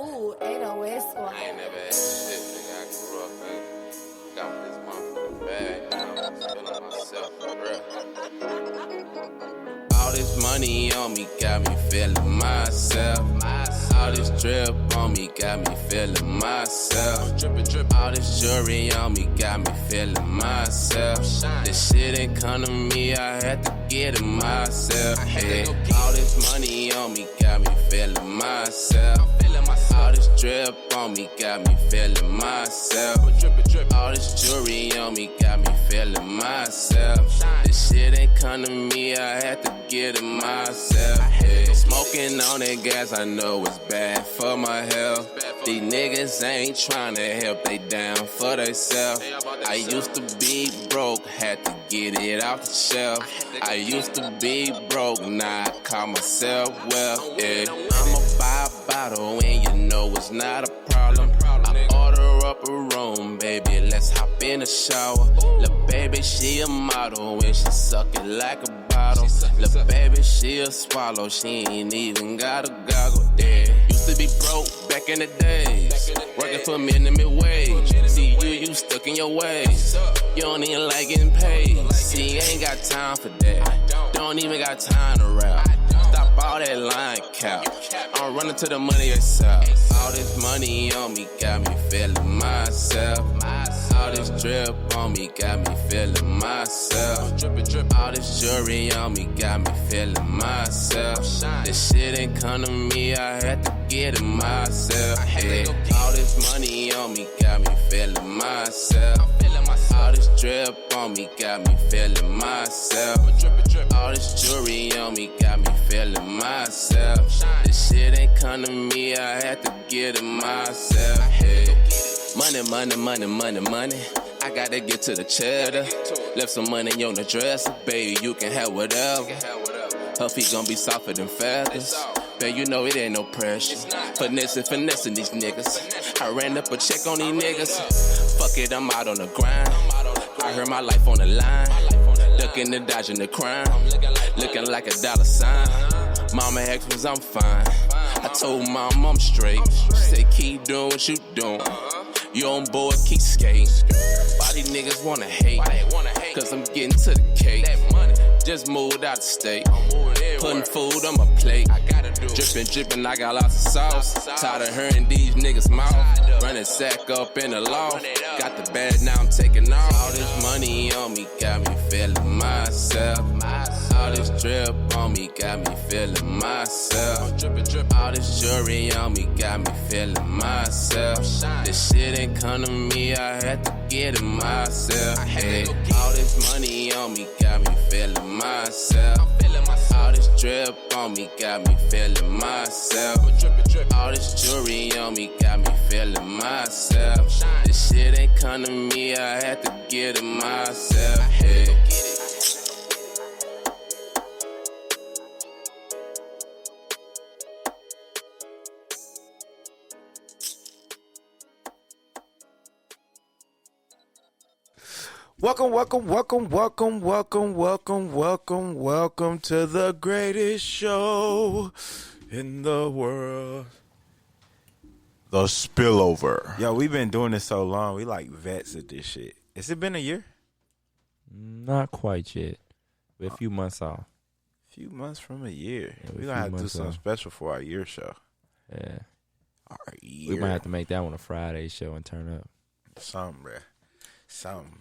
Ooh, 808 squad. I ain't never had shit, nigga. I grew up, nigga. Got this motherfucking bag. I'm feeling myself, for real. All this money on me got me feeling myself. All this drip on me got me feeling myself. All this jewelry on me got me feeling myself. This shit ain't come to me, I had to get it myself. Hey. All this money on me got me feeling myself. All this drip on me got me feeling myself. All this jewelry on me got me feeling myself. This shit ain't come to me, I had to get it myself. Hey. Smoking on that gas, I know it's bad for my health. These niggas ain't trying to help, they down for themselves. I used to be broke, had to get it off the shelf. I used to be broke, now I call myself well. Yeah. I'ma buy a bottle and you know it's not a problem. I order up a room, baby, let's hop in the shower. Lil' baby, she a model and she suck it like a bottle. Lil' baby, she a swallow, she ain't even got a goggle. Yeah. Used to be broke back in the days, working for minimum wage. See you stuck in your ways. You don't even like getting paid. See, ain't got time for that. Don't even got time to rap. Stop all that line count. I'm running to the money itself. All this money on me got me feeling myself. All this drip on me got me feeling myself. All this jewelry on me got me feeling myself. This shit ain't come to me, I had to get it myself. Hey. All this money on me got me feeling myself. All this drip on me got me feeling myself. All this jewelry on me got me feeling myself. This shit ain't come to me, I had to get it myself. Hey. Money, money, money, money, money. I gotta get to the cheddar. Left some money on the dresser, baby, you can have whatever. Her feet gon' be softer than feathers. Babe, you know it ain't no pressure. Finessing these niggas. I ran up a check on these niggas. Fuck it, I'm out on the grind. I heard my life on the line. Looking and dodging the crime. Looking like a dollar sign. Mama asked was I'm fine. I told mom I'm straight. She said keep doing what you doing. You on board, keep skating. Why these niggas wanna hate? Cause I'm getting to the cake. Just moved out of state. Putting food on my plate. Drippin', I got lots of sauce. Tired of hearing these niggas mouth. Running sack up in the loft. Got the bag, now I'm taking off. All this money on me got me feeling myself. All this drip on me got me feeling myself. All this jewelry on me got me feeling myself. This shit ain't come to me, I had to get it myself. Hey. All this money on me got me feeling myself. All this drip on me got me feeling myself. All this jewelry on me got me feeling myself. This shit ain't come to me, I had to get it myself. Hey. Welcome to the greatest show in the world. The Spillover. Yo, we've been doing this so long. We like vets at this shit. Has it been a year? Not quite yet. We're a few months off. Few months from a year. Yeah, we're going to have to do something special for our year show. Yeah. Our year. We might have to make that one a Friday show and turn up. Something, bruh. Something.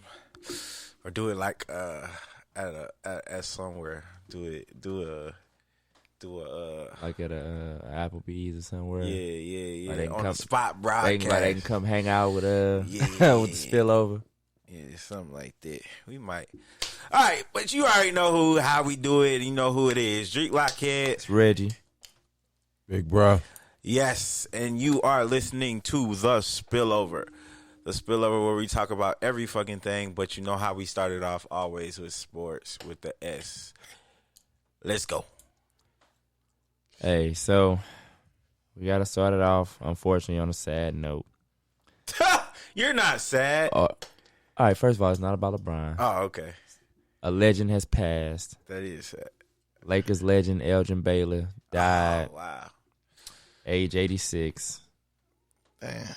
Or do it like at somewhere. Do a like at a Applebee's or somewhere. Yeah. Like on the spot broadcast. They can come hang out with with the Spillover. Yeah, something like that. We might. All right, but you already know how we do it. You know who it is. Drink Lockhead. It's Reggie. Big bro. Yes, and you are listening to The Spillover. The Spillover, where we talk about every fucking thing, but you know how we started off always with sports with the S. Let's go. Hey, so we got to start it off, unfortunately, on a sad note. You're not sad. All right, first of all, it's not about LeBron. Oh, okay. A legend has passed. That is sad. Lakers legend Elgin Baylor died. Oh, wow. Age 86. Man,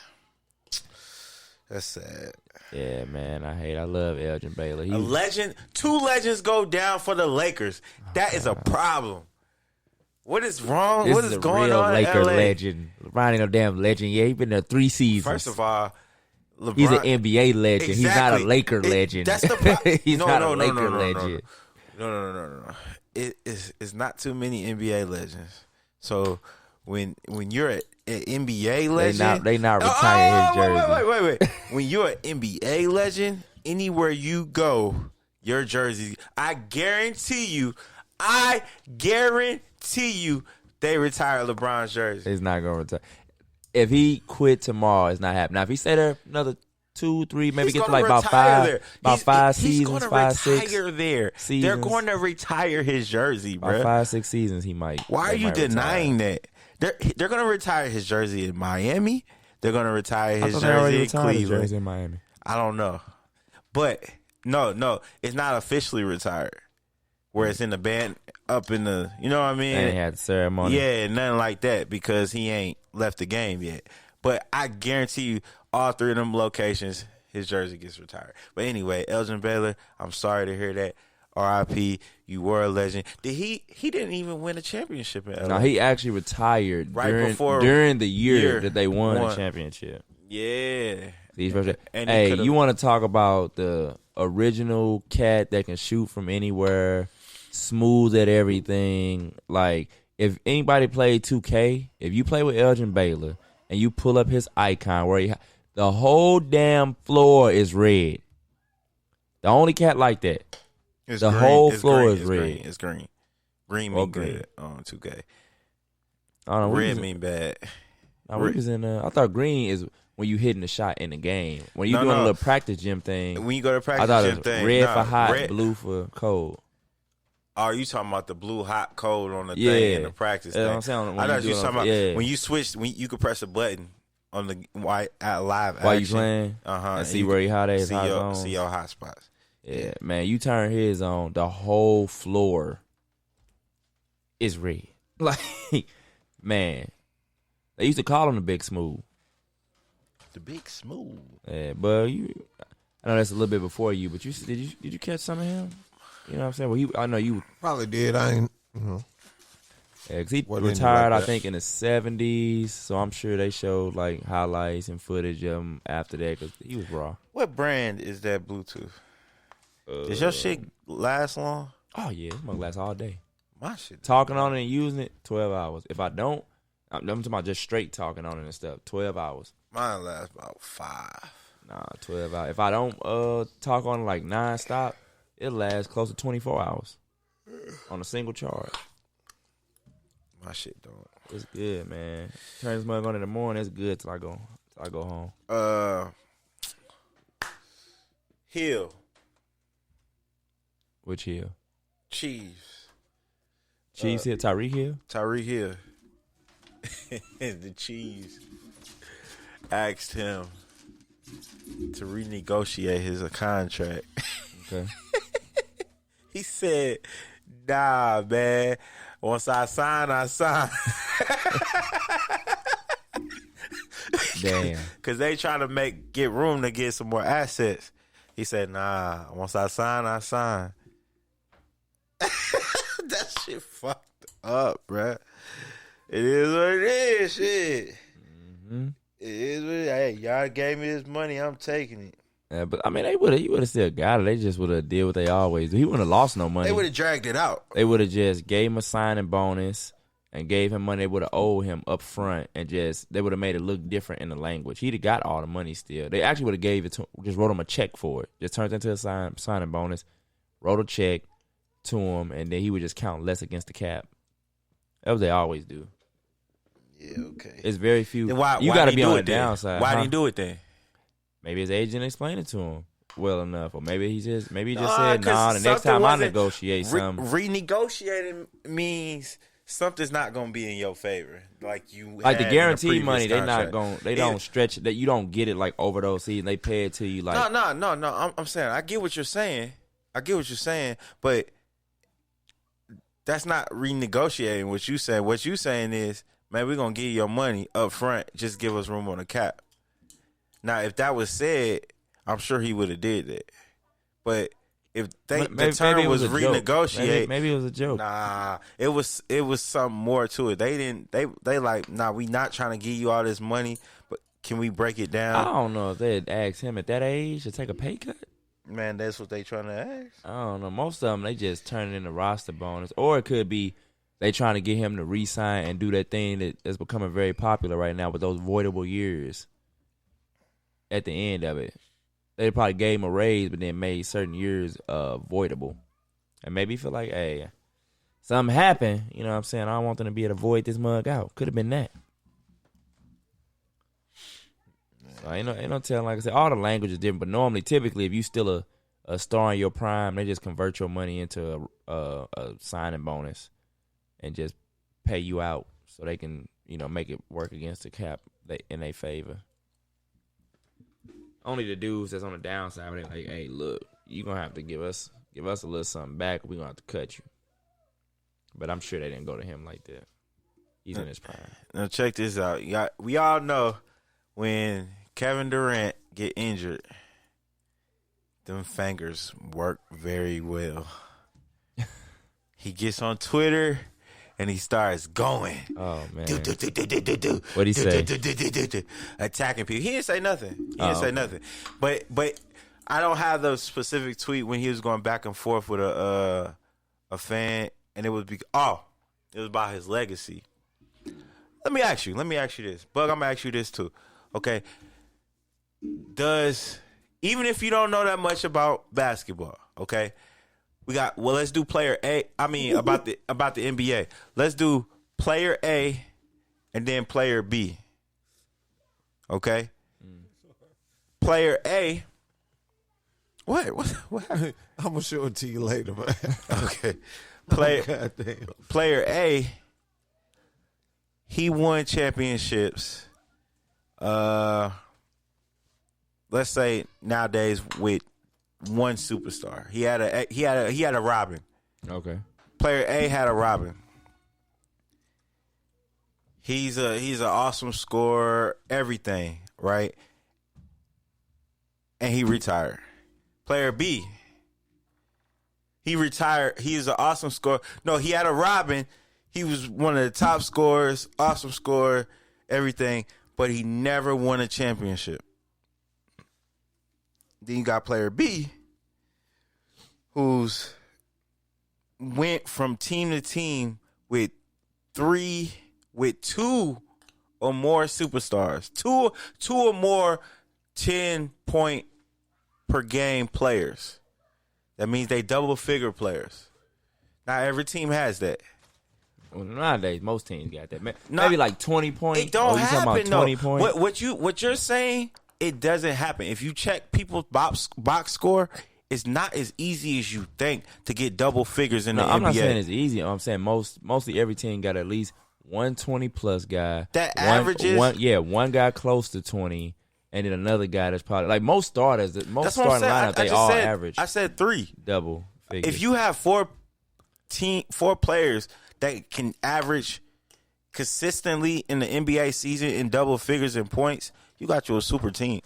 that's sad. Yeah, man. I love Elgin Baylor. A legend. 2 legends go down for the Lakers. That is a problem. What is wrong? This What is is a going real on Laker in LA? legend. LeBron ain't no damn legend. Yeah, he been there 3 seasons. First of all, LeBron, he's an NBA legend. He's not a Laker legend. That's the problem. He's not a Laker legend. No. It's not too many NBA legends. So when you're an NBA legend, they not retiring his jersey. Wait. When you're an NBA legend, anywhere you go, your jersey, I guarantee you, they retire LeBron's jersey. He's not gonna retire. If he quit tomorrow, it's not happening. Now, if he stay there another 2, 3, maybe get to like about 5 seasons, 5, 6 there. seasons. They're going to retire his jersey, bro. About 5, 6 seasons, he might. Why are you denying that? They're going to retire his jersey in Miami. They're going to retire his jersey in Cleveland. Jersey in Miami. I don't know, but no, it's not officially retired. Where it's in the band, up in the, you know what I mean? They ain't had the ceremony. Yeah, nothing like that because he ain't left the game yet. But I guarantee you, all 3 of them locations, his jersey gets retired. But anyway, Elgin Baylor, I'm sorry to hear that. R.I.P. You were a legend. He didn't even win a championship in LA. No, he actually retired during the year that they won a championship. Yeah. Hey, you want to talk about the original cat that can shoot from anywhere, smooth at everything. Like, if anybody played 2K, if you play with Elgin Baylor and you pull up his icon where the whole damn floor is red. The only cat like that. Whole floor is red. It's green. Green mean good on 2K. I don't know. Red mean bad. I thought green is when you hitting the shot in the game. When you doing a little practice gym thing. When you go to practice I thought gym it was thing. Red for hot, blue for cold. Oh, you talking about the blue hot cold on the thing in the practice thing? I'm saying I thought you talking about when you switch. When you could press a button on the live action while you playing, and see where he hot at, see your hot spots. Yeah, man, you turn his on, the whole floor is red. Like, man, they used to call him the Big Smooth. The Big Smooth. Yeah, but I know that's a little bit before you, but did you catch some of him? You know what I'm saying? Well, I know you probably did. I ain't. Yeah, because he retired, I think, in the 70s, so I'm sure they showed, like, highlights and footage of him after that, because he was raw. What brand is that Bluetooth? Does your shit last long? Oh, yeah, it's going to last all day. My shit. Talking on it and using it, 12 hours. If I don't, I'm talking about just straight talking on it and stuff, 12 hours. Mine lasts about 5. Nah, 12 hours. If I don't talk on it, like, non-stop, it lasts close to 24 hours on a single charge. My shit don't. It's good, man. Turn this mug on in the morning. It's good till I go home. Hill. Which Hill? Chiefs. Chiefs Hill? Tyreek Hill? Tyreek Hill. The Chiefs asked him to renegotiate his contract. Okay. He said, nah, man. Once I sign, I sign. Damn. Because they trying to get room to get some more assets. He said, nah, once I sign, I sign. That shit fucked up, bruh. It is what it is, shit. Mm-hmm. It is what it is. Hey, y'all gave me this money, I'm taking it. Yeah, but I mean, he would have still got it. They just would have did what they always do. He wouldn't have lost no money. They would have dragged it out. They would have just gave him a signing bonus and gave him money they would have owed him up front, and they would have made it look different in the language. He'd have got all the money still. They actually would have gave it to him, just wrote him a check for it. Just turned it into a signing bonus, wrote a check to him, and then he would just count less against the cap. That's what they always do. Yeah, okay. It's very few. Then why you got to be on the then? downside. Why didn't he do it then? Maybe his agent explained it to him well enough, or maybe he just said, "Nah, the next time I negotiate something." Renegotiating means something's not gonna be in your favor. Like the guarantee money, they don't stretch it. That you don't get it like over those seasons. They pay it to you like no. I'm saying I get what you're saying. but that's not renegotiating what you said. What you saying is man, we're going to give you your money up front. Just give us room on the cap. Now, if that was said, I'm sure he would have did that. But if the term was renegotiate, maybe it was a joke. Nah, it was something more to it. They like, nah, we not trying to give you all this money, but can we break it down? I don't know if they'd ask him at that age to take a pay cut. Man, that's what they trying to ask. I don't know. Most of them, they just turn it into roster bonus. Or it could be they trying to get him to re-sign and do that thing that's becoming very popular right now with those voidable years at the end of it. They probably gave him a raise, but then made certain years voidable. And maybe feel like, hey, something happened. You know what I'm saying? I don't want them to be able to void this mug out. Could have been that. So ain't no telling. Like I said, all the language is different. But typically, if you still a star in your prime, they just convert your money into a signing bonus and just pay you out so they can, make it work against the cap in their favor. Only the dudes that's on the downside, they're like, hey, look, you're going to have to give us a little something back. We're going to have to cut you. But I'm sure they didn't go to him like that. He's in his prime. Now, check this out. We all know when Kevin Durant get injured, them fingers work very well. He gets on Twitter and he starts going. Oh, man. What'd he say? Attacking people. He didn't say nothing. But I don't have the specific tweet when he was going back and forth with a fan, and it was about his legacy. Let me ask you this. Bug, I'm going to ask you this too. Okay. Even if you don't know that much about basketball, okay? Let's do player A. I mean, about the NBA. Let's do player A and then player B. Okay? Player A. What happened? I'm going to show it to you later, man. Okay. Player A, he won championships. Let's say nowadays with one superstar. He had a Robin. Okay. Player A had a Robin. He's an awesome scorer, everything, right? And he retired. Player B, he retired. He's an awesome scorer. No, he had a Robin. He was one of the top scorers, awesome scorer, everything, but he never won a championship. Then you got player B, who's went from team to team with two or more superstars, two or more 10-point per game players. That means they double-figure players. Not every team has that. Well, nowadays, most teams got that. Maybe like 20 points. It don't happen, though. 20 points? What you're saying, it doesn't happen. If you check people's box score, it's not as easy as you think to get double figures in the NBA. I'm not saying it's easy. I'm saying mostly every team got at least 120-plus guy. That averages? One guy close to 20, and then another guy that's probably like most starting lineup, they all average. I said 3 double figures. If you have four players that can average consistently in the NBA season in double figures in points, you got you a super team.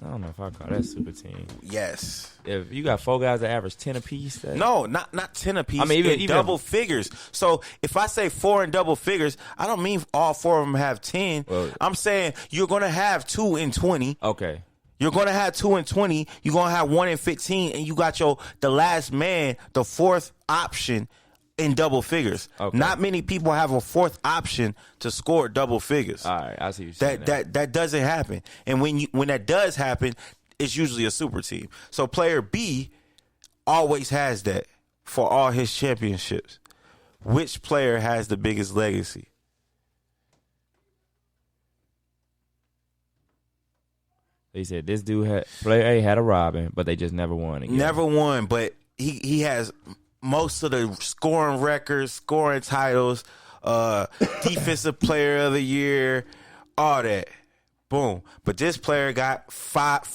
I don't know if I call that super team. Yes. If you got 4 guys that average 10 apiece. No, not 10 apiece. I mean, even double figures. So if I say 4 in double figures, I don't mean all 4 of them have 10. Well, I'm saying you're going to have 2 in 20. Okay. You're going to have 2 in 20. You're going to have 1 in 15. And you got the last man, the fourth option in double figures. Okay. Not many people have a fourth option to score double figures. All right, I see what you're saying. That doesn't happen. And when that does happen, it's usually a super team. So player B always has that for all his championships. Which player has the biggest legacy? They said this dude player A had a Robin, but they just never won again. Never won, but he has most of the scoring records, scoring titles, defensive player of the year, all that. Boom. But this player got 5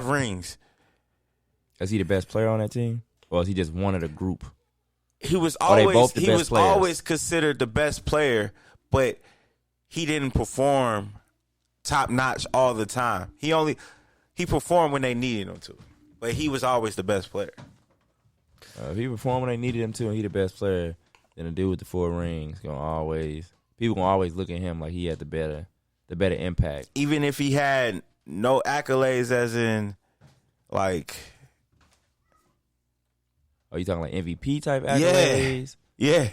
rings. Is he the best player on that team? Or is he just one of the group? He was always considered the best player, but he didn't perform top notch all the time. He performed when they needed him to, but he was always the best player. If he performed when they needed him to, and he the best player, then the dude with the 4 rings people gonna always look at him like he had the better impact. Even if he had no accolades, as in like, are you talking like MVP type accolades? Yeah.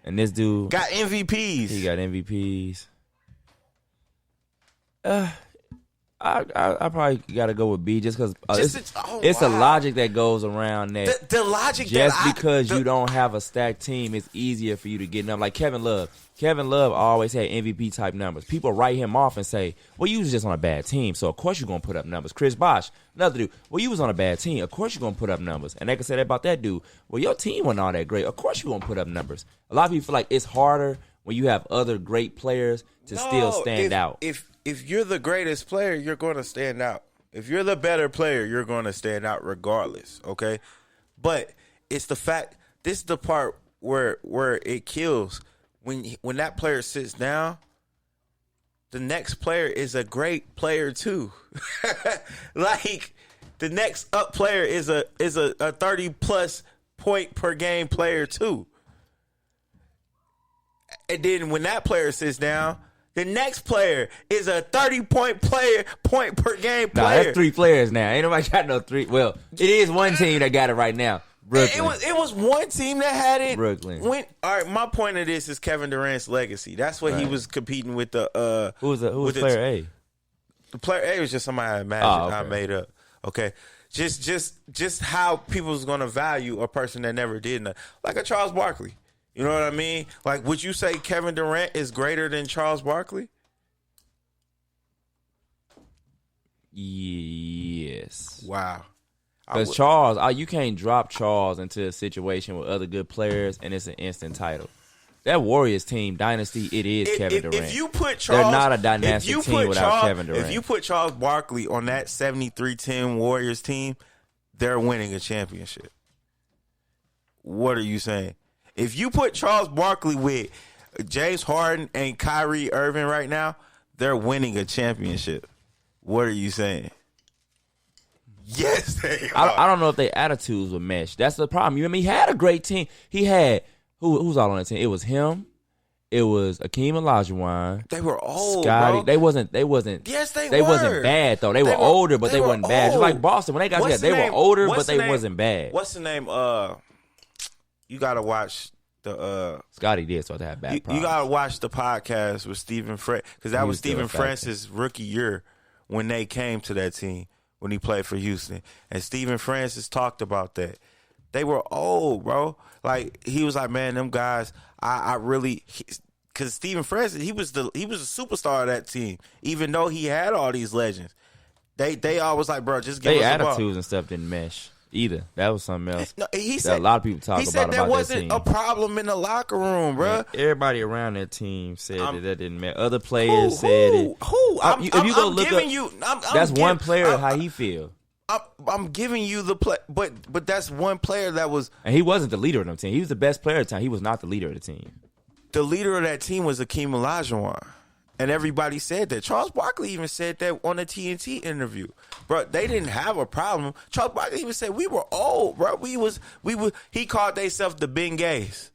And this dude got MVPs. He got MVPs. I probably got to go with B just because it's a logic that goes around that. The logic because you don't have a stacked team, it's easier for you to get numbers. Like Kevin Love. Kevin Love always had MVP type numbers. People write him off and say, well, you was just on a bad team, so of course you're going to put up numbers. Chris Bosh, another dude, well, you was on a bad team, of course you're going to put up numbers. And they can say that about that dude. Well, your team wasn't all that great, of course you're going to put up numbers. A lot of people feel like it's harder when you have other great players to still stand out. If you're the greatest player, you're going to stand out. If you're the better player, you're going to stand out regardless, okay? But it's the fact, this is the part where it kills. When that player sits down, the next player is a great player too. Like the next up player is a 30+ point per game player too. And then when that player sits down, the next player is a 30-point per game player. Nah, that's 3 players now. Ain't nobody got no 3. Well, it is one team that got it right now. Brooklyn. It was one team that had it. Brooklyn. All right, my point of this is Kevin Durant's legacy. That's what he was competing with the Who was player A? The player A was just somebody I made up. Okay. Just how people's gonna value a person that never did nothing. Like a Charles Barkley. You know what I mean? Like, would you say Kevin Durant is greater than Charles Barkley? Yes. Wow. Because Charles, you can't drop Charles into a situation with other good players, and it's an instant title. That Warriors team, dynasty, it is Kevin Durant. If you put Charles, they're not a dynastic team without Kevin Durant. If you put Charles Barkley on that 73-10 Warriors team, they're winning a championship. What are you saying? If you put Charles Barkley with James Harden and Kyrie Irving right now, they're winning a championship. What are you saying? Yes, they are. I don't know if their attitudes would mesh. That's the problem. You remember he had a great team. He had who's all on that team? It was him. It was Akeem Olajuwon. They were old, Scotty. bro. They wasn't. Yes, they were. They wasn't bad though. They were older, but they wasn't bad. Just like Boston when they got together, they were older, but they wasn't bad. What's the name? You gotta watch the Scotty did so to have bad problems. You gotta watch the podcast with Stephen because that was Stephen Francis' rookie year when they came to that team when he played for Houston, and Stephen Francis talked about that. They were old, bro. Like he was like, man, them guys, I really, because Stephen Francis, he was a superstar of that team, even though he had all these legends. They always like, bro, just give us the ball. Their attitudes and stuff didn't mesh either. That was something else. No, he said a lot of people talk about. He said there wasn't a problem in the locker room, bro. Man, everybody around that team said that didn't matter. Other players said it. If you go look up, that's one player how he feel. I'm giving you the play, but that's one player that was, and he wasn't the leader of the team. He was the best player of the time. He was not the leader of the team. The leader of that team was Akeem Olajuwon. And everybody said that. Charles Barkley even said that on the TNT interview. Bro, they didn't have a problem. Charles Barkley even said we were old, bro. He called themselves the Bengays.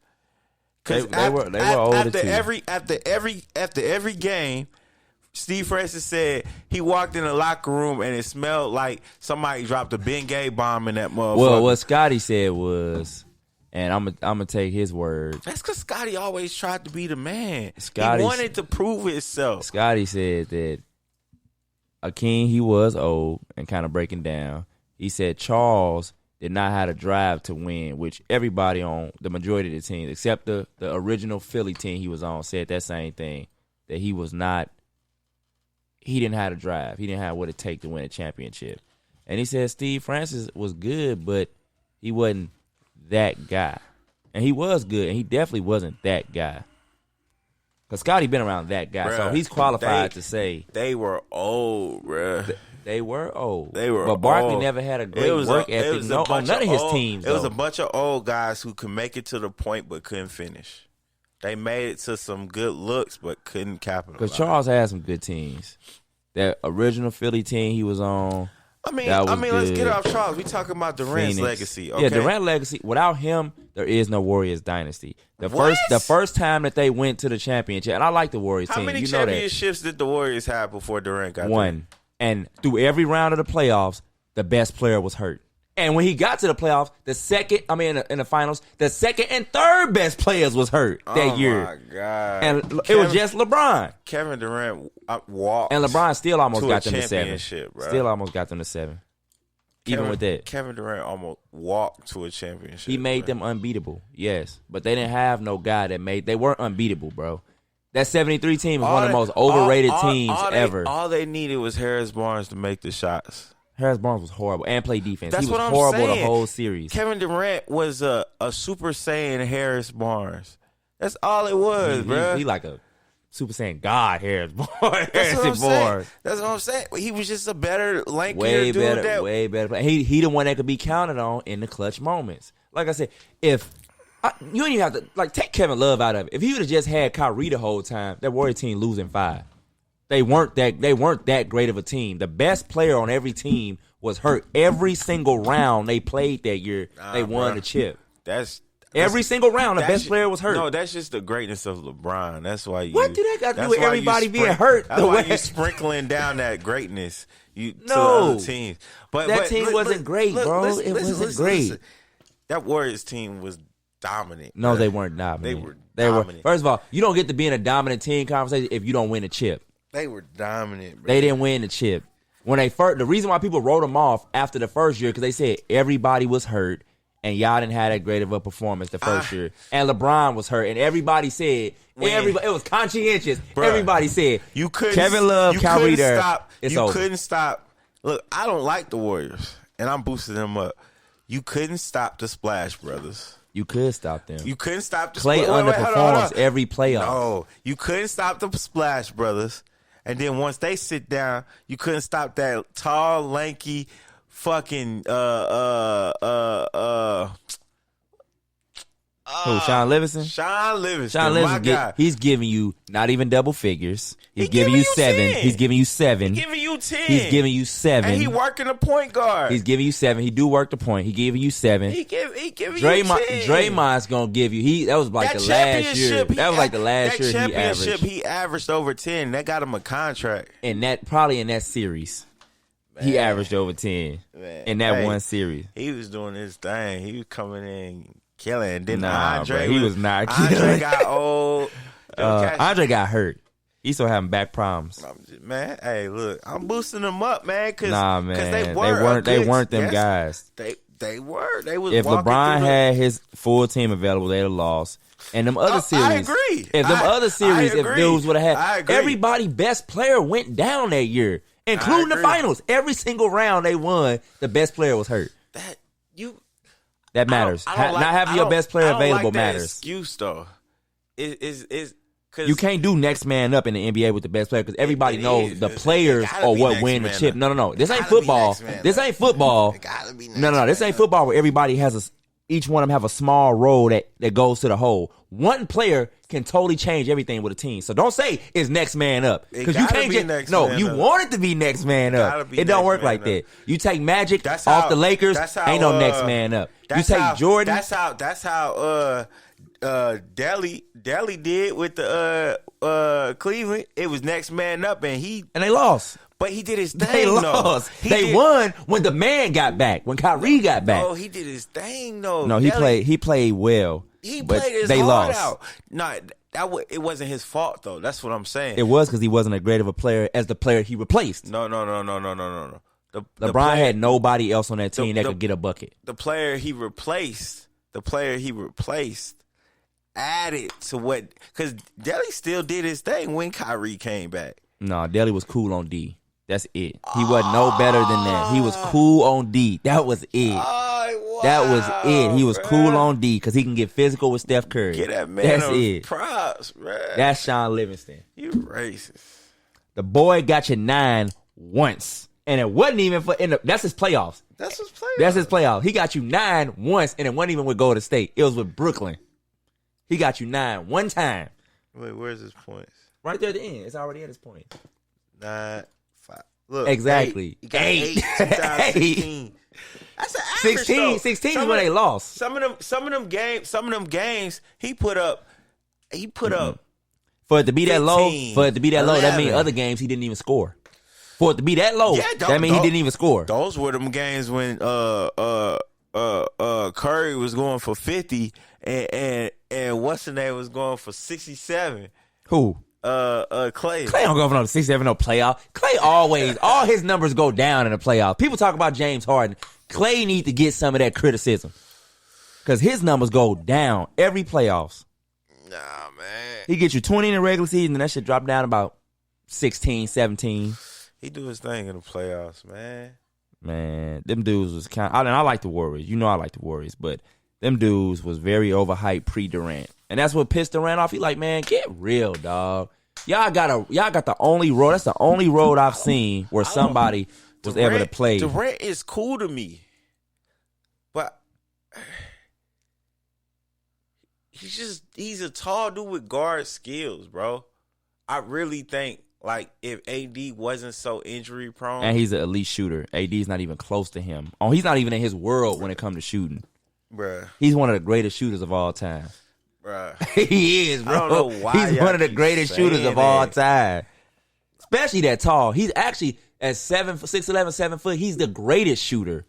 They were old too. After every game, Steve Francis said he walked in the locker room and it smelled like somebody dropped a Bengay bomb in that motherfucker. Well, what Scotty said was, and I'm gonna take his word. That's because Scotty always tried to be the man. He wanted to prove himself. Scotty said that Akeem, he was old and kind of breaking down. He said Charles did not have a drive to win, which everybody on the majority of the team, except the original Philly team he was on, said that same thing. That he was not. He didn't have a drive. He didn't have what it take to win a championship. And he said Steve Francis was good, but he wasn't that guy. And he was good, and he definitely wasn't that guy. Because Scotty been around that guy, bruh, so he's qualified to say. They were old, bro. They were old. But Barkley never had a great work ethic on none of his teams. It was a bunch of old guys who could make it to the point but couldn't finish. They made it to some good looks, but couldn't capitalize. Because Charles had some good teams. That original Philly team he was on. I mean, let's get off Charles. We talking about Durant's legacy. Okay? Yeah, Durant legacy. Without him, there is no Warriors dynasty. The first time that they went to the championship, and I like the Warriors team. How many you championships did the Warriors have before Durant got there? One. And through every round of the playoffs, the best player was hurt. And when he got to the playoffs, in the finals, the second and third best players was hurt that year. Oh, my God. And it was just LeBron. Kevin Durant walked. And LeBron still almost got them to 7. Bro. Still almost got them to 7. Even with that. Kevin Durant almost walked to a championship. He made them unbeatable, yes. But they didn't have no guy they weren't unbeatable, bro. That 73 team is one of the most overrated teams ever. All they needed was Harris Barnes to make the shots. Harris Barnes was horrible and play defense. That's he was what I'm horrible saying. the whole series. Kevin Durant was a Super Saiyan Harris Barnes. That's all it was, bro. He like a Super Saiyan God Harris Barnes. That's what I'm saying. He was just a better, lankier dude. Way better. He the one that could be counted on in the clutch moments. Like I said, you don't even have to take Kevin Love out of it. If he would have just had Kyrie the whole time, that Warrior team losing 5. They weren't that great of a team. The best player on every team was hurt. Every single round they played that year, they won the chip. Every single round, the best player was hurt. No, that's just the greatness of LeBron. That's why what do that got to do with everybody being hurt? That's why you sprinkling down that greatness to the other teams. But that team wasn't great, bro. It wasn't great. That Warriors team was dominant. No, they weren't dominant. They were dominant. First of all, you don't get to be in a dominant team conversation if you don't win a chip. They were dominant, bro. They didn't win the chip. The reason why people wrote them off after the first year, because they said everybody was hurt and y'all didn't have that great of a performance the first year. And LeBron was hurt, and everybody said, it was conscientious. Bruh, everybody said, Kevin Love, Kyrie there. It's over. Couldn't stop. Look, I don't like the Warriors, and I'm boosting them up. You couldn't stop the Splash Brothers. You could stop them. You couldn't stop the Clay underperforms every playoff. No, you couldn't stop the Splash Brothers. And then once they sit down, you couldn't stop that tall, lanky, fucking Sean Livingston? Sean Livingston. Sean Livingston, he's giving you not even double figures. He's giving you 7. 10. He's giving you 7. He's giving you 10. He's giving you 7. And he working a point guard. He's giving you 7. He do work the point. He giving you 7. He giving you 10. Draymond's gonna give you. That was like the last year. That was like the last year he averaged. He averaged over 10. That got him a contract. And probably in that series, he averaged over 10 in that one series. He was doing his thing. He was coming in killing. Then Andre, he was not killing. Andre got old. Andre got hurt. He still having back problems. Man, hey, look, I'm boosting them up, man. They weren't them guys. They were. They was. If LeBron had his full team available, they'd have lost. And them other series, I agree. If them other series, if dudes would have had everybody, best player went down that year, including the finals. Every single round they won, the best player was hurt. That matters. Not having your best player available matters. Excuse though, is because you can't do next man up in the NBA with the best player because everybody knows the players are what win the chip. No. This ain't football. This ain't football. No. This ain't football where everybody has each one of them have a small role that goes to the whole. One player can totally change everything with a team. So don't say it's next man up because you can't just you want it to be next man up. It don't work like that. You take Magic off the Lakers, ain't no next man up. You take Jordan. That's how Delly did with the Cleveland. It was next man up, and they lost. But he did his thing. They lost. They won when the man got back. When Kyrie got back. No, he did his thing though. No, he played well. He played his heart out. No, it wasn't his fault though. That's what I'm saying. It was because he wasn't as great of a player as the player he replaced. No. LeBron had nobody else on that team that could get a bucket. The player he replaced added to what, because Delly still did his thing when Kyrie came back. No, Delly was cool on D. That's it. He wasn't no better than that. He was cool on D. That was it. Wow, that was it. He was cool on D because he can get physical with Steph Curry. Get that man those props, bro. That's Sean Livingston. You racist. The boy got you 9 once. And it wasn't even that's his playoffs. That's his playoffs. That's his playoffs. He got you 9 once, and it wasn't even with Golden State. It was with Brooklyn. He got you 9 one time. Wait, where's his points? Right there at the end. It's already at his point. 9, 5. Look, Exactly. 8. He got 8. 2016. That's an average, 16 is when they lost. Some of them games, he put up. For it to be that low, 15, that means other games he didn't even score. For it to be that low, that means he didn't even score. Those were them games when Curry was going for 50 and what's the name was going for 67. Who? Clay. Clay don't go for no 67 no playoff. Clay always, all his numbers go down in the playoff. People talk about James Harden. Clay need to get some of that criticism because his numbers go down every playoffs. Nah, man. He gets you 20 in the regular season, and that shit drop down about 16, 17. He do his thing in the playoffs, man. Man, them dudes was kind of, I like the Warriors. You know I like the Warriors, but them dudes was very overhyped pre-Durant. And that's what pissed Durant off. He like, man, get real, dog. Y'all got the only road. That's the only road I've seen where somebody was able to play. Durant is cool to me. But he's a tall dude with guard skills, bro. I really think like if AD wasn't so injury prone, and he's an elite shooter. AD's not even close to him. Oh, he's not even in his world when it comes to shooting. Bruh. He's one of the greatest shooters of all time. Bruh. He is, bro. I don't know why he's one of the greatest shooters of all time. Especially that tall. He's actually at 6'11", 7 foot. He's the greatest shooter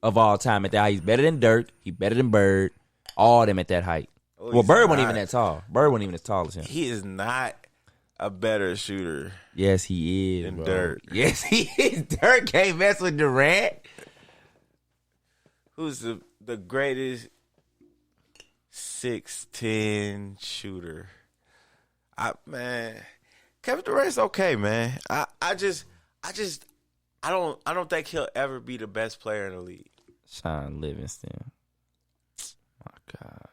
of all time at that height. He's better than Dirk. He's better than Bird. All of them at that height. Well, Bird wasn't even that tall. Bird wasn't even as tall as him. He is not a better shooter. Yes, he is. Than bro. Dirk. Yes, he is. Dirk can't mess with Durant. Who's the greatest 6'10" shooter? Man, Kevin Durant's okay, man. I don't think he'll ever be the best player in the league. Sean Livingston. My God.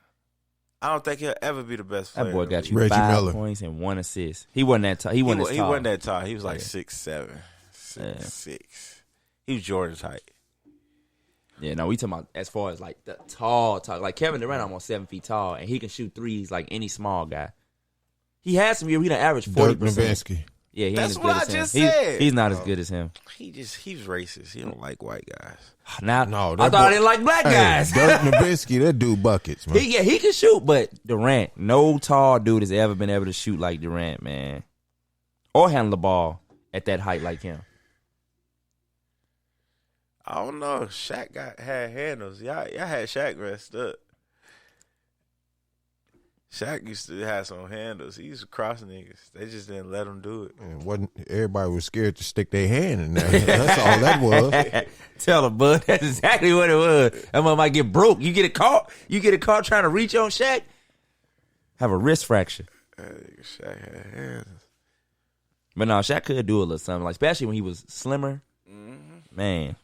I don't think he'll ever be the best player. That boy got you Reggie 5 Miller. points and 1 assist. He wasn't that tall. He wasn't that tall. He was like 6'7", 6'6". He was Jordan's height. Yeah, no, we talking about as far as like the tall. Like Kevin Durant almost 7 feet tall, and he can shoot threes like any small guy. He has some year. He done average 40%. Nowitzki. Yeah, he That's ain't as what good I as him. just said. He's not as good as him. He's racist. He don't like white guys. Now, No, I thought I didn't like black guys. Dirk Nowitzki, that dude buckets, man. He can shoot, but Durant, no tall dude has ever been able to shoot like Durant, man, or handle the ball at that height like him. I don't know. Shaq had handles. Y'all had Shaq messed up. Shaq used to have some handles. He used to cross niggas. They just didn't let him do it. And everybody was scared to stick their hand in there. That's all that was. Tell him, bud. That's exactly what it was. That one might get broke. You get a call trying to reach on Shaq. Have a wrist fracture. Shaq had hands. But no, Shaq could do a little something, like especially when he was slimmer. Mm-hmm. Man,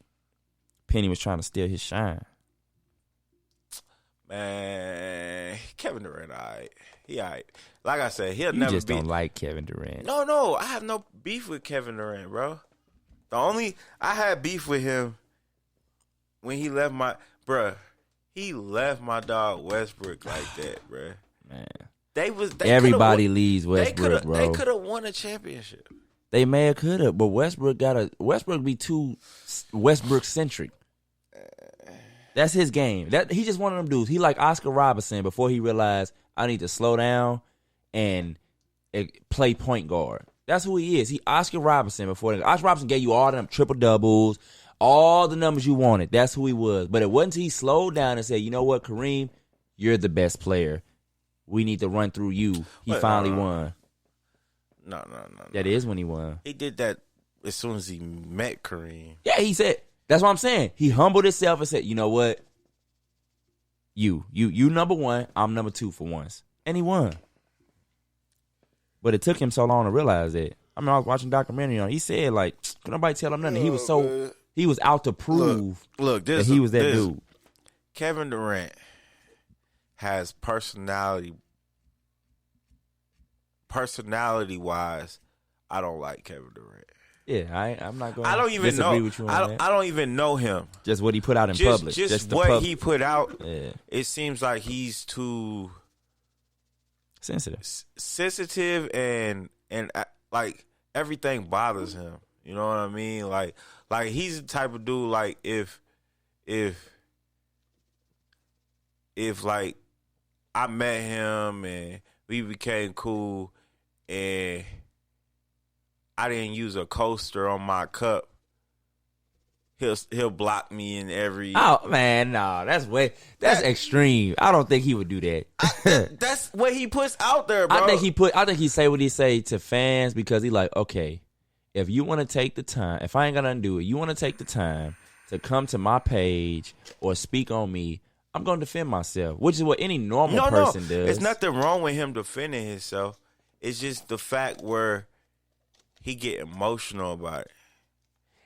Penny was trying to steal his shine. Man, Kevin Durant, all right. He all right. Like I said, he'll You never just be. don't like Kevin Durant. No, I have no beef with Kevin Durant, bro. I had beef with him when he left he left my dog Westbrook like that, bro. Man, everybody leaves Westbrook, bro. They could have won a championship. They may have could have, but Westbrook be too Westbrook centric. That's his game. He just one of them dudes. He like Oscar Robertson before he realized I need to slow down and play point guard. That's who he is. He Oscar Robertson before Oscar Robertson gave you all them triple doubles, all the numbers you wanted. That's who he was. But it wasn't until he slowed down and said, you know what, Kareem, you're the best player. We need to run through you. He finally won. No. That is when he won. He did that as soon as he met Kareem. Yeah, he said. That's what I'm saying. He humbled himself and said, you know what? You number one, I'm number two for once. And he won. But it took him so long to realize that. I mean, I was watching a documentary on it. He said, like, could nobody tell him nothing. He was out to prove that he was that dude. Kevin Durant has personality-wise, I don't like Kevin Durant. Yeah, I'm not going to disagree with you on that. I don't even know him. Just what he put out in public. Just what he put out. Yeah. It seems like he's too sensitive, and like everything bothers him. You know what I mean? Like he's the type of dude. Like if like I met him and we became cool, and I didn't use a coaster on my cup, he'll block me in every. Oh man, no, that's extreme. I don't think he would do that. That's what he puts out there, bro. I think he say what he say to fans because he like, okay, if you want to take the time, if I ain't gonna undo it, you want to take the time to come to my page or speak on me, I'm gonna defend myself, which is what any normal person does. There's nothing wrong with him defending himself. It's just the fact where he get emotional about it.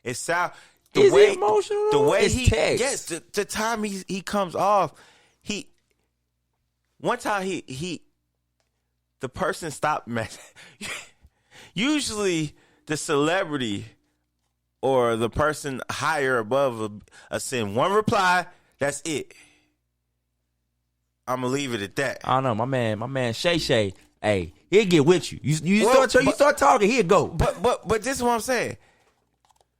It sound. Is he emotional? The way it's he text. Yes, the time he comes off, one time the person stopped messing. Usually the celebrity or the person higher above a send one reply, that's it. I'm gonna leave it at that. I don't know, my man Shay. Hey, he'll get with you. You start talking, he'll go. But this is what I'm saying.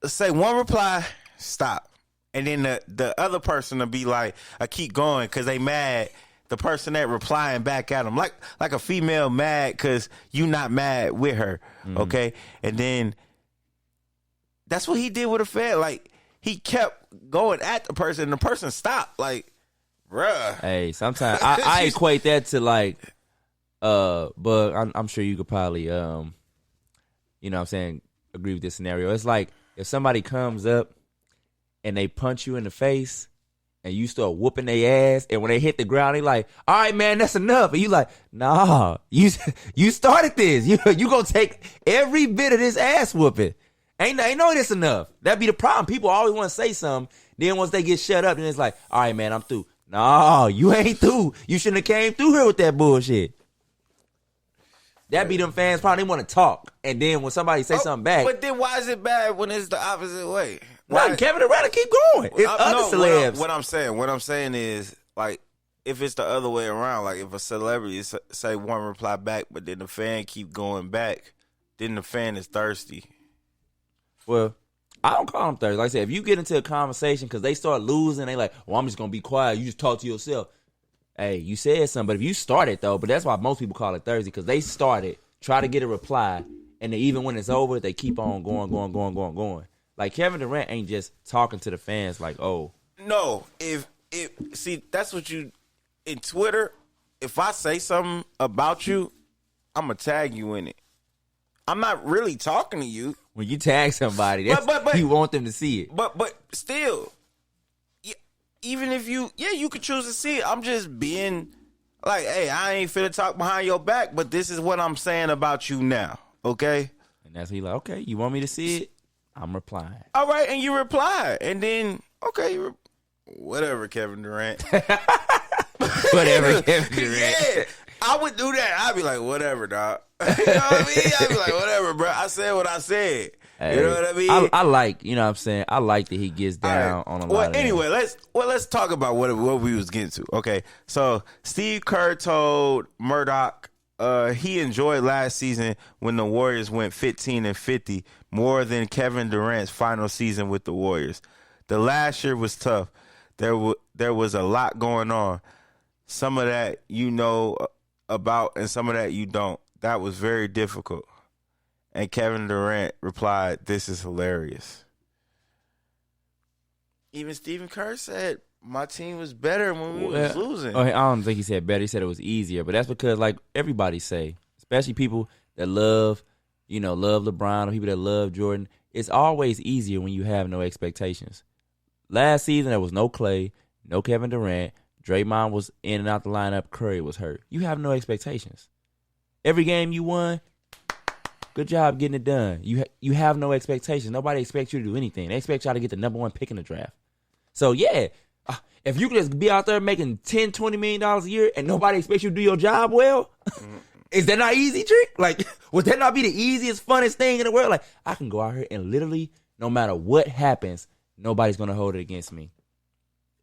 Say one reply, stop, and then the other person will be like, I keep going because they mad. The person that replying back at them like a female mad because you not mad with her, okay? And then that's what he did with a fan. Like he kept going at the person, and the person stopped. Like, bruh. Hey, sometimes I equate that to like, but I'm sure you could probably, you know what I'm saying, agree with this scenario. It's like if somebody comes up and they punch you in the face and you start whooping their ass, and when they hit the ground, they like, all right, man, that's enough. And you like, nah, you started this. You gonna take every bit of this ass whooping. Ain't no this enough. That be the problem. People always want to say something. Then once they get shut up, then it's like, all right, man, I'm through. No, you ain't through. You shouldn't have came through here with that bullshit. That be them fans probably want to talk, and then when somebody say something back. But then why is it bad when it's the opposite way? Why Kevin Durant keep going? It's other celebs. What I'm saying is, like, if it's the other way around, like if a celebrity say one reply back, but then the fan keep going back, then the fan is thirsty. Well, I don't call them thirsty. Like I said, if you get into a conversation because they start losing, they like, well, I'm just gonna be quiet. You just talk to yourself. Hey, you said something, but if you started though, but that's why most people call it thirsty because they started, try to get a reply, and then even when it's over, they keep on going. Like Kevin Durant ain't just talking to the fans like, oh. No, if see, that's what you in Twitter. If I say something about you, I'm gonna tag you in it. I'm not really talking to you. When you tag somebody, that's you want them to see it. But still, even if you could choose to see it. I'm just being like, hey, I ain't finna talk behind your back, but this is what I'm saying about you now, okay? And that's he like, okay, you want me to see it? I'm replying. All right, and you reply, and then okay, whatever, Kevin Durant. Whatever, Kevin Durant. Yeah, I would do that. I'd be like, whatever, dog. You know what I mean? I'd be like, whatever, bro. I said what I said. Hey, you know what I mean? I like, you know what I'm saying? I like that he gets down on a lot of anyway, let's talk about what we was getting to. Okay, so Steve Kerr told Murdoch he enjoyed last season when the Warriors went 15-50 more than Kevin Durant's final season with the Warriors. The last year was tough. There was a lot going on. Some of that you know about and some of that you don't. That was very difficult. And Kevin Durant replied, "This is hilarious." Even Stephen Kerr said, my team was better when we was losing. I don't think he said better. He said it was easier. But that's because, like everybody say, especially people that love LeBron or people that love Jordan, it's always easier when you have no expectations. Last season, there was no Clay, no Kevin Durant. Draymond was in and out the lineup. Curry was hurt. You have no expectations. Every game you won, good job getting it done. You have no expectations. Nobody expects you to do anything. They expect y'all to get the number one pick in the draft. So, yeah, if you could just be out there making $10, $20 million a year and nobody expects you to do your job well, is that not easy, Trick? Like, would that not be the easiest, funnest thing in the world? Like, I can go out here and literally, no matter what happens, nobody's going to hold it against me.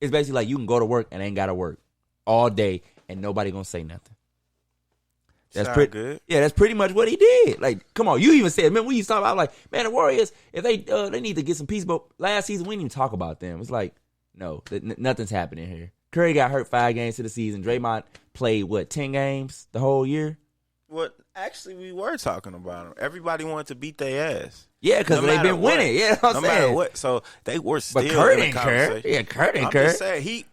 It's basically like you can go to work and ain't got to work all day and nobody going to say nothing. That's pretty good. Yeah, that's pretty much what he did. Like, come on, you even said, man, we used to talk about like, man, the Warriors, if they need to get some pieces, but last season we didn't even talk about them. It's like, no, nothing's happening here. Curry got hurt 5 games to the season. Draymond played 10 games the whole year? Well, actually, we were talking about them. Everybody wanted to beat their ass. Yeah, because they've been winning. Yeah, I'm saying. No matter what. So they were still but Curry in the conversation. Yeah, Curry didn't I'm just saying, he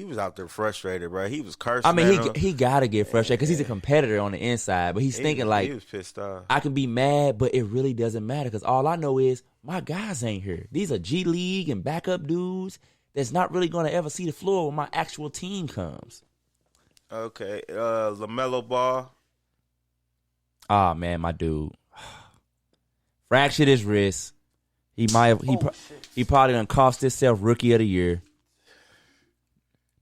was out there frustrated, bro. He was cursing. I mean, he got to get frustrated because he's a competitor on the inside, but he's thinking like, he was pissed off. I can be mad, but it really doesn't matter because all I know is my guys ain't here. These are G League and backup dudes that's not really going to ever see the floor when my actual team comes. Okay, LaMelo Ball. Oh man, my dude fractured his wrist. He probably done cost himself Rookie of the Year.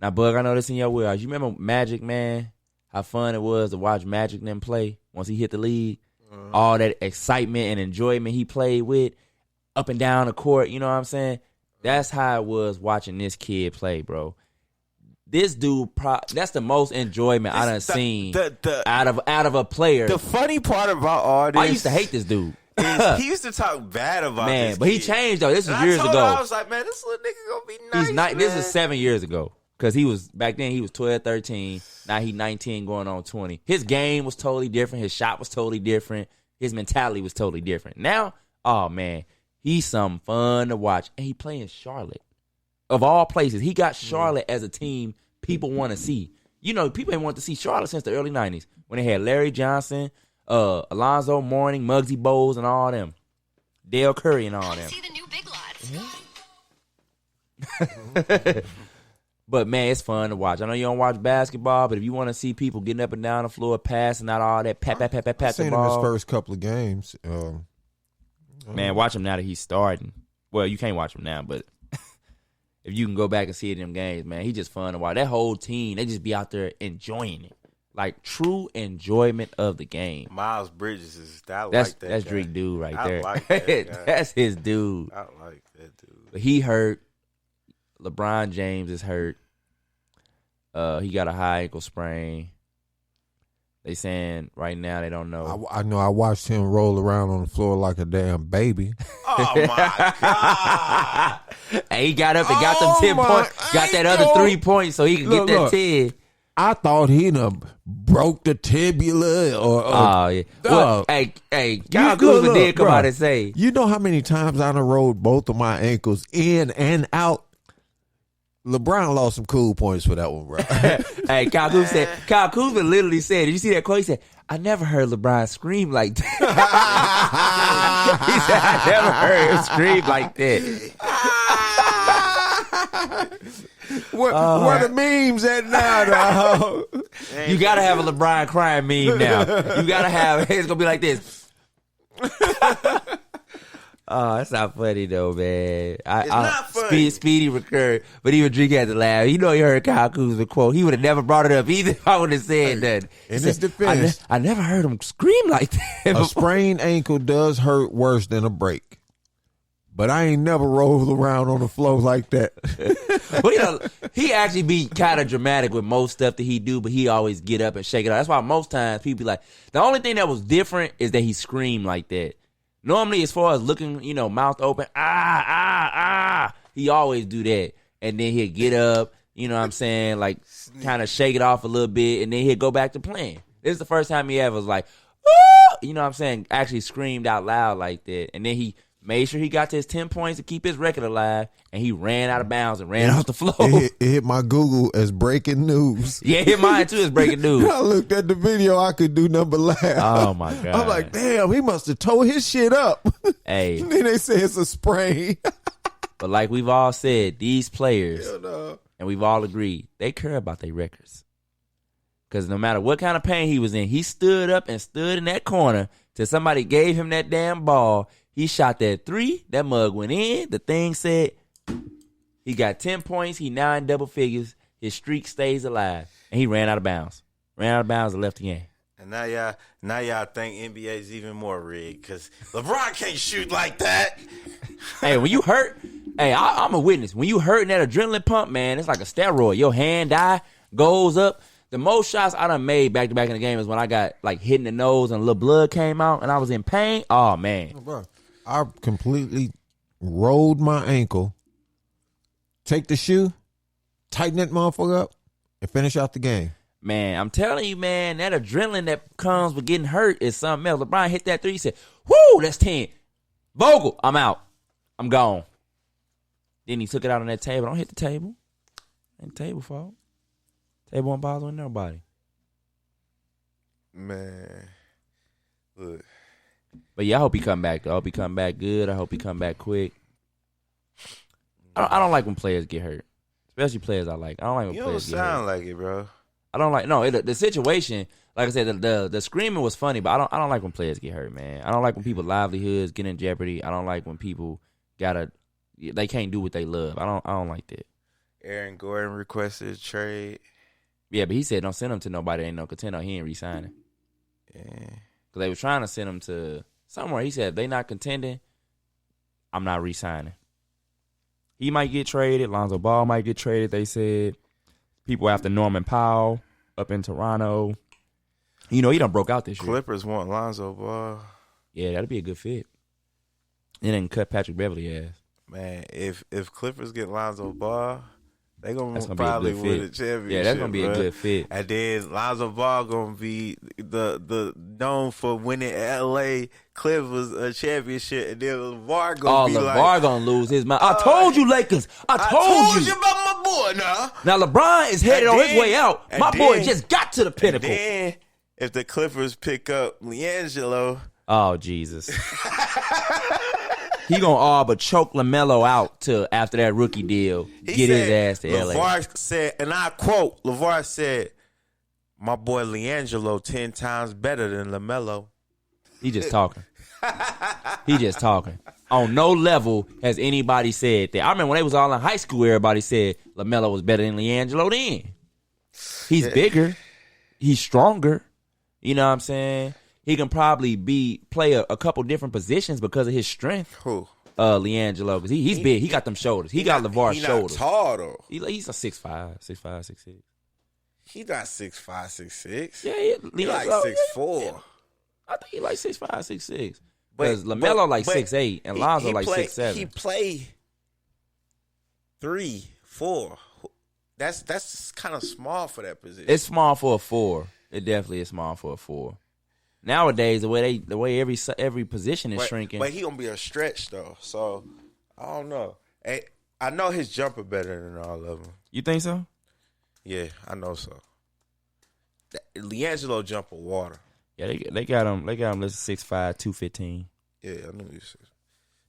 Now, Bug, I know this in your wheelhouse. You remember Magic, man? How fun it was to watch Magic then play once he hit the league. All that excitement and enjoyment he played with up and down the court. You know what I'm saying? That's how it was watching this kid play, bro. This dude, that's the most enjoyment I done seen out of a player. The funny part about all this, I used to hate this dude. He used to talk bad about man, this but kid. he changed though. This was and years ago. I was like, man, this little nigga gonna be nice. He's not. Man. This is 7 years ago because he was back then. He was 12, 13. Now he 19, going on 20. His game was totally different. His shot was totally different. His mentality was totally different. Now, oh man, he's some fun to watch, and he playing Charlotte. Of all places, he got Charlotte as a team people want to see. You know, people ain't wanted to see Charlotte since the early 90s when they had Larry Johnson, Alonzo Mourning, Muggsy Bogues, and all them. Dale Curry and all them. See the new Big Lots. But, man, it's fun to watch. I know you don't watch basketball, but if you want to see people getting up and down the floor, passing out all that, pat I've the seen him ball. his first couple of games. Man, watch him now that he's starting. Well, you can't watch him now, but if you can go back and see it in them games, man, he's just fun to watch. That whole team, they just be out there enjoying it. Like, true enjoyment of the game. Miles Bridges is that. That's like that that's guy. Drake dude right there. Like that guy. That's his dude. I like that dude. But he hurt. LeBron James is hurt. He got a high ankle sprain. They saying right now they don't know. I know I watched him roll around on the floor like a damn baby. Oh my God! Hey, he got up and got them 10 points. Got that other 3 points so he could get that 10. I thought he done broke the tibula or oh yeah. Well, hey, Kyle Kuzma did come out and say, you know how many times I done rolled both of my ankles in and out? LeBron lost some cool points for that one, bro. Hey, Kyle Kuzma literally said, did you see that quote? He said, I never heard LeBron scream like that. He said, I never heard him scream like that. Where the memes at now, dog? You got to have a LeBron crying meme now. You got to have, it's going to be like this. Oh, that's not funny though, man. It's not funny. Speedy recurred, but even Drake had to laugh. You know, he heard Kyle Kuzma quote. He would have never brought it up either if I would have said that. In his defense, I never heard him scream like that. A sprained ankle does hurt worse than a break. But I ain't never rolled around on the floor like that. Well, you know, he actually be kind of dramatic with most stuff that he do, but he always get up and shake it out. That's why most times people be like, the only thing that was different is that he screamed like that. Normally, as far as looking, you know, mouth open, he always do that. And then he'll get up, you know what I'm saying, like kind of shake it off a little bit, and then he'll go back to playing. This is the first time he ever was like, you know what I'm saying, actually screamed out loud like that. And then he made sure he got to his 10 points to keep his record alive, and he ran out of bounds and ran off the floor. It hit my Google as breaking news. Yeah, it hit mine too as breaking news. I looked at the video, I could do nothing but laugh. Oh, my God. I'm like, damn, he must have tore his shit up. Hey. And then they say it's a sprain. But like we've all said, these players, no. and we've all agreed, they care about their records. Because no matter what kind of pain he was in, he stood up and stood in that corner till somebody gave him that damn ball. He shot that 3. That mug went in. The thing said he got 10 points. He now in double figures. His streak stays alive. And he ran out of bounds. Ran out of bounds and left the game. And now y'all think NBA is even more rigged because LeBron can't shoot like that. Hey, when you hurt, hey, I'm a witness. When you hurt in that adrenaline pump, man, it's like a steroid. Your hand goes up. The most shots I done made back to back in the game is when I got like hit in the nose and a little blood came out and I was in pain. Oh man, bro, I completely rolled my ankle. Take the shoe, tighten that motherfucker up, and finish out the game. Man, I'm telling you, man, that adrenaline that comes with getting hurt is something else. LeBron hit that 3. He said, "Whoo, that's 10." Vogel, I'm out. I'm gone. Then he took it out on that table. Don't hit the table. Ain't the table fault. Table won't bother nobody. Man, look. But yeah, I hope he come back though. I hope he come back good. I hope he come back quick. I don't like when players get hurt, especially players I like. I don't like when players get hurt. You don't sound like it, bro. I don't like the situation. Like I said, the screaming was funny, but I don't like when players get hurt, man. I don't like when people's livelihoods get in jeopardy. I don't like when people they can't do what they love. I don't like that. Aaron Gordon requested a trade. Yeah, but he said don't send him to nobody that ain't no contender. He ain't re-signing. Yeah. Because they were trying to send him to somewhere. He said if they not contending, I'm not re-signing. He might get traded. Lonzo Ball might get traded, they said. People after Norman Powell up in Toronto. You know, he done broke out this year. Clippers want Lonzo Ball. Yeah, that'd be a good fit. And then cut Patrick Beverly ass. Man, if Clippers get Lonzo Ball, they gonna be probably a good win fit. the championship. Yeah, that's gonna be a good fit. And then Lonzo Ball gonna be the known for winning LA Clippers a championship, and then LeVar gonna be LeVar gonna lose his mind. I told you, Lakers. I told you about my boy now. Now LeBron is headed on his way out. My boy just got to the pinnacle. And then if the Clippers pick up LiAngelo, oh Jesus. He gonna all but choke LaMelo out till after that rookie deal. Get his ass to LA. LeVar said, and I quote, LeVar said, "My boy LiAngelo 10 times better than LaMelo." He just talking. He just talking. On no level has anybody said that. I remember when they was all in high school, everybody said LaMelo was better than LiAngelo then. He's bigger. He's stronger. You know what I'm saying? He can probably play a couple different positions because of his strength. Who? LiAngelo, because he's big. He got them shoulders. He got LeVar's shoulders. He's not tall, though. He's a 6'5", 6'6". He not 6'5", 6'6". Yeah, he like 6'4". Yeah. I think he like 6'5", 6'6". Because LaMelo like 6'8", and Lonzo like 6'7". He play 3, 4. That's kind of small for that position. It's small for a 4. It definitely is small for a 4. Nowadays, the way every position is shrinking. But he gonna be a stretch though, so I don't know. Hey, I know his jumper better than all of them. You think so? Yeah, I know so. LiAngelo jumper water. Yeah, they got him. They got him listed 6'5", 215. Yeah, I knew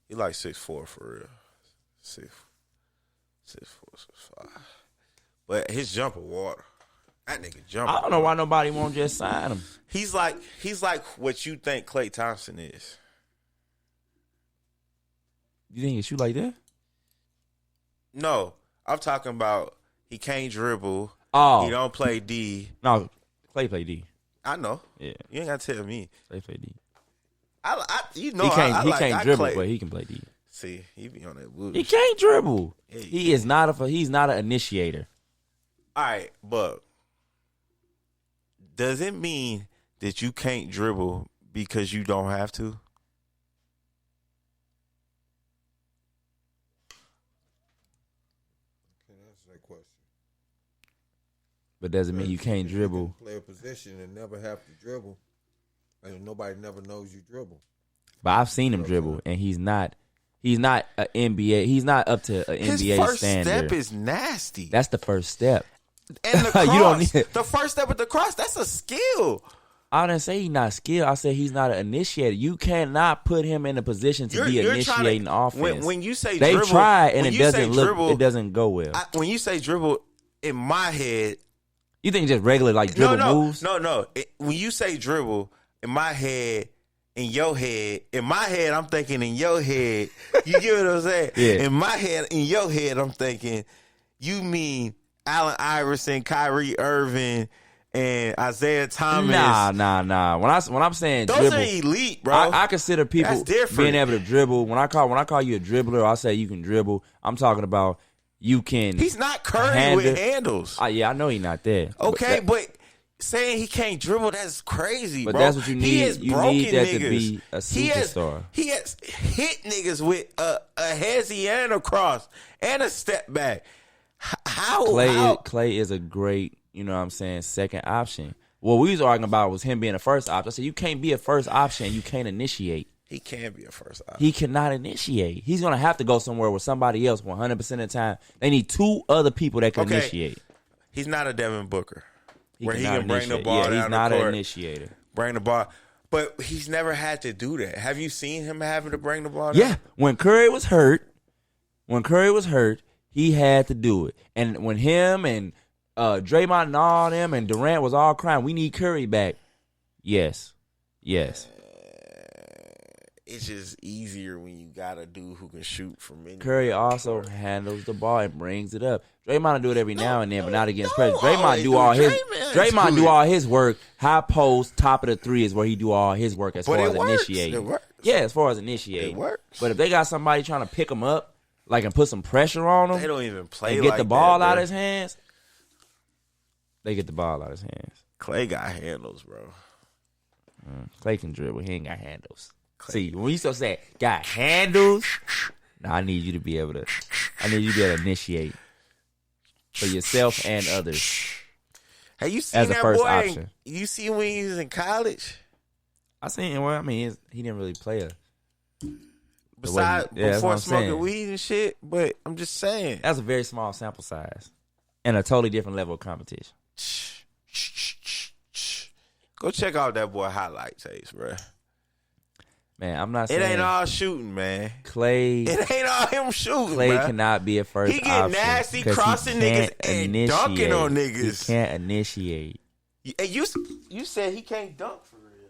he like 6'4" for real. 6'4", 6'5". But his jumper water. That nigga jumper. I don't know why nobody won't just sign him. He's like what you think Klay Thompson is. You think he shoot like that? No, I'm talking about he can't dribble. Oh, he don't play D. No, Klay play D. I know. Yeah, you ain't gotta tell me. Klay play D. You know, he can't dribble, but he can play D. See, he be on that wood. He can't dribble. Yeah, he's not an initiator. All right, but does it mean that you can't dribble because you don't have to? Can't answer that question. But doesn't mean you can't dribble. You can play a position and never have to dribble, and nobody never knows you dribble. But I've seen him dribble, and he's not an NBA. He's not up to an NBA standard. His first step is nasty. That's the first step. And the cross, you don't need the first step with the cross, that's a skill. I didn't say he's not skilled. I said he's not an initiator. You cannot put him in a position to be initiating offense. When you say they dribble, try and it doesn't dribble, it doesn't go well. When you say dribble, in my head, you think just regular like dribble moves? No. When you say dribble, in my head, in my head, I'm thinking in your head. You get what I'm saying? Yeah. In my head, in your head, I'm thinking you mean Allen Iverson, Kyrie Irving, and Isaiah Thomas. Nah. When I'm saying those dribble, are elite, bro. I consider people being able to dribble. When I call you a dribbler, I say you can dribble. I'm talking about you can. He's not Curry with handles. Yeah, I know he's not there. Okay, but saying he can't dribble, that's crazy, but bro. That's what you need. You need that niggas. to be a superstar. He has hit niggas with a hezzy and a cross and a step back. Clay is a great, you know what I'm saying, second option. What we was arguing about was him being a first option. I said, you can't be a first option. You can't initiate. He can be a first option. He cannot initiate. He's going to have to go somewhere with somebody else 100% of the time. They need two other people that can initiate. He's not a Devin Booker. He can bring the initiate. ball down the court. He's not an initiator. Bring the ball. But he's never had to do that. Have you seen him having to bring the ball down? Yeah. When Curry was hurt, he had to do it. And when him and Draymond and all them and Durant was all crying, we need Curry back. Yes. It's just easier when you got a dude who can shoot from anywhere. Curry also handles the ball and brings it up. Draymond will do it every now and then, but not against pressure. Draymond do all his work. High post, top of the three is where he do all his work as far as initiating. It works. Yeah, as far as initiating. It works. But if they got somebody trying to pick him up, like and put some pressure on him, they don't even play and get like the ball that, out bro. of his hands. They get the ball out of his hands. Clay got handles, bro. Clay can dribble. He ain't got handles. See, when you still say got handles, now I need you to be able to. I need you to be able to initiate for yourself and others. Have you seen as a that first boy? option? You see when he was in college? I seen him. Well, I mean, he didn't really play before smoking smoking weed and shit. But I'm just saying, that's a very small sample size and a totally different level of competition. Go check out that boy highlight tapes, bro. Man, I'm not saying it ain't all shooting, man. Clay. It ain't all him shooting. Clay man. cannot be a first option. He get nasty, crossing niggas and dunking on niggas. He can't initiate. And you said he can't dunk for real.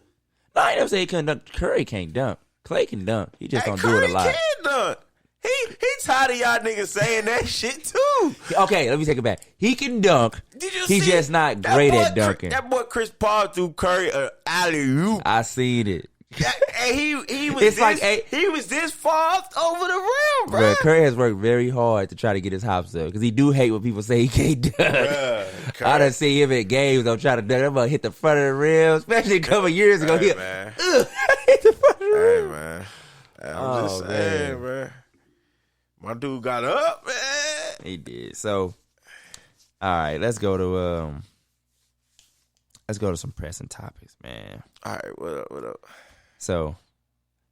No, I never said he couldn't dunk. Curry can't dunk. Clay can dunk. He just don't do it a lot. Curry can dunk. He tired of y'all niggas saying that shit too. Okay, let me take it back. He can dunk. Did you He's see just not great at dunking. That boy Chris Paul threw Curry an alley-oop. I seen it. And he was he was this far over the rim, bro. Curry has worked very hard to try to get his hops up because he do hate when people say he can't dunk. I done see him at games. I'm trying to dunk. I'm gonna hit the front of the rim, especially a couple years ago. Hey, man. Hit the front of the rim. Hey, man. I'm just saying, man. My dude got up, man. He did. So, all right, let's go to some pressing topics, man. All right, what up? So,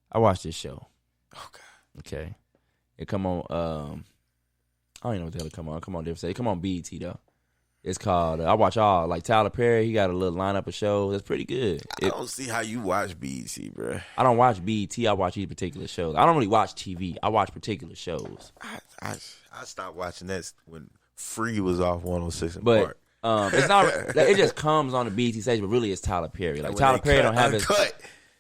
I watched this show. Oh God. Okay, it come on. I don't even know what the hell it come on. Come on, different. It come on BET though. It's called. I watch all like Tyler Perry. He got a little lineup of shows. That's pretty good. I don't see how you watch BET, bro. I don't watch BET. I watch these particular shows. I don't really watch TV. I watch particular shows. I stopped watching that when Free was off 106 and But Park. it's not. It just comes on the BET stage, but really it's Tyler Perry. Like Tyler Perry don't have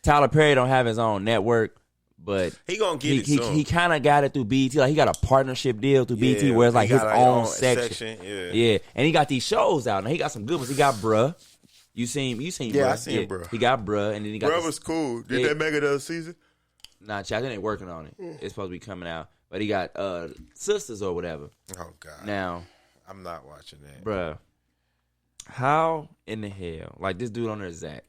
Tyler Perry don't have his own network, but he gonna get it soon. He kind of got it through BET. Like he got a partnership deal through BET where it's like his own section. Yeah, and he got these shows out. And he got some good ones. He got Bruh. You seen? Yeah, Bruh. I seen Bruh. He got Bruh, and then he got. Bruh was cool. Did they make another season? Nah, Chad, they ain't working on it. It's supposed to be coming out, but he got Sisters or whatever. Oh God. Now, I'm not watching that, bruh. How in the hell? Like this dude on there, Zach.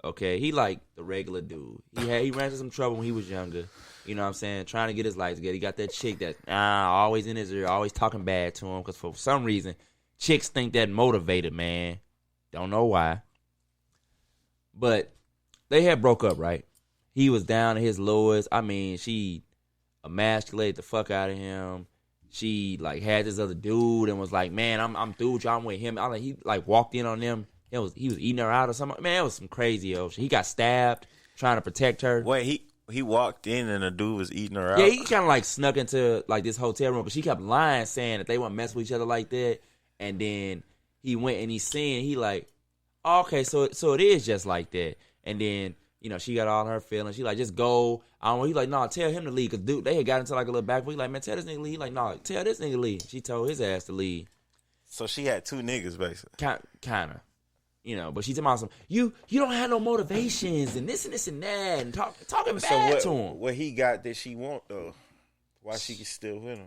Okay, he like the regular dude. He ran into some trouble when he was younger. You know what I'm saying? Trying to get his life together. He got that chick that always in his ear, always talking bad to him because for some reason, chicks think that motivated, man. Don't know why. But they had broke up, right? He was down at his lowest. I mean, she emasculated the fuck out of him. She like had this other dude and was like, "Man, I'm through with you. I'm with him." He like walked in on them. He was eating her out or something. Man, it was some crazy old shit. He got stabbed trying to protect her. Wait, he walked in and the dude was eating her out? Yeah, he kind of like snuck into like this hotel room, but she kept lying, saying that they wouldn't mess with each other like that. And then he went and he seen, he like, oh, okay, so it is just like that. And then, you know, she got all her feelings. She like, just go. I don't know. He like, no, tell him to leave. Because dude, they had got into like a little back. He like, man, tell this nigga to leave. He like, no, tell this nigga to leave. She told his ass to leave. So she had two niggas, basically. Kind of. You know, but she talking about some, you don't have no motivations and this and that and talking bad to him. What he got that she want, though? Why she still with him?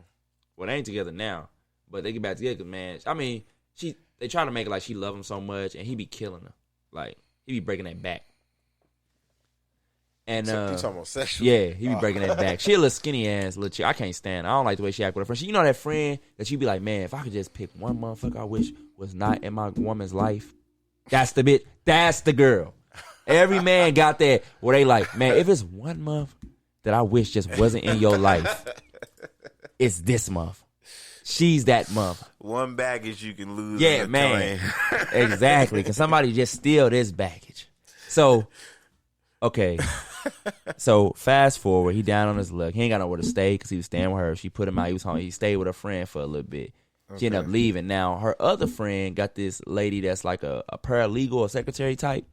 Well, they ain't together now. But they get back together, 'cause, man. I mean, they try to make it like she love him so much, and he be killing her. Like he be breaking that back. And you talking about sexual? Yeah, he be breaking that back. She a little skinny ass little chick. I can't stand her. I don't like the way she act with her friend. You know that friend that you be like, man, if I could just pick one motherfucker I wish was not in my woman's life, that's the bitch. That's the girl. Every man got that where they like, man, if it's one month that I wish just wasn't in your life, it's this month. She's that month. One baggage you can lose. Yeah, man. Exactly. Can somebody just steal this baggage? So, okay. So fast forward, he down on his luck. He ain't got nowhere to stay because he was staying with her. She put him out. He was home. He stayed with a friend for a little bit. She ended up leaving. Now her other friend got this lady that's like a paralegal or secretary type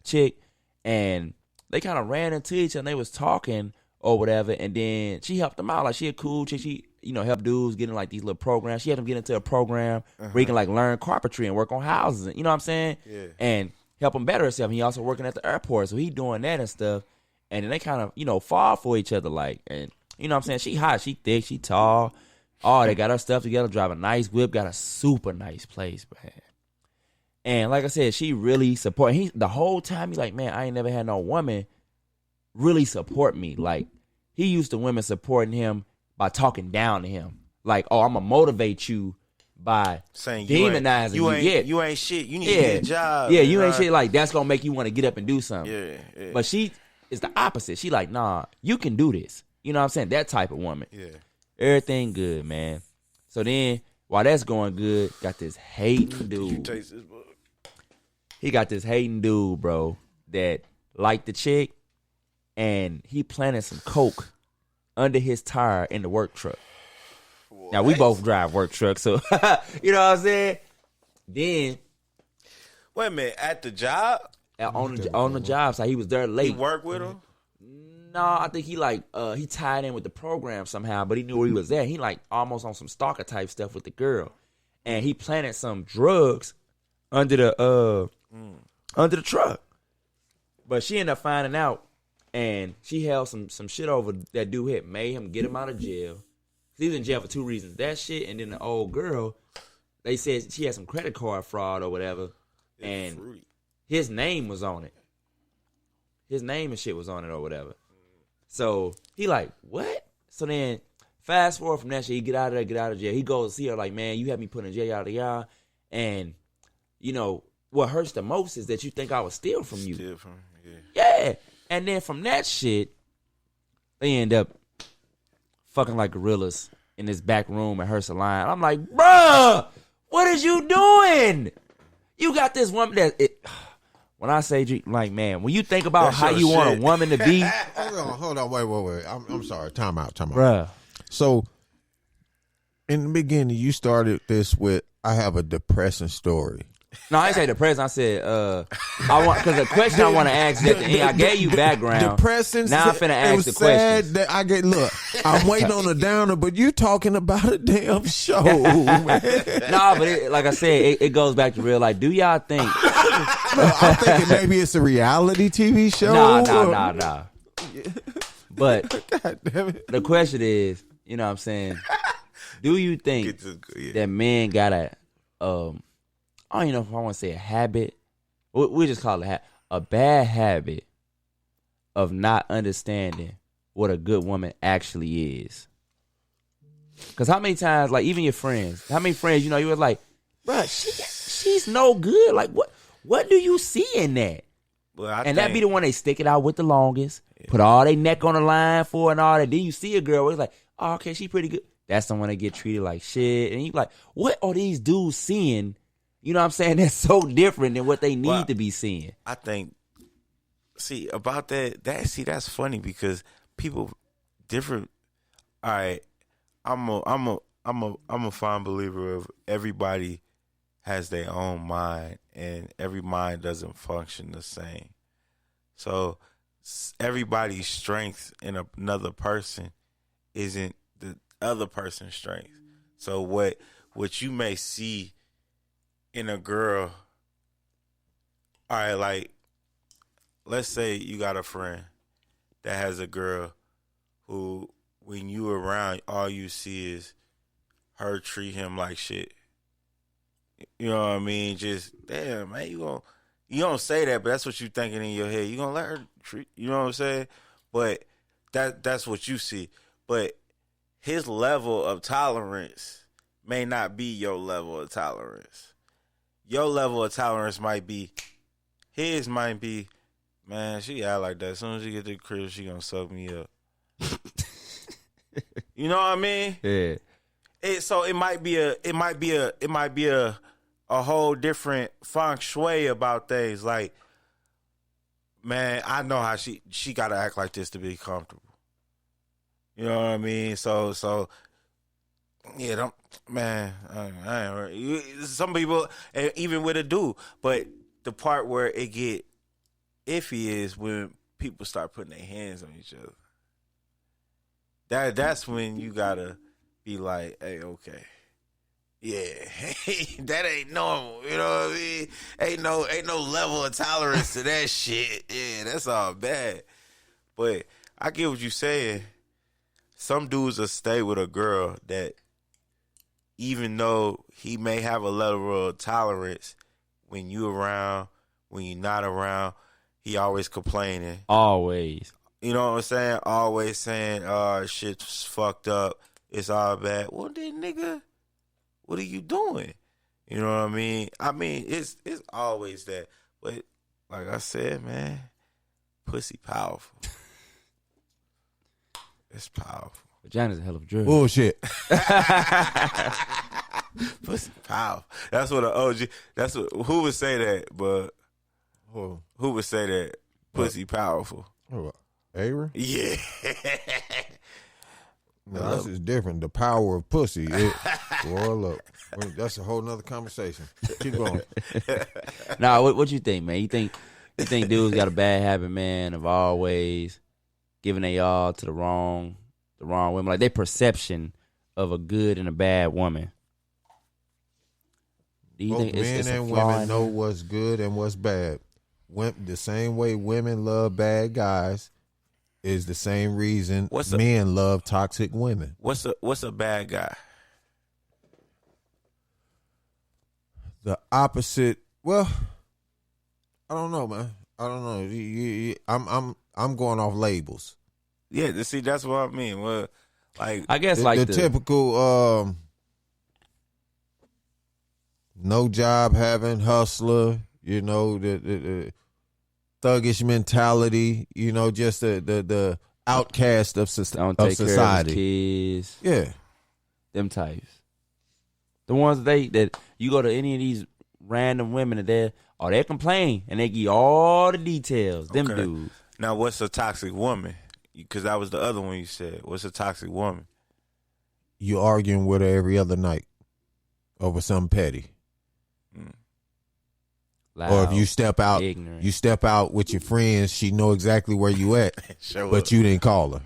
chick, and they kind of ran into each other. And they was talking or whatever, and then she helped them out. Like she a cool chick. She help dudes get in like these little programs. She had them get into a program where you can like learn carpentry and work on houses. You know what I'm saying? Yeah. And help him better himself. He also working at the airport, so he doing that and stuff. And then they kind of, fall for each other, like, and you know what I'm saying? She hot, she thick, she tall. Oh, they got her stuff together, drive a nice whip, got a super nice place, man. And like I said, she really support. The whole time, he like, man, I ain't never had no woman really support me. Like, he used to women supporting him by talking down to him. Like, oh, I'm going to motivate you by saying demonizing you. You ain't shit. You need to get a job. Yeah, you ain't shit. Like, that's going to make you want to get up and do something. Yeah. But she is the opposite. She like, nah, you can do this. You know what I'm saying? That type of woman. Yeah. Everything good, man. So then, while that's going good, got this hating dude. You taste this book? He got this hating dude, bro, that liked the chick, and he planted some coke under his tire in the work truck. What? Now, we both drive work trucks, so, you know what I'm saying? Then. Wait a minute, at the job? On the job site, he was there late. He worked with him? No, I think he tied in with the program somehow, but he knew where he was at. He like almost on some stalker type stuff with the girl, and he planted some drugs under the truck. But she ended up finding out, and she held some shit over that dude had made him get him out of jail. He was in jail for two reasons: that shit, and then the old girl. They said she had some credit card fraud or whatever, and his name was on it. His name and shit was on it or whatever. So he like, what? So then fast forward from that shit, he get out of jail. He goes to see her like, man, you had me put in jail, yada yada. And what hurts the most is that you think I would steal from you. Steal from yeah. And then from that shit, they end up fucking like gorillas in this back room at her salon. I'm like, bruh, what is you doing? You got this woman that when I say, like, man, when you think about how you want a woman to be. Hold on, wait. I'm sorry. Time out. Bruh. So, in the beginning, you started this with, I have a depressing story. No, I didn't say depressing. I said, because the question I want to ask at the end, I gave you background. Depressing. Now I'm finna ask the question. Look, I'm waiting on a downer, but you talking about a damn show, man. No, but like I said, it goes back to real life. Do y'all think? I'm thinking maybe it's a reality TV show. Nah. But the question is, you know what I'm saying? Do you think that men got I don't even know if I want to say a habit. We just call it a bad habit of not understanding what a good woman actually is. Because how many times, like even your friends, how many friends, you were like, bruh, she's no good. Like what do you see in that? Well, that be the one they stick it out with the longest, put all their neck on the line for and all that. Then you see a girl where it's like, oh, okay, she pretty good. That's the one that get treated like shit. And you like, what are these dudes seeing? You know what I'm saying? That's so different than what they need to be seeing. I think, about that's funny because people different. All right, I'm a firm believer of everybody has their own mind and every mind doesn't function the same. So everybody's strength in another person isn't the other person's strength. So what you may see in a girl, all right, like, let's say you got a friend that has a girl who, when you around, all you see is her treat him like shit. You know what I mean? Just damn, man, you don't say that, but that's what you thinking in your head. You gonna let her treat, you know what I'm saying? But that's what you see. But his level of tolerance may not be your level of tolerance. Your level of tolerance might be, his might be, man, she act like that. As soon as she get to the crib, she gonna suck me up. You know what I mean? Yeah. So it might be a whole different feng shui about things. Like, man, I know how she gotta act like this to be comfortable. You know what I mean? So yeah, don't, man. I ain't, some people, even with a dude, but the part where it get iffy is when people start putting their hands on each other. That's when you gotta be like, hey, okay, yeah, that ain't normal. You know what I mean? Ain't no level of tolerance to that shit. Yeah, that's all bad. But I get what you saying. Some dudes will stay with a girl that, even though he may have a level of tolerance, when you around, when you're not around, he always complaining. Always. You know what I'm saying? Always saying, shit's fucked up. It's all bad. Well, then, nigga, what are you doing? You know what I mean? I mean, it's always that. But like I said, man, pussy powerful. It's powerful. Vagina's a hell of a drug. Bullshit. Pussy powerful. That's what an OG. That's what. Who would say that? But who would say that? Pussy powerful. Aaron? Yeah. No, this is different. The power of pussy. Well, look, that's a whole nother conversation. Keep going. Nah, what you think, man? You think dudes got a bad habit, man, of always giving they all to the wrong women, like their perception of a good and a bad woman? Do you Both think men it's and women know what's good and what's bad. The same way women love bad guys is the same reason men love toxic women. What's a bad guy? The opposite. Well, I don't know, man. I don't know. I'm going off labels. Yeah, see, that's what I mean. Well, like, I guess the typical no job having hustler. You know, the thuggish mentality. You know, just the outcast of society. Don't take care of his kids. Yeah, them types. The ones that you go to any of these random women that they complain and they give you all the details. Them dudes. Now, what's a toxic woman? Because that was the other one you said. What's a toxic woman? You arguing with her every other night over something petty. Loud, or if you step out, ignorant. You step out with your friends, she know exactly where you at, but you didn't call her.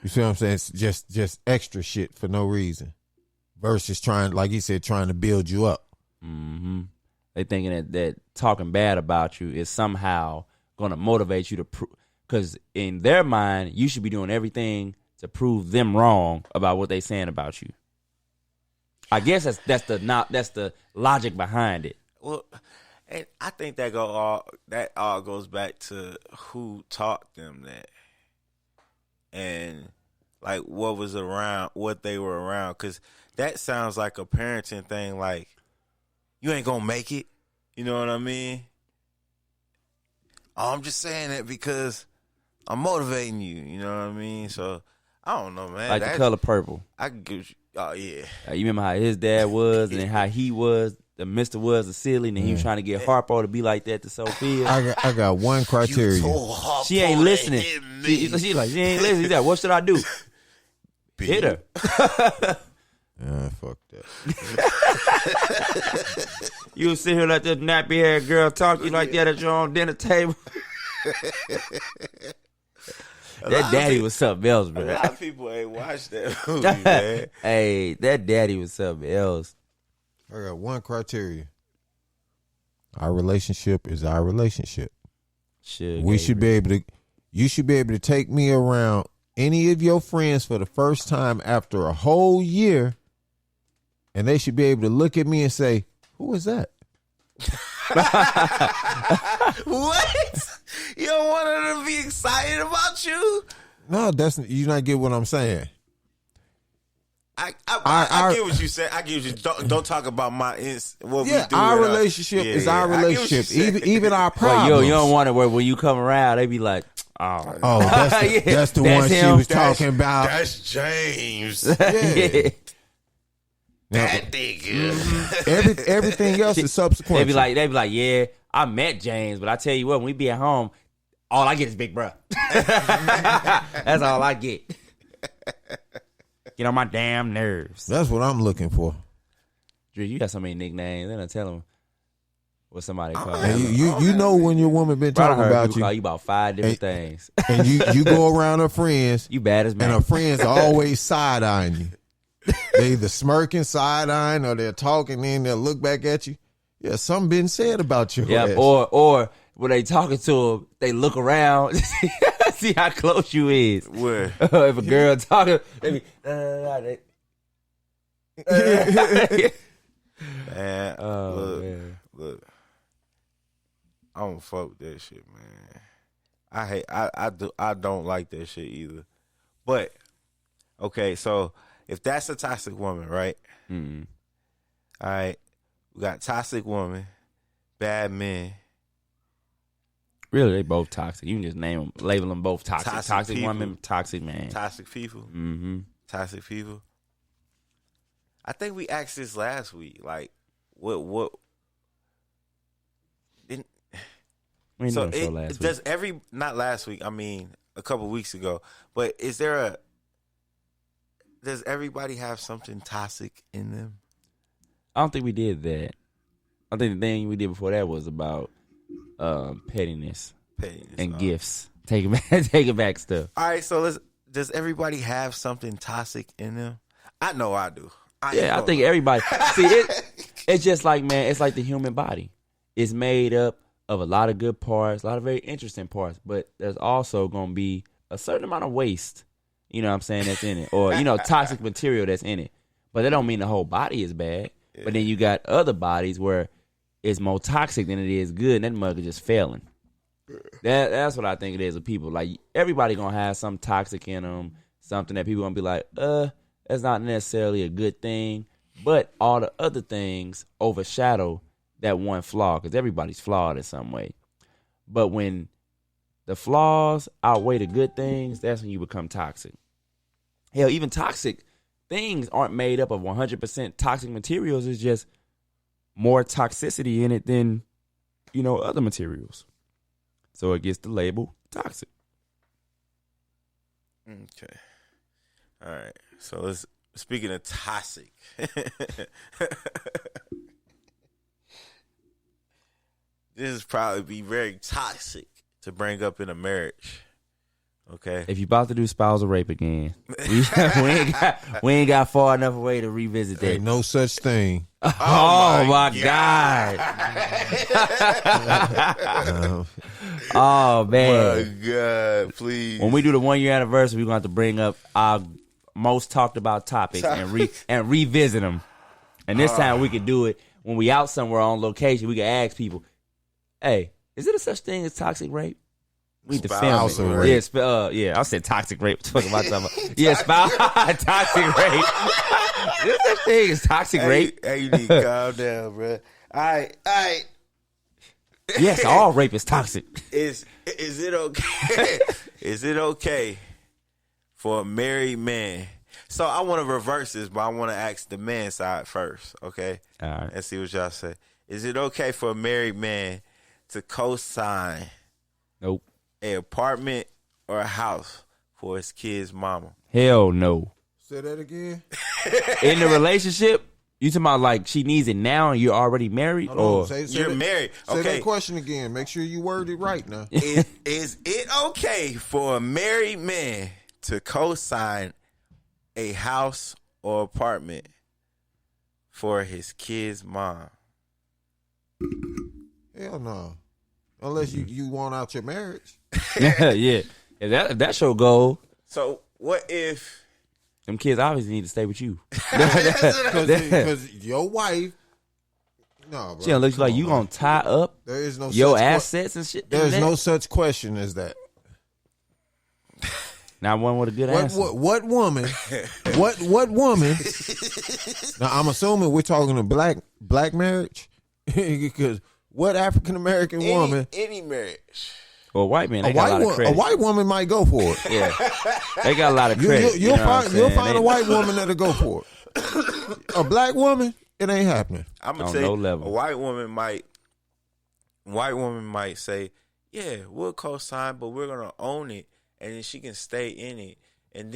You see what I'm saying? It's just extra shit for no reason. Versus trying, like he said, trying to build you up. Mm-hmm. They thinking that talking bad about you is somehow going to motivate you to prove, because in their mind, you should be doing everything to prove them wrong about what they saying about you. I guess that's the logic behind it. Well, and I think that all goes back to who taught them that, and like what was around, what they were around. Because that sounds like a parenting thing. Like, you ain't gonna make it. You know what I mean? Oh, I'm just saying that because I'm motivating you. You know what I mean? So I don't know, man. Like the color purple. I can give you. Oh yeah. You remember how his dad was, and then how he was. The Mr. was a silly, and he was trying to get Harpo to be like that to Sophia. I got one criteria. She ain't listening. She ain't listening. He's like, what should I do? Hit her. Fuck that. You sit here like this nappy haired girl talk to you like that at your own dinner table. That daddy was something else, bro. A lot of people ain't watched that movie, man. Hey, that daddy was something else. I got one criteria. Our relationship is our relationship. Shit, we should be able to. You should be able to take me around any of your friends for the first time after a whole year, and they should be able to look at me and say, "Who is that?" What? You don't want her to be excited about you? No, you not get what I'm saying. I get what you said. I get what you don't talk about what we do. Our relationship is our relationship. Even our problems. Well, you don't want it where when you come around, they be like, that's the one she was talking about. That's James. Yeah. That nigga. Everything else is subsequent. They be like, yeah, I met James, but I tell you what, when we be at home, all I get is big bruh. That's all I get. Get on my damn nerves. That's what I'm looking for. Drew, you got so many nicknames. Then I tell them what somebody called. You know when your woman been talking about you. Call you about 5 different things. And you go around her friends. You bad as man. And her friends are always side-eyeing you. They either smirking, side-eyeing, or they're talking, then they'll look back at you. Yeah, something been said about you. Yeah, or when they talking to them, they look around, see how close you is. Where? If a girl talking, they be, man, man. Look. I don't fuck with that shit, man. I don't like that shit either. But okay, so if that's a toxic woman, right? Mm-hmm. All right, we got toxic woman, bad men. Really, they both toxic. You can just name them, label them both toxic. Toxic woman, toxic man. Toxic people. Mm-hmm. Toxic people. I think we asked this last week. Like, what? We So didn't last week. does not last week. I mean, a couple weeks ago. But does everybody have something toxic in them? I don't think we did that. I think the thing we did before that was about pettiness and gifts. Taking back stuff. All right, so does everybody have something toxic in them? I know I do. I think everybody. See, it's just like, man, it's like the human body. It's made up of a lot of good parts, a lot of very interesting parts, but there's also going to be a certain amount of waste, you know what I'm saying, that's in it. Or, toxic material that's in it. But that don't mean the whole body is bad. Yeah. But then you got other bodies where it's more toxic than it is good, and that mug is just failing. That's what I think it is with people. Like, everybody going to have some toxic in them, something that people going to be like, that's not necessarily a good thing. But all the other things overshadow that one flaw, because everybody's flawed in some way. But when the flaws outweigh the good things, that's when you become toxic. Hell, even toxic things aren't made up of 100% toxic materials. It's just more toxicity in it than, other materials. So it gets the label toxic. Okay. All right. So speaking of toxic. This is probably be very toxic to bring up in a marriage. Okay. If you're about to do spousal rape again, we ain't got far enough away to revisit that. Ain't no such thing. Oh my God. Oh man. My God, please. When we do the 1-year anniversary, we're going to have to bring up our most talked about topics and revisit them. And this time we can do it when we out somewhere on location. We can ask people, hey, is it a such thing as toxic rape? We need to film it. Yeah, I said toxic rape. What am I talking about? Yeah, toxic rape. Is such thing as toxic rape? Hey, you need to calm down, bro. All right. Yes, all rape is toxic. Is it okay? Is it okay for a married man? So I want to reverse this, but I want to ask the man side first, okay? All right. And see what y'all say. Is it okay for a married man to co-sign Nope. an apartment or a house for his kid's mama? Hell no. Say that again. In the relationship, you talking about like she needs it now and you're already married? Or you're married. Say Okay. that question again. Make sure you word it right now. Is it okay for a married man to co-sign a house or apartment for his kid's mom? Hell no. Unless you want out your marriage. yeah. If that show go, So What if them kids obviously need to stay with you? Because your wife, no, bro. She don't look like you gonna tie up there is no your such assets and shit. There's no such question as that. Not one with a good answer. What woman? what woman? Now I'm assuming we're talking a black marriage, because what African American woman? Any marriage. Well, a white man, they got a lot of credit. A white woman might go for it. Yeah, they got a lot of credit. You'll find a white woman that'll go for it. A black woman, it ain't happening. I'm gonna say no level. A white woman might say, "Yeah, we'll co-sign, but we're gonna own it, and then she can stay in it, and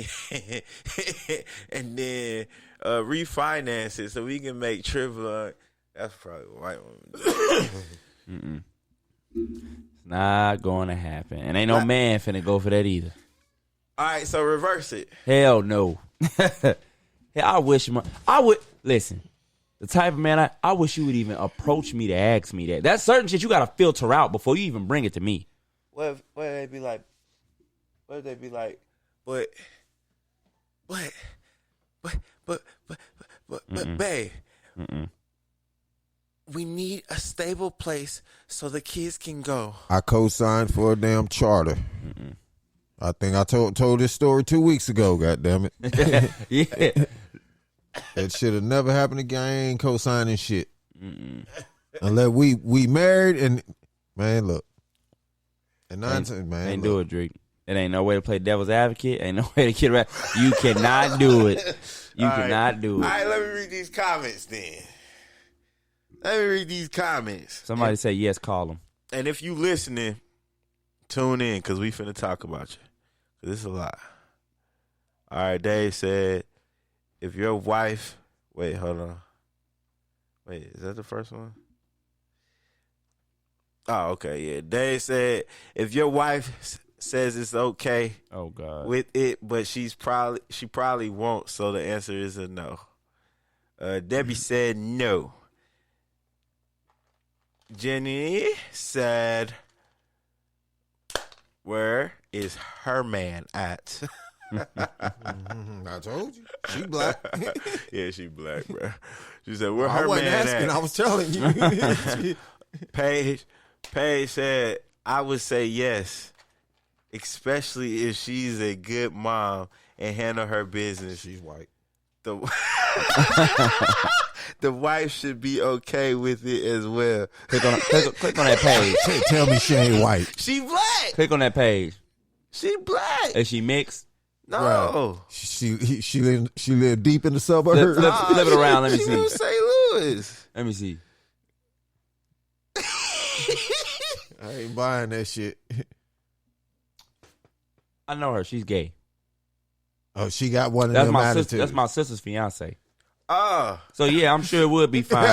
then refinance it so we can make triple." That's probably what a white woman do. It's not going to happen, and ain't no man finna go for that either. All right, so reverse it. Hell no. I would listen. The type of man I wish you would even approach me to ask me that. That's certain shit you gotta filter out before you even bring it to me. What if they be like? What if they be like? But, babe. We need a stable place so the kids can go. I co-signed for a damn charter. I think I told this story 2 weeks ago. God damn it! Yeah, that should have never happened again. I ain't co-signing shit unless we married. And man, look, and ain't do it, Drake. It ain't no way to play devil's advocate. Ain't no way to get around. You cannot do it. You cannot do it. All right, let me read these comments then. Somebody say yes, call them. And if you listening, tune in because we finna talk about you. This is a lot. All right, Dave said, if your wife... Wait, hold on. Wait, is that the first one? Oh, okay, yeah. Dave said, if your wife says it's okay with it, but she probably won't, so the answer is a no. Debbie said no. Jenny said, where is her man at? I told you. She black. Yeah, she black, bro. She said, where her man asking, at? I was telling you. Paige said, I would say yes, especially if she's a good mom and handle her business. She's white. The wife should be okay with it as well. Click on that page. Tell me she ain't white. She black. Click on that page. She black. Is she mixed? No. Right. She lived deep in the suburbs. Flip it around. Let me see. She was St. Louis. Let me see. I ain't buying that shit. I know her. She's gay. Oh, she got one of them attitudes. That's my sister's fiance. So yeah, I'm sure it would be fine.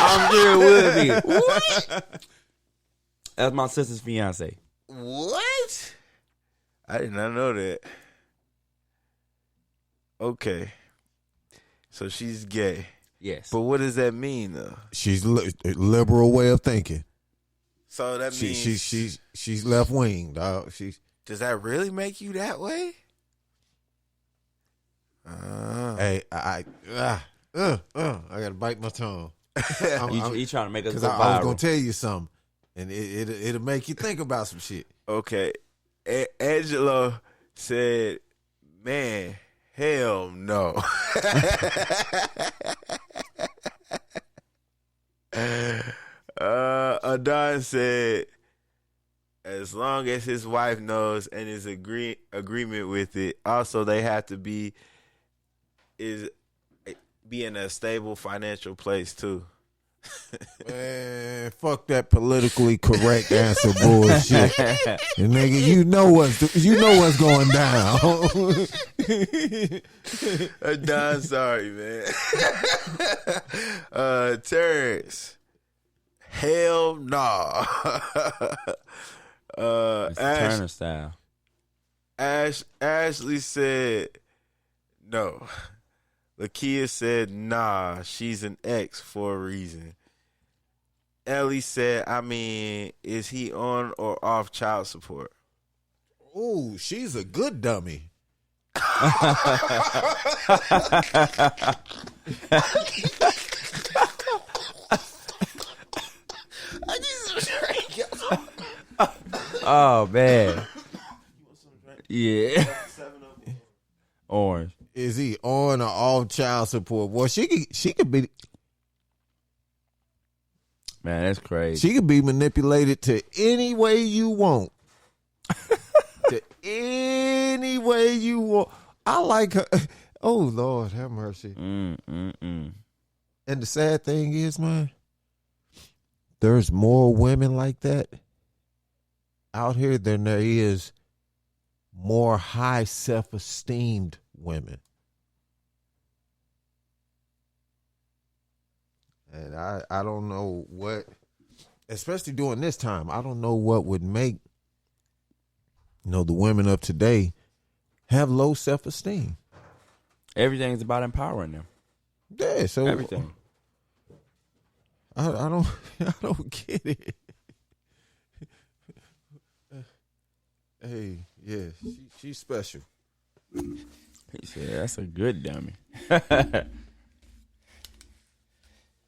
I'm sure it would be. What? That's my sister's fiance. What? I did not know that. Okay. So she's gay. Yes. But what does that mean, though? She's a liberal way of thinking. So that means she's left wing, dog. Does that really make you that way? Hey, I gotta bite my tongue. You trying to make us go viral. I was gonna tell you something, and it'll make you think about some shit. Okay, Angela said, "Man, hell no." Adon said, as long as his wife knows and is agreement with it. Also, they have to be in a stable financial place too. Man, fuck that politically correct answer bullshit. And nigga, you know what's going down. Adon, sorry, man. Terrence, hell nah. Turner style. Ashley said no. Lakia said nah, she's an ex for a reason. Ellie said, I mean, is he on or off child support? Ooh, she's a good dummy. Oh man. Yeah. Orange. Is he on or off child support? Well, she could be. Man, that's crazy. She could be manipulated to any way you want. To any way you want. I like her. Oh Lord, have mercy. And the sad thing is, man, there's more women like that out here than there is more high self-esteemed women. And I don't know what, especially during this time, I don't know what would make, the women of today have low self-esteem. Everything's about empowering them. Yeah, so Everything. I don't get it. Hey, yeah, she's special. He said, that's a good dummy.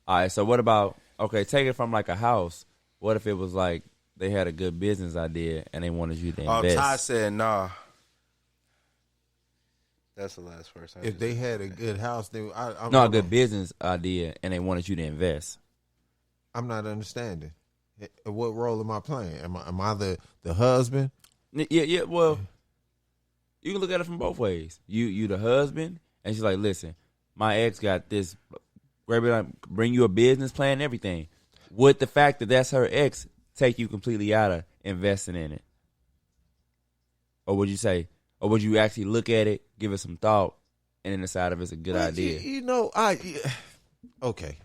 All right, so what about, okay, take it from like a house. What if it was like they had a good business idea and they wanted you to invest? Ty said nah. That's the last person. If they had a good house, a good business idea and they wanted you to invest. I'm not understanding. What role am I playing? Am I the husband? Yeah. Well, you can look at it from both ways. You the husband, and she's like, listen, my ex got this. Bring you a business plan, and everything. Would the fact that that's her ex take you completely out of investing in it, or would you actually look at it, give it some thought, and then decide if it's a good idea? Okay.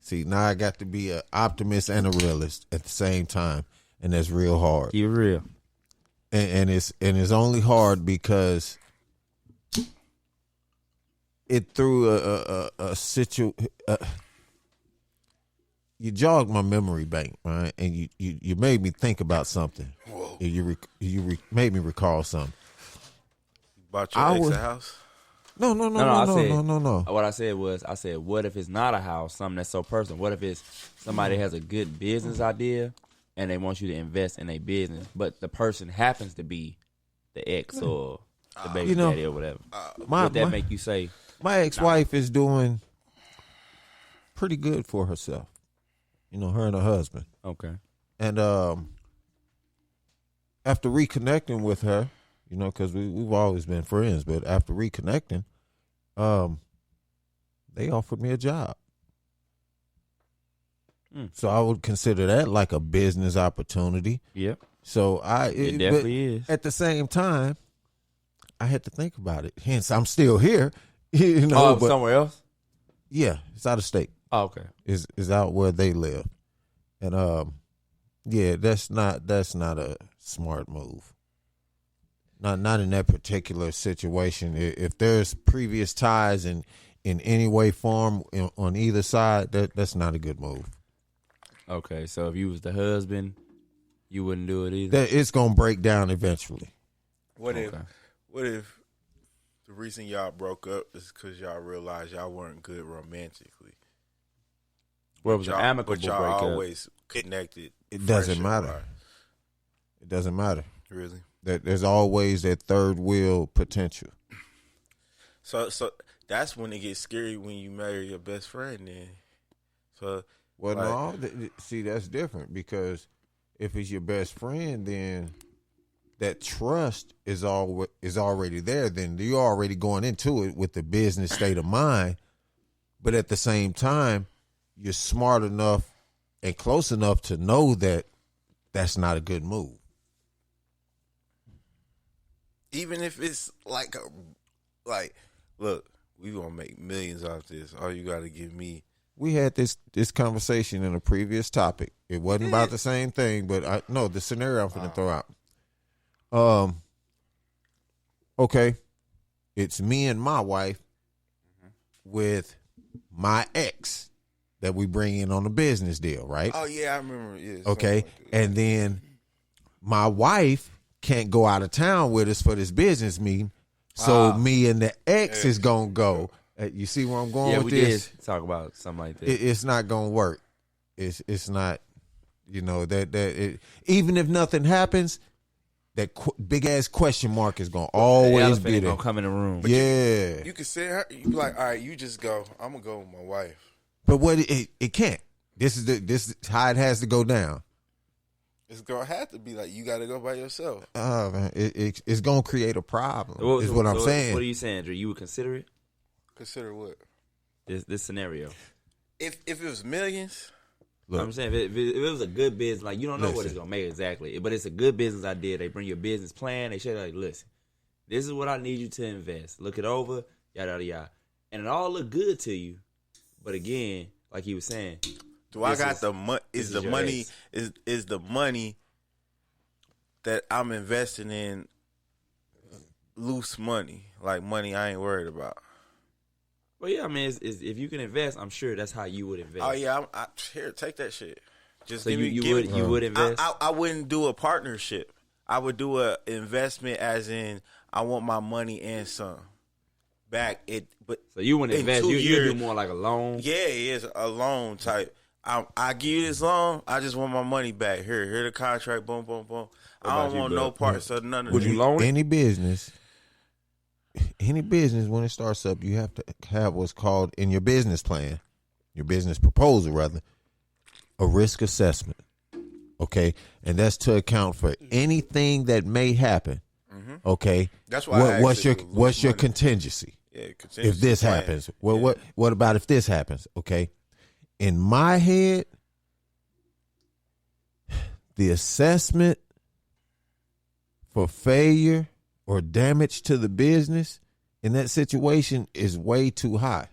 See, now I got to be an optimist and a realist at the same time, and that's real hard. You're real. And it's only hard because it threw a situation. You jogged my memory bank, right? And you made me think about something. Whoa. You made me recall something. You bought your ex a house? No. What I said was, what if it's not a house, something that's so personal? What if it's somebody has a good business idea and they want you to invest in a business, but the person happens to be the ex or the baby daddy or whatever? Would that make you say? My ex-wife is doing pretty good for herself. Her and her husband. Okay. And after reconnecting with her, because we've always been friends, but after reconnecting, they offered me a job. So I would consider that like a business opportunity. Yep. So it definitely is. At the same time, I had to think about it. Hence, I'm still here. But somewhere else? Yeah, it's out of state. Oh, okay. Is out where they live, and yeah, that's not a smart move. Not in that particular situation. If there's previous ties in any way, form on either side, that's not a good move. Okay, so if you was the husband, you wouldn't do it either. It's gonna break down eventually. What if the reason y'all broke up is because y'all realized y'all weren't good romantically? Well, it was an amicable but y'all breakup. Always connected. It doesn't matter. Right? It doesn't matter. Really? There's always that third wheel potential. So that's when it gets scary when you marry your best friend. Then, so see, that's different because if it's your best friend, then that trust is already there. Then you're already going into it with the business state of mind, but at the same time, you're smart enough and close enough to know that that's not a good move. Even if it's look, we gonna make millions off this. All you gotta give me. We had this conversation in a previous topic. It wasn't about the same thing, but the scenario I'm going to throw out. Okay, it's me and my wife with my ex that we bring in on a business deal, right? Oh yeah, I remember. Yeah, okay, and then my wife can't go out of town with us for this business meeting. So me and the ex is gonna go. You see where I'm going with this? Did talk about something like that. It's not gonna work. It's not. You know even if nothing happens, that big ass question mark is gonna always be there. Gonna come in the room. But yeah, you can sit her. You be like, all right, you just go. I'm gonna go with my wife. but what it can't. This is how it has to go down. It's gonna have to be like you got to go by yourself. Man, it's gonna create a problem. Is what I'm saying. What are you saying, Drew? You would consider it? Consider what? This scenario. If it was millions, Look, I'm saying if it was a good business, like you don't know what it's gonna make exactly, but it's a good business idea. They bring your business plan. They say like, listen, this is what I need you to invest. Look it over, yada yada yada, and it all look good to you. But again, like he was saying. do I got the money? Is the money is the money that I'm investing in loose money, like money I ain't worried about? Well, yeah, I mean, if you can invest, I'm sure that's how you would invest. Oh yeah, here, take that shit. Just so give you would invest. I wouldn't do a partnership. I would do a investment, as in I want my money and some back. But so you wouldn't invest. You do more like a loan. Yeah, it's a loan type. I give you this loan. I just want my money back. Here the contract. Boom, boom, boom. I don't want no parts of none of would that. you loan any business? Any business, when it starts up, you have to have what's called in your business plan, your business proposal, rather, a risk assessment. Okay, and that's to account for anything that may happen. Okay, that's why. What's your contingency? Yeah, contingency. If this plan. happens, well, what about if this happens? Okay, in my head, the assessment for failure or damage to the business in that situation is way too high.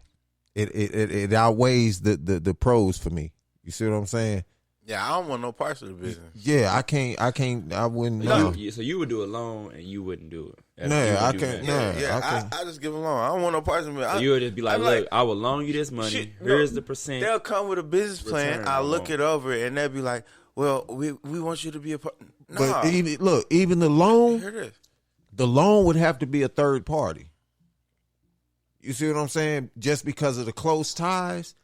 It outweighs the pros for me. You see what I'm saying? Yeah, I don't want no parts of the business. Yeah, I wouldn't know. So you would do a loan and you wouldn't do it. I just give a loan. I don't want no parts of it. So you would just be like, look, I will loan you this money. Here's the percent. They'll come with a business plan. I look it over and they'll be like, well, we want you to be a part. Nah. But even the loan, Here it is. the loan would have to be a third party. You see what I'm saying? Just because of the close ties,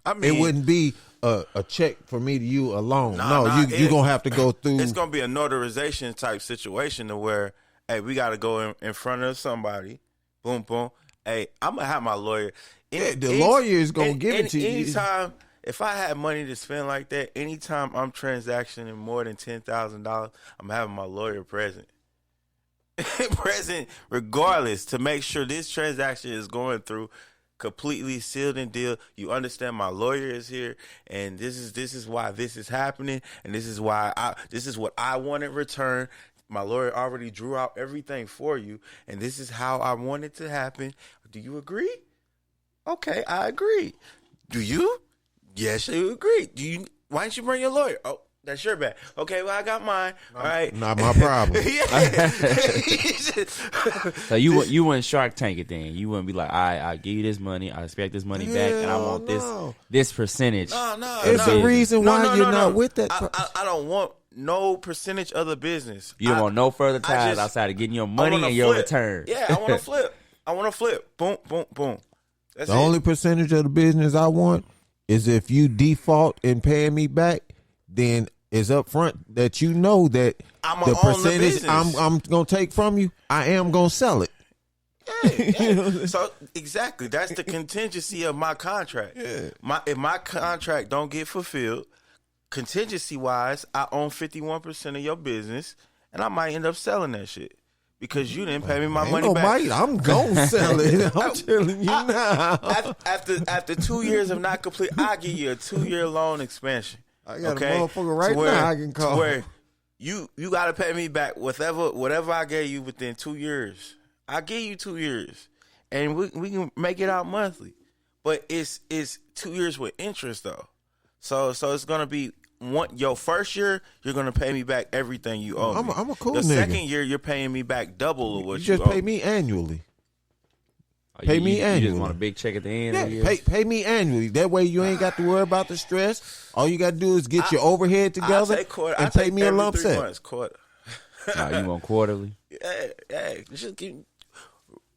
I mean, it wouldn't be a check for me to you alone. You're going to have to go through. It's going to be a notarization type situation to where, hey, we got to go in front of somebody. Boom, boom. Hey, I'm going to have my lawyer. The lawyer is going to give it to you. Anytime, if I had money to spend like that, anytime I'm transactioning more than $10,000, I'm having my lawyer present. Present regardless, to make sure this transaction is going through completely sealed and deal. You understand my lawyer is here, and this is why this is happening, and this is why this is what I want in return. My lawyer already drew out everything for you, and this is how I want it to happen. Do you agree? Okay, I agree. Do you? Yes, you agree. Why didn't you bring your lawyer? Oh, that's your bad. Okay, well, I got mine. All right. Not my problem. So you wouldn't Shark Tank it then. You wouldn't be like, I give you this money, I expect this money back, and I want this percentage. No. It's a reason why you're not with that. I don't want no percentage of the business. You don't want no further ties outside of getting your money and your return. Yeah, I want to flip. Boom, boom, boom. That's the only percentage of the business I want is if you default in paying me back, then it's up front that you know that the percentage I'm going to take from you, I am going to sell it. Yeah. So exactly, that's the contingency of my contract. Yeah. If my contract don't get fulfilled, contingency wise, I own 51% of your business, and I might end up selling that shit because you didn't pay me my money back. I'm gonna sell it. I'm telling you now. After 2 years of not complete, I give you a 2-year loan expansion. I got a motherfucker right now I can call. Where you got to pay me back whatever I gave you within 2 years. I give you 2 years, and we can make it out monthly, but it's 2 years with interest though. So it's gonna be your first year you're gonna pay me back everything you owe me. I'm a cool nigga. The second year you're paying me back double of what you just pay me annually. Pay me annually. You just want a big check at the end. Yeah, pay me annually. That way you ain't got to worry about the stress. All you got to do is get your overhead together and pay me a lump sum. You want quarterly? Yeah. Just give me,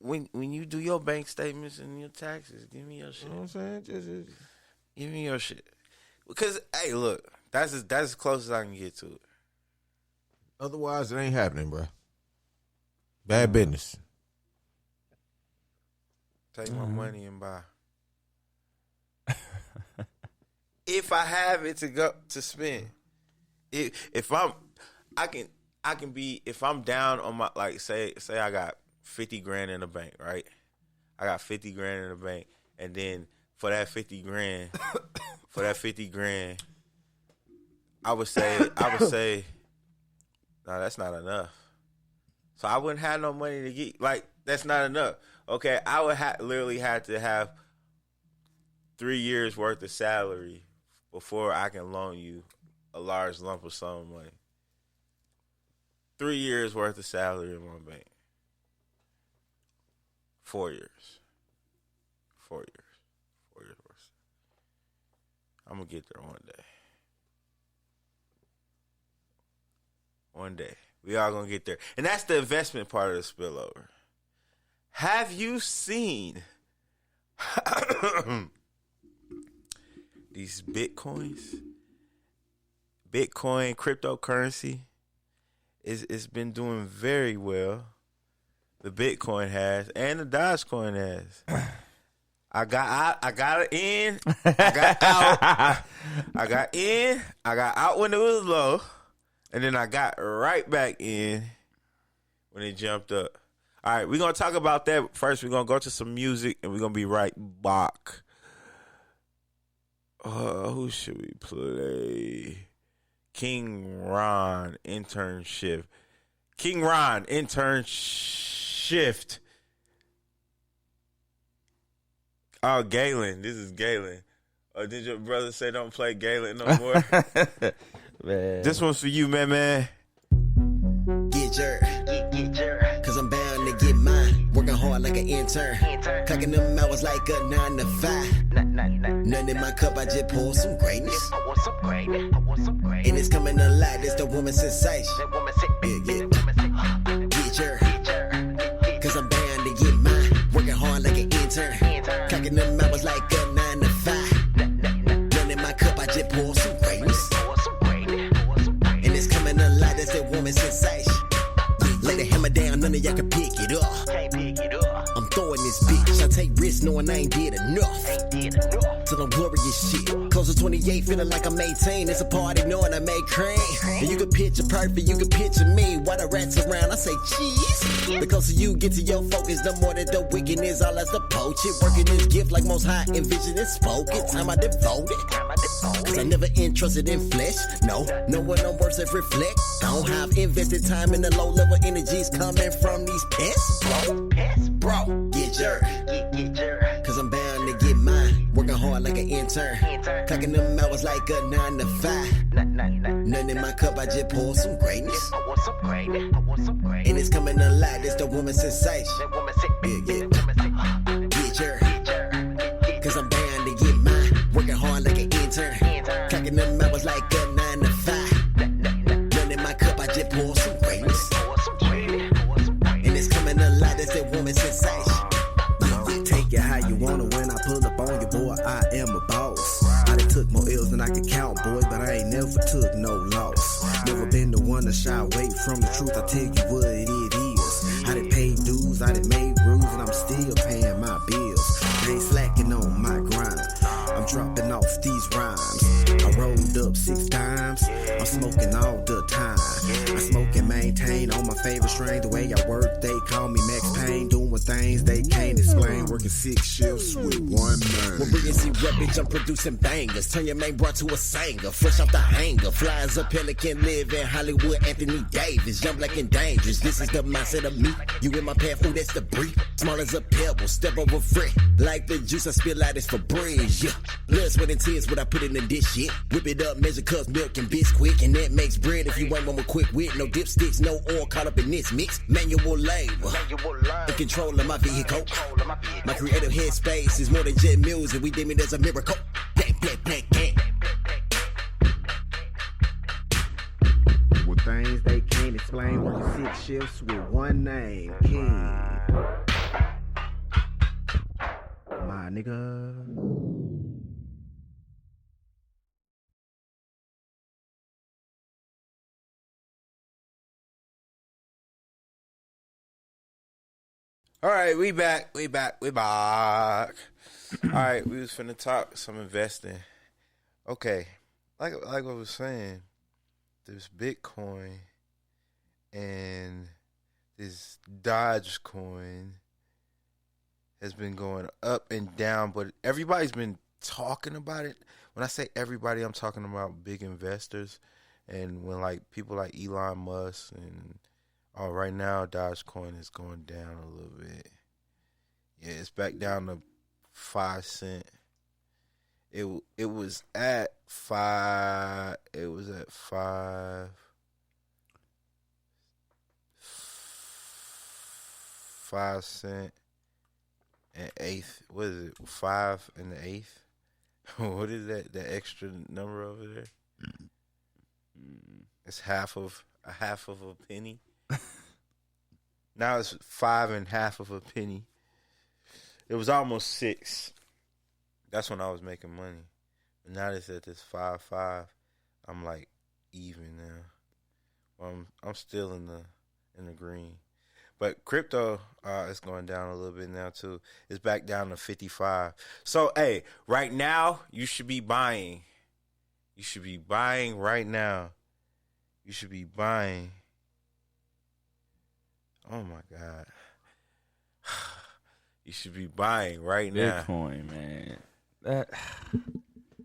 when you do your bank statements and your taxes, give me your shit. You know what I'm saying? Just give me your shit. Because hey, look, that's as close as I can get to it. Otherwise, it ain't happening, bro. Bad business. Take my money and buy. If I have it to go to spend, if I'm down on my, like, say I got 50 grand in the bank, right? I got 50 grand in the bank, and then for that 50 grand, I would say, no, that's not enough. So I wouldn't have no money to get, like, that's not enough. Okay, I would literally have to have 3 years worth of salary before I can loan you a large lump of sum of money. 3 years worth of salary in my bank. 4 years. 4 years. 4 years worth. I'm going to get there one day. One day. We all going to get there. And that's the investment part of the spillover. Have you seen these Bitcoins? Bitcoin, cryptocurrency, it's been doing very well. The Bitcoin has, and the Dogecoin has. I got in, I got out. I got in, I got out when it was low, and then I got right back in when it jumped up. All right, we're going to talk about that first. We're going to go to some music, and we're going to be right back. Who should we play? King Ron, Internship. King Ron, Internship. Oh, Galen. This is Galen. Did your brother say don't play Galen no more? Man. This one's for you, man. Get jerk. Cause I'm bound to get mine. Working hard like an intern. Clocking them hours like a 9 to 5. None in my cup, I just pour some greatness. And it's coming alive, it's the woman sensation. Yeah. Get jerk. Cause I'm bound to get mine. Working hard like an intern. Clocking them hours like a 9 to 5. None in my cup, I just pour some greatness. And it's coming alive, that's the woman sensation. Lay the hammer down, none of y'all can pick it up. I'm throwing this bitch. I take risks knowing I ain't did enough. To the glorious shit. Close to 28, feeling like I'm 18. It's a party knowing I make cream. And you can picture perfect, you can picture me. While the rats around, I say cheese. The closer you get to your focus, the more that the wickedness all as the poach it. Working this gift like most high envision and spoke it. Time I devote it. Cause I never entrusted in flesh. No one on worse if reflect. Don't have invested time in the low level energies coming from these pests, bro. Get jerk. Cause I'm bound to get mine. Working hard like an intern. Clocking them hours like a 9 to 5. None in my cup, I just pour some greatness. And it's coming alive, it's the woman sensation. Yeah. Get jerk. Cause I'm bound to get mine. Working hard like an intern. Clocking them hours like a 9 to 5. None in my cup, I just pour some greatness. And it's coming alive, that's that woman sensation. Take it how you want it when I pull up on you, boy. I am a boss. I done took more L's than I can count, boy, but I ain't never took no loss. Never been the one to shy away from the truth. I tell you what it is. I done paid dues, I done made rules, and I'm still paying my bills. I ain't slacking on my grind. I'm dropping off these rhymes. I rolled up 6 times. I'm smoking all the time. I smoke and maintain on my favorite strain. The way I work, they call me Max Payne. Doing things they can't explain. Working 6 shifts with one man. When we see rap, bitch, I'm producing bangers. Turn your main bro to a singer. Fresh off the hanger. Flies up, Pelican, live in Hollywood. Anthony Davis, young, black, and dangerous. This is the mindset of me. You in my path, ooh, that's the brief. Small as a pebble, step over free. Like the juice I spill out is for breeze, yeah. Blood, sweat, and tears, what I put in this shit. Whip it up, measure cups, milk, and biscuit. And that makes bread if you ain't one with quick wit. No dipsticks, no oil caught up in this mix. Manual labor. In control of my vehicle. My creative headspace is more than just music. We deem it as a miracle. Bang. With things they can't explain. explain working 6 shifts with one name, King. My nigga. All right, we back. All right, we was finna talk some investing. Okay, like I was saying, there's Bitcoin and this Dogecoin has been going up and down, but everybody's been talking about it. When I say everybody, I'm talking about big investors, and when like people like Elon Musk and right now Dogecoin is going down a little bit. Yeah, it's back down to 5 cents. It was at 5. It was at 5 cent and eighth. What is it? 5 and the eighth. What is that? The extra number over there? It's half of a penny. Now it's 5 and half of a penny. It was almost 6. That's when I was making money. But now it's at this 5.5. I'm like even now. Well, I'm still in the green. But crypto is going down a little bit now too. It's back down to 55. So hey, right now you should be buying. You should be buying right now. You should be buying. Oh my God. You should be buying right now. Bitcoin, man. That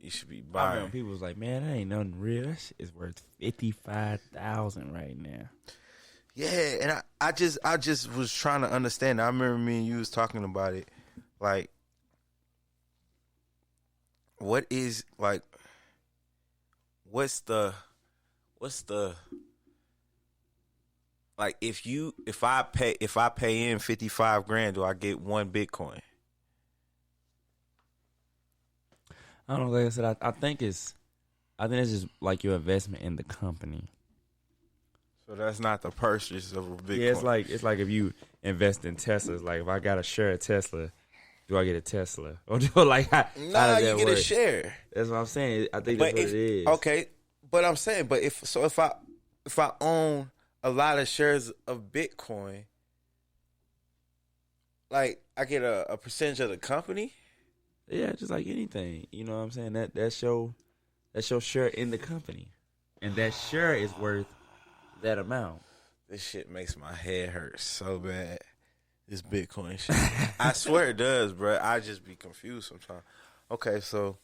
You should be I buying. remember people was like, man, that ain't nothing real. That shit is worth $55,000 right now. Yeah, and I just was trying to understand. I remember me and you was talking about it. Like, what's the like if I pay in 55 grand, do I get 1 Bitcoin? I don't know. Like I said, I think it's just like your investment in the company. So that's not the purchase of a Bitcoin. Yeah, it's like if you invest in Tesla. It's like if I got a share of Tesla, do I get a Tesla? Or do like how Nah, does you that get work? a share. That's what I'm saying. I think that's what it is. Okay, but I'm saying, but if I own a lot of shares of Bitcoin, like I get a percentage of the company. Yeah, just like anything. You know what I'm saying? That's your share in the company. And that share is worth that amount. This shit makes my head hurt so bad. This Bitcoin shit. I swear it does, bro. I just be confused sometimes. Okay, so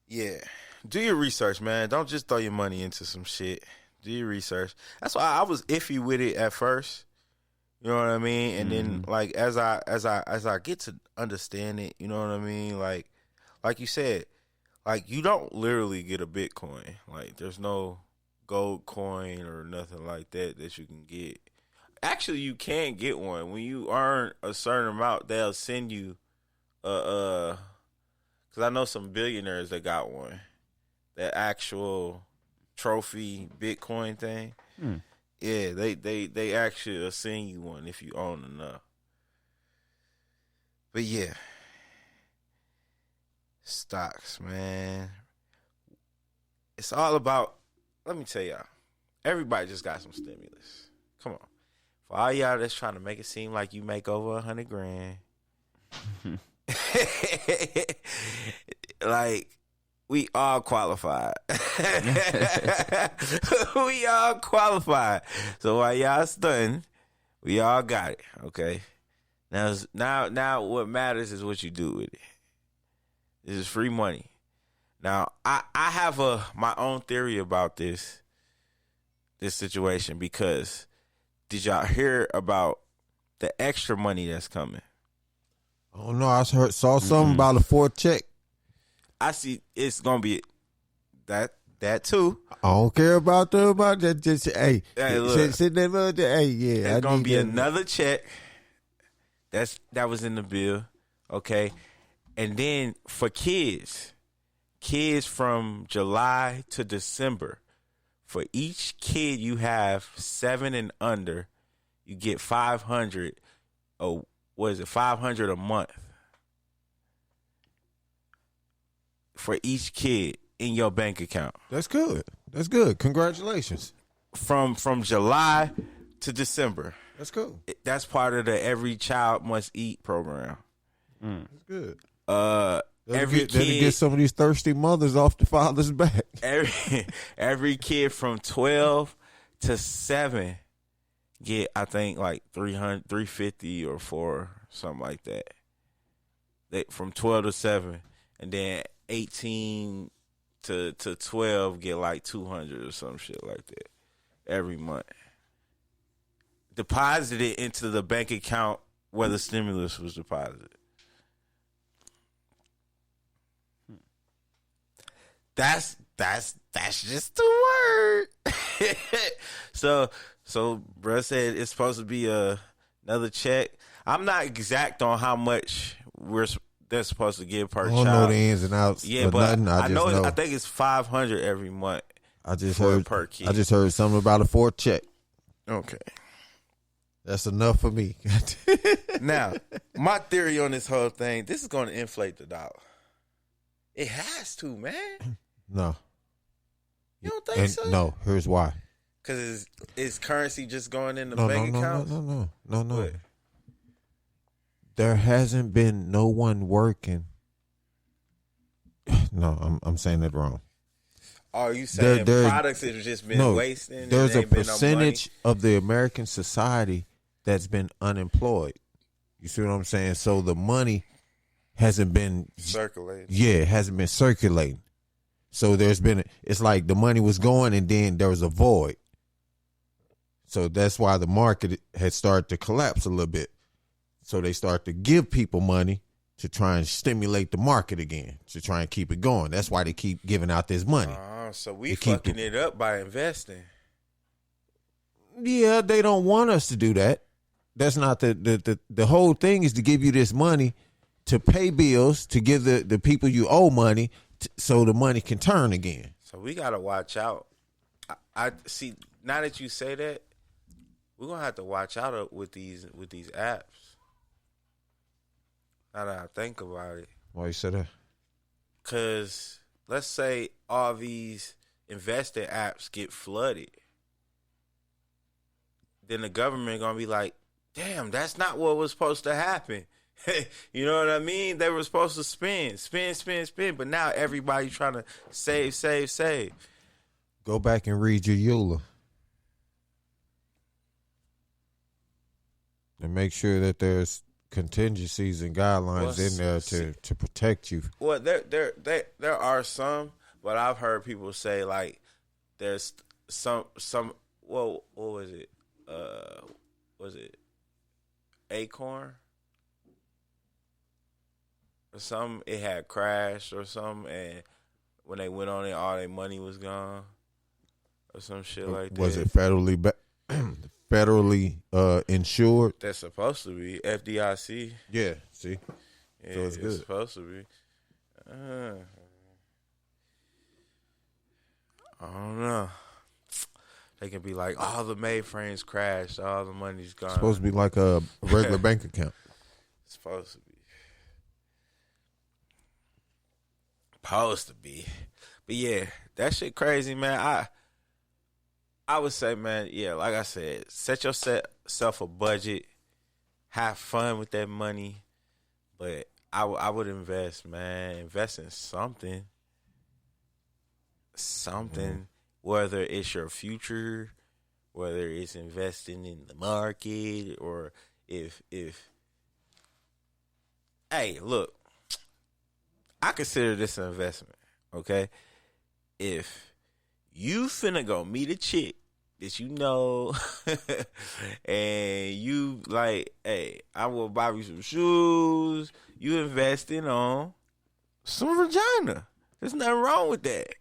yeah. Do your research, man. Don't just throw your money into some shit. Do your research. That's why I was iffy with it at first. You know what I mean? And then like as I get to understand it, you know what I mean? Like you said, like you don't literally get a Bitcoin. Like there's no gold coin or nothing like that you can get. Actually, you can get one. When you earn a certain amount, they'll send you because I know some billionaires that got one. That actual trophy Bitcoin thing. Yeah, they actually will send you one if you own enough. But yeah. Stocks, man. It's all about, let me tell y'all, everybody just got some stimulus. Come on. For all y'all that's trying to make it seem like you make over 100 grand. Like, we all qualified. We all qualified. So while y'all stunting, we all got it. Okay. Now what matters is what you do with it. This is free money. Now I have my own theory about this situation because did y'all hear about the extra money that's coming? Oh no, I saw something about a 4th check. I see it's gonna be that too. I don't care about that. Just hey, look. sit there, hey, yeah. There's gonna be another check. That was in the bill, okay. And then for kids kids from July to December, for each kid you have 7 and under, you get 500. Oh, what is it? 500 a month for each kid in your bank account. That's good. That's good. Congratulations. From July to December. That's cool. That's part of the Every Child Must Eat program. That's good. Every that'll kid get some of these thirsty mothers off the father's back. every kid from 12 to 7 get, I think, like 300, 350 or 4, something like that. From 12 to 7, and then 18 to 12 get like 200 or some shit like that every month. Deposited into the bank account where the stimulus was deposited. That's just the word. So bruh said it's supposed to be another check. I'm not exact on how much they're supposed to give per child. I don't know the ins and outs. Yeah, but nothing. I know. I think it's 500 every month. I just heard per kid. I just heard something about a 4th check. Okay, that's enough for me. now my theory on this whole thing: this is going to inflate the dollar. It has to, man. No, you don't think so? No. Here's why. Because is currency just going in the bank accounts? No. What? There hasn't been no one working. No, I'm saying it wrong. Are you saying products have just been wasting? There's a percentage of the American society that's been unemployed. You see what I'm saying? So the money hasn't been circulating. Yeah, it hasn't been circulating. So it's like the money was going and then there was a void. So that's why the market had started to collapse a little bit. So they start to give people money to try and stimulate the market again, to try and keep it going. That's why they keep giving out this money. So we fucking it up by investing. Yeah, they don't want us to do that. That's not the whole thing is to give you this money to pay bills, to give the people you owe money so the money can turn again. So we got to watch out. I see, now that you say that, we're going to have to watch out with these apps. Now that I think about it. Why you say that? Because let's say all these investing apps get flooded. Then the government going to be like, damn, that's not what was supposed to happen. You know what I mean? They were supposed to spend. But now everybody's trying to save. Go back and read your EULA. And make sure that there's contingencies and guidelines in there to protect you. Well, there are some, but I've heard people say like there's some. Well, what was it? Was it Acorn? Or something? It had crashed or something, and when they went on it, all their money was gone, or some shit like that. Was it federally insured? That's supposed to be FDIC. Yeah. See. Yeah, so it's good. Supposed to be. I don't know. They can be like, all the mainframes crashed, all the money's gone. It's supposed to be like a regular bank account. It's supposed to be. Supposed to be. But yeah, that shit crazy, man. I would say, man, yeah, like I said, set yourself a budget, have fun with that money, but I would invest, man. Invest in something. Whether it's your future, whether it's investing in the market, or if hey, look, I consider this an investment, okay? If you finna go meet a chick that you know and you like, hey, I will buy you some shoes, you investing on some vagina. There's nothing wrong with that.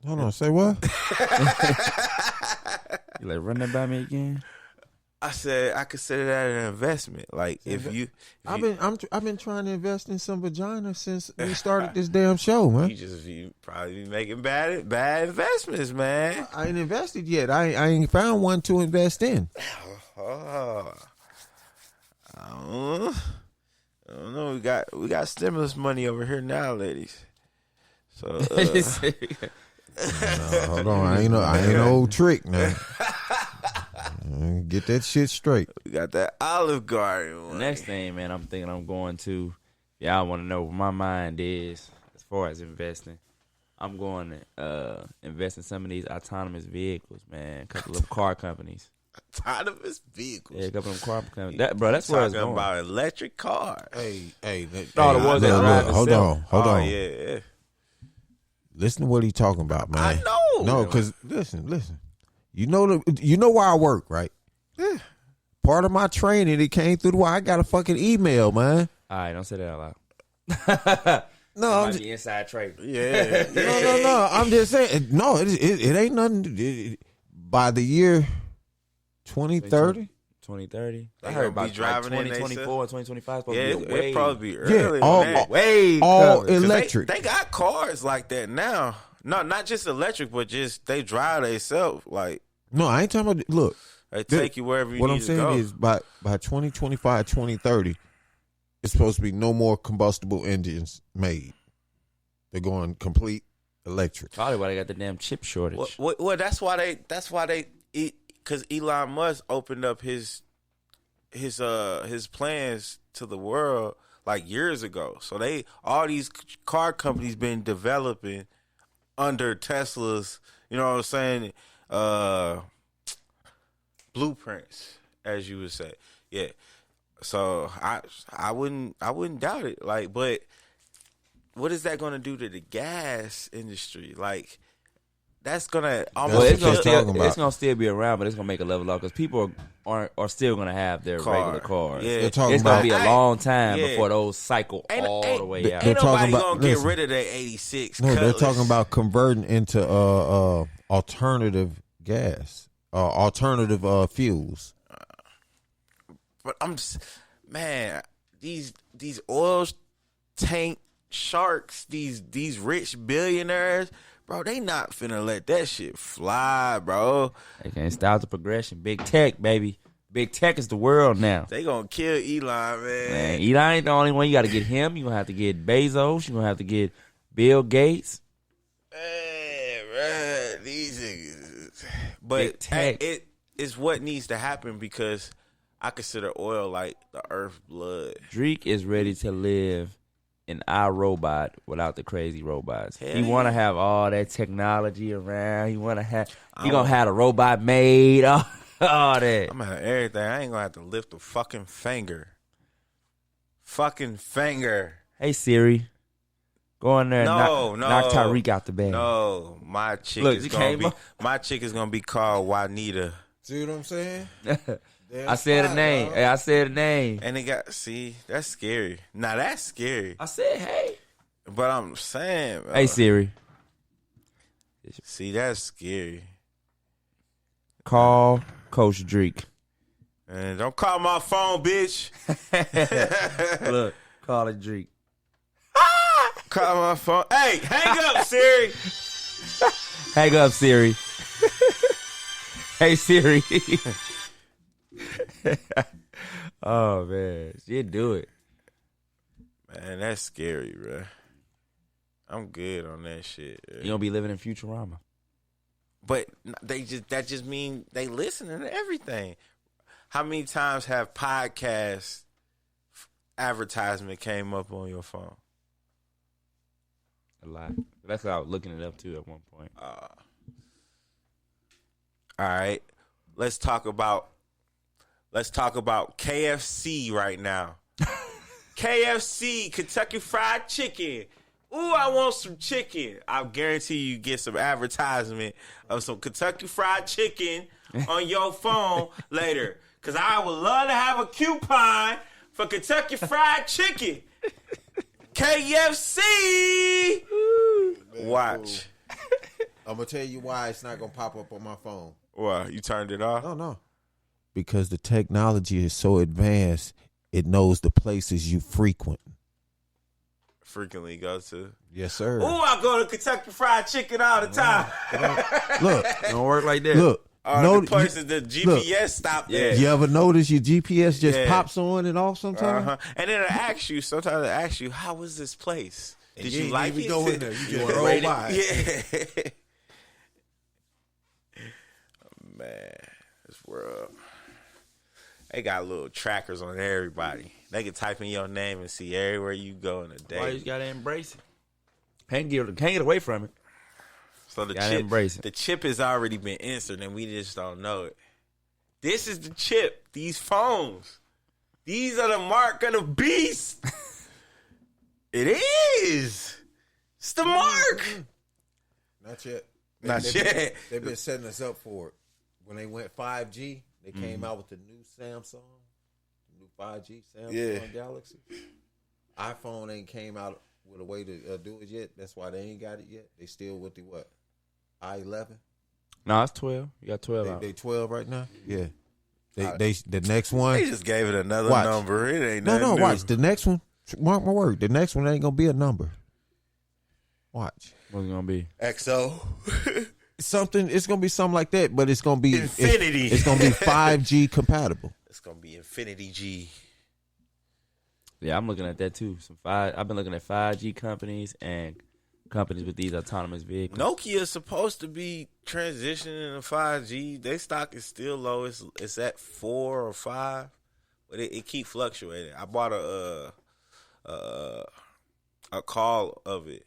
Hold on, say what? You like run that by me again? I said I consider that an investment. Like if you, I've been trying to invest in some vagina since we started this damn show, man. you probably be making bad investments, man. I ain't invested yet. I ain't found one to invest in. Oh, I don't know. We got stimulus money over here now, ladies. So Hold on, I ain't no old trick now. Get that shit straight. we got that Olive Garden one. Next thing, man, I'm thinking I'm going to. Y'all want to know what my mind is as far as investing. I'm going to invest in some of these autonomous vehicles, man. A couple of car companies. Autonomous vehicles. Yeah, a couple of car companies. That's where it's Talking going. about electric cars. Thought it was that drive hold itself. on. Oh, yeah. Listen to what he talking about, man. I know. No, because listen. You know where I work, right? Yeah. Part of my training, it came through the wire. I got a fucking email, man. All right, don't say that out loud. No, That I'm might just, be inside trade. Yeah. no. I'm just saying. No, it ain't nothing. By the year 2030. 2030. They I gonna heard about be driving in, they 2024, 2025. Yeah, it probably be Yeah, early. all- than that. way all covered. 'Cause electric. They got cars like that now. No, not just electric, but just they drive themselves. Like No, I ain't talking about. Look, they take you wherever you what need I'm to saying go. is by 2025, 2030, it's supposed to be no more combustible engines made. They're going complete electric. Probably why they got the damn chip shortage. Well, that's why they because Elon Musk opened up his plans to the world like years ago. So all these car companies been developing under Tesla's, you know what I'm saying, blueprints, as you would say. Yeah. So I wouldn't doubt it. Like, but what is that going to do to the gas industry? Like, that's gonna almost. Well, It's gonna, talking about. it's gonna still be around, but it's gonna make a level off because people are still gonna have their regular cars. Yeah. They're talking It's gonna about. be a long time Yeah. before those cycle all the way out. They're Ain't talking nobody about- gonna get listen. rid of that 86. No, they're Cutlass. talking about converting into alternative gas, alternative fuels. But man, these oil tank sharks, these rich billionaires, bro, they not finna let that shit fly, bro. They can't stop the progression. Big tech, baby. Big tech is the world now. They gonna kill Elon, man. Man, Elon ain't the only one. You got to get him. You gonna have to get Bezos. You gonna have to get Bill Gates. Man, these niggas. Big But tech. it is what needs to happen because I consider oil like the earth blood. Drake is ready to live in our robot without the crazy robots. Hell He yeah. want to have all that technology around. He want to have. He gonna have a robot made. All that. I'm gonna have everything. I ain't gonna have to lift a fucking finger. Fucking finger. Hey Siri, go in there. And knock Tyreek out the bed. No, my chick Look, is you gonna came be up. my chick is gonna be called Juanita. See what I'm saying? I said a name. Hey, I said a name. And that's scary. Now that's scary. I said hey. But I'm saying, Hey Siri, see, that's scary. call Coach Drake. And don't call my phone, bitch. Look, call it Drake. Call my phone. Hey, hang up, Siri. Hang up, Siri. Hey Siri. Oh man, she'd do it. Man, that's scary, bro. I'm good on that shit. You gonna be living in Futurama. But that just mean they listening to everything. How many times have podcast advertisement came up on your phone? A lot. That's what I was looking it up too at one point. All right. Let's talk about KFC right now. KFC, Kentucky Fried Chicken. Ooh, I want some chicken. I guarantee you get some advertisement of some Kentucky Fried Chicken on your phone later. Because I would love to have a coupon for Kentucky Fried Chicken. KFC. Watch. I'm gonna tell you why it's not gonna pop up on my phone. What? You turned it off? No. because the technology is so advanced, it knows the places you frequent. Frequently go to. Yes, sir. Oh, I go to Kentucky Fried Chicken all the time. Look, Don't work like that. look. The places the GPS stop there. You ever notice your GPS just pops on and off sometimes? And then sometimes it asks you, how was this place? Did you like it? Go in there. You just roll by. Yeah. Man, this world. They got little trackers on everybody. They can type in your name and see everywhere you go in a day. Why you just gotta embrace it? Can't get away from it. So the Gotta chip, embrace it. the chip has already been inserted, and we just don't know it. This is the chip. These phones. These are the mark of the beast. It is. It's the mark. Not yet. Not yet. They've been setting us up for it. When they went 5G, they came out with the new Samsung, the new 5G Samsung Galaxy. iPhone ain't came out with a way to do it yet. That's why they ain't got it yet. They still with the what? I-11? No, it's 12. You got 12 out. They 12 right now? Yeah. They the next one. They just gave it another Watch. number. It ain't nothing No, new. watch. The next one, mark my word, the next one ain't going to be a number. Watch. What's it gonna be? XO. It's going to be something like that, but it's going to be Infinity. It's going to be 5G compatible. It's going to be Infinity G. Yeah, I'm looking at that too. I've been looking at 5G companies and companies with these autonomous vehicles. Nokia is supposed to be transitioning to 5G. Their stock is still low. It's at 4 or 5, but it keep fluctuating. I bought a call of it.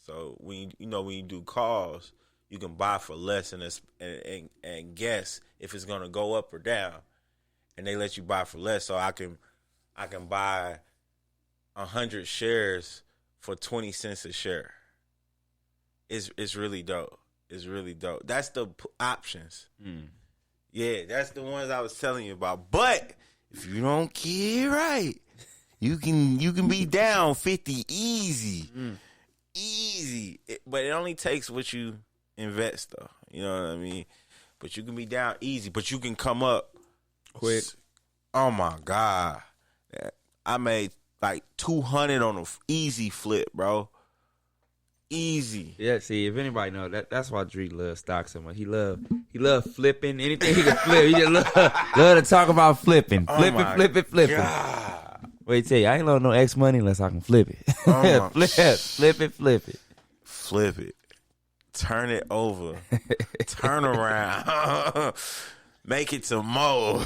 So when you do calls, you can buy for less and guess if it's gonna go up or down, and they let you buy for less. So I can buy 100 shares for 20 cents a share. It's really dope. It's really dope. That's the options. Yeah, that's the ones I was telling you about. But if you don't get it right, you can be down 50 easy. Easy. But it only takes what you invest, though. You know what I mean? But you can be down easy, but you can come up quick. Oh my God. I made like 200 on an easy flip, bro. Easy. Yeah, see, if anybody know that's why Drake loves stock so much. He love flipping anything he can flip. He just love to talk about flipping, flipping. God. Wait, tell you, I ain't loan no X money unless I can flip it. Flip it. Flip it. Turn it over. Turn around. Make it to more.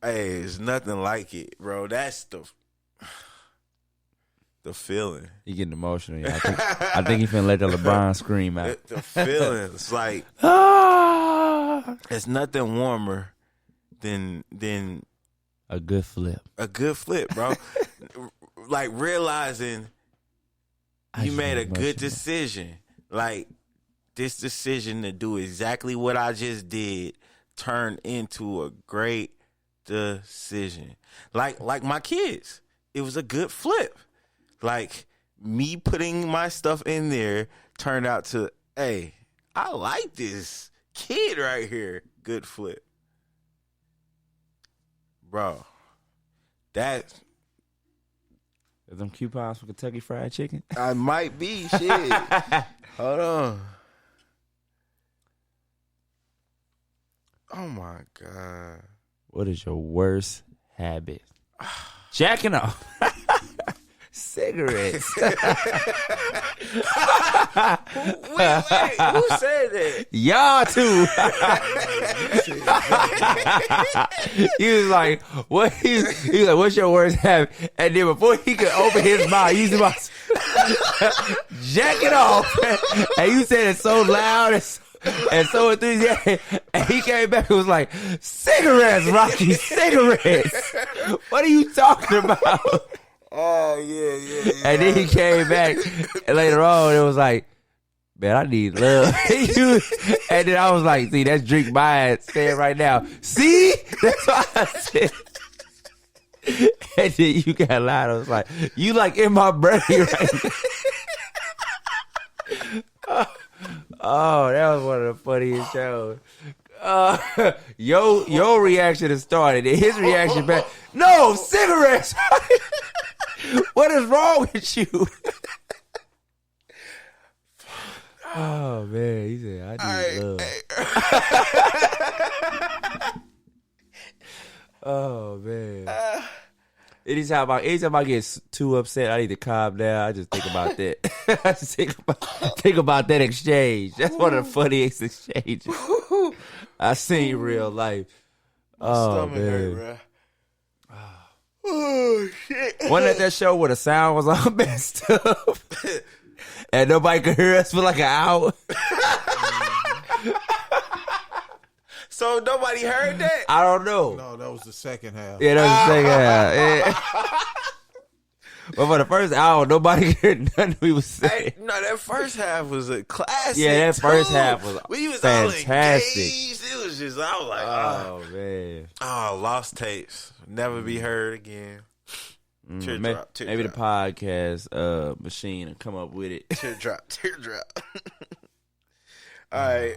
Hey, it's nothing like it, bro. That's the feeling. He getting emotional. Yeah. I think he finna let the LeBron scream out. The feeling. It's like it's nothing warmer than a good flip. A good flip, bro. Like realizing you made a good decision. Like this decision to do exactly what I just did turned into a great decision. Like my kids. It was a good flip. Like me putting my stuff in there turned out to, hey, I like this kid right here. Good flip. Bro, that Are them coupons for Kentucky Fried Chicken? I might be shit. Hold on. Oh my God. What is your worst habit? Jacking off. Cigarettes. Wait, who said that? Y'all too. He was like, "What?" He was like, "What's your worst habit?" And then before he could open his mouth, he was about to jack it off. And you said it so loud and so enthusiastic. And he came back and was like, "Cigarettes, Rocky, cigarettes. What are you talking about?" Oh, yeah. And then he came back and later on, it was like, "Man, I need love." And then I was like, "See, that's Drink Mind saying right now. See? That's what I said." And then you got loud. I was like, "You like in my brain right now." Oh, that was one of the funniest shows. Your reaction has started. And his reaction back. No cigarettes. What is wrong with you? Oh man, he said I need love. Oh man. Anytime I get too upset, I need to calm down. I just think about that. I just think about that exchange. That's one of the funniest exchanges I seen in real life. Oh man. Hurt, oh shit. Wasn't that show where the sound was all messed up and nobody could hear us for like an hour? So nobody heard that? I don't know. No, that was the second half. Yeah, that was the second half. Yeah. But for the first hour, nobody heard nothing we was saying. No, that first half was a classic. Yeah, that first half was we was fantastic. All engaged. It was just, I was like, Oh man. Oh, lost tapes. Never be heard again. Teardrop. Maybe the podcast machine will come up with it. Teardrop. All right.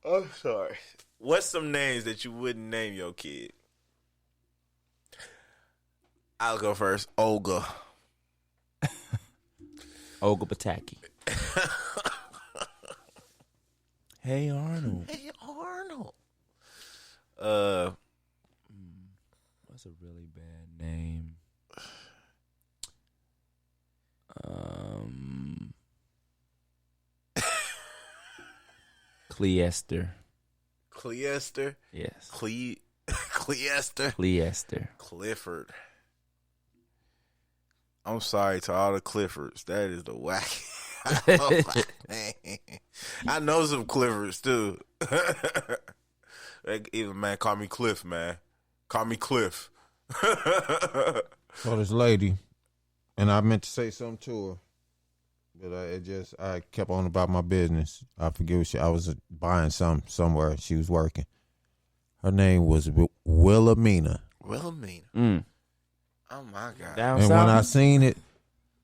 I'm sorry. What's some names that you wouldn't name your kid? I'll go first. Olga. Olga Pataki. Hey Arnold. Hey Arnold. What's a really bad name? Cleester. Cleester. Yes. Cleester. Cleester. Clifford. I'm sorry to all the Cliffords. That is the whack. I know some Cliffords too. Even man, call me Cliff, man. Call me Cliff. So this lady, and I meant to say something to her, but I kept on about my business. I forget what I was buying somewhere. She was working. Her name was Wilhelmina. Wilhelmina. Oh my God. Down And south? when I seen it,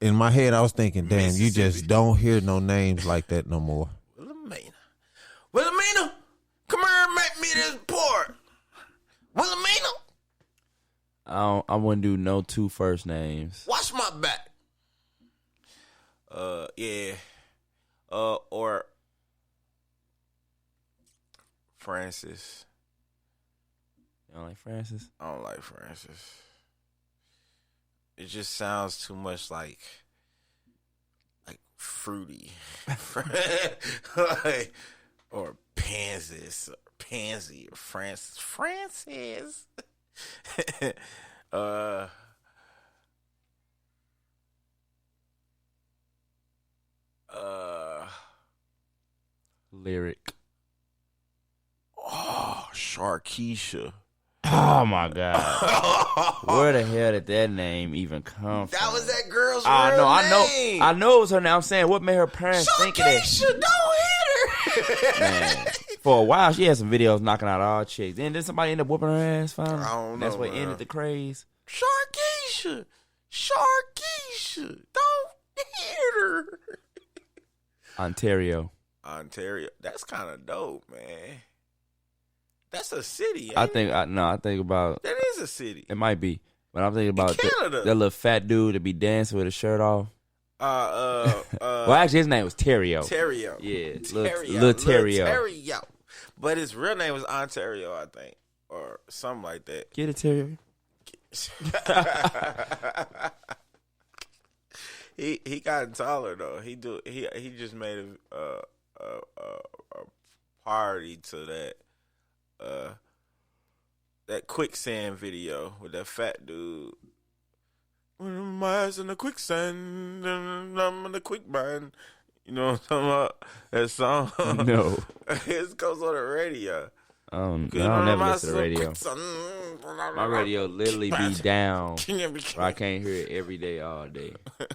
in my head, I was thinking, damn, you just don't hear no names like that no more. Wilhelmina, come here and make me this port. Wilhelmina. I wouldn't do no two first names. Watch my back. Yeah. Or Francis. You don't like Francis? I don't like Francis. It just sounds too much like fruity. or Pansy or Francis. Francis. Lyric. Oh, Sharkeisha. Oh my God. Where the hell did that name even come from? That was that girl's real name. I know it was her name. I'm saying, what made her parents think of that? Sharkeisha, don't hit her. Man, for a while, she had some videos knocking out all chicks. Then somebody end up whooping her ass finally? I don't know. That's what ended the craze. Sharkeisha, don't hit her. Ontario. That's kind of dope, man. That's a city. I think about that is a city. it might be, but I'm thinking about Canada. that little fat dude that be dancing with his shirt off. Well, actually, his name was Terrio. Terrio. Yeah, Terrio. Little Terrio. Terrio. But his real name was Ontario, I think, or something like that. Get it, Terrio. He got taller though. He just made a party to that quicksand video with that fat dude. When my ass in the quicksand and I'm in the quicksand. You know what I'm talking about? That song? No. It goes on the radio. I don't never listen to radio. My radio literally be down. I can't hear it every day, all day.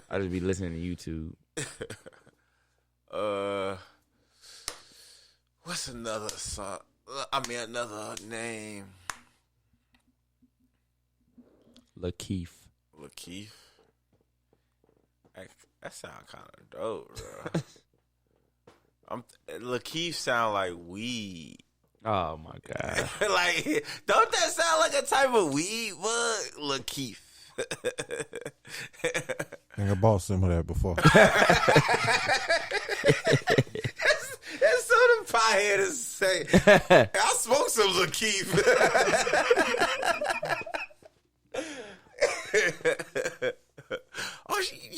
I just be listening to YouTube. What's another song? Another name. Lakeith. That sound kind of dope, bro. Lakeith sound like weed. Oh my god! Like, don't that sound like a type of weed bug? Lakeith. I think I bought some of that before. That's so the pieheaders say. I smoked some Lakeith.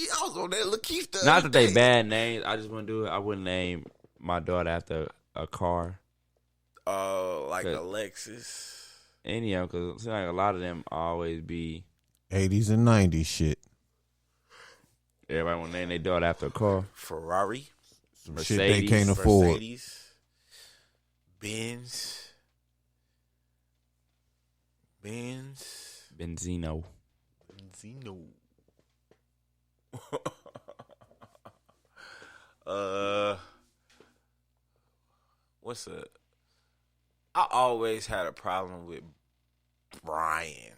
I was on that Lakeith. Not that they bad names. I just want to do it. I wouldn't name my daughter after a car. Like a Lexus. Any of them, because like a lot of them always be 80s and 90s shit. everybody want to name their daughter after a car. Ferrari. Some shit they can't afford. Mercedes. Benz. Benzino. What's up? I always had a problem with Brian.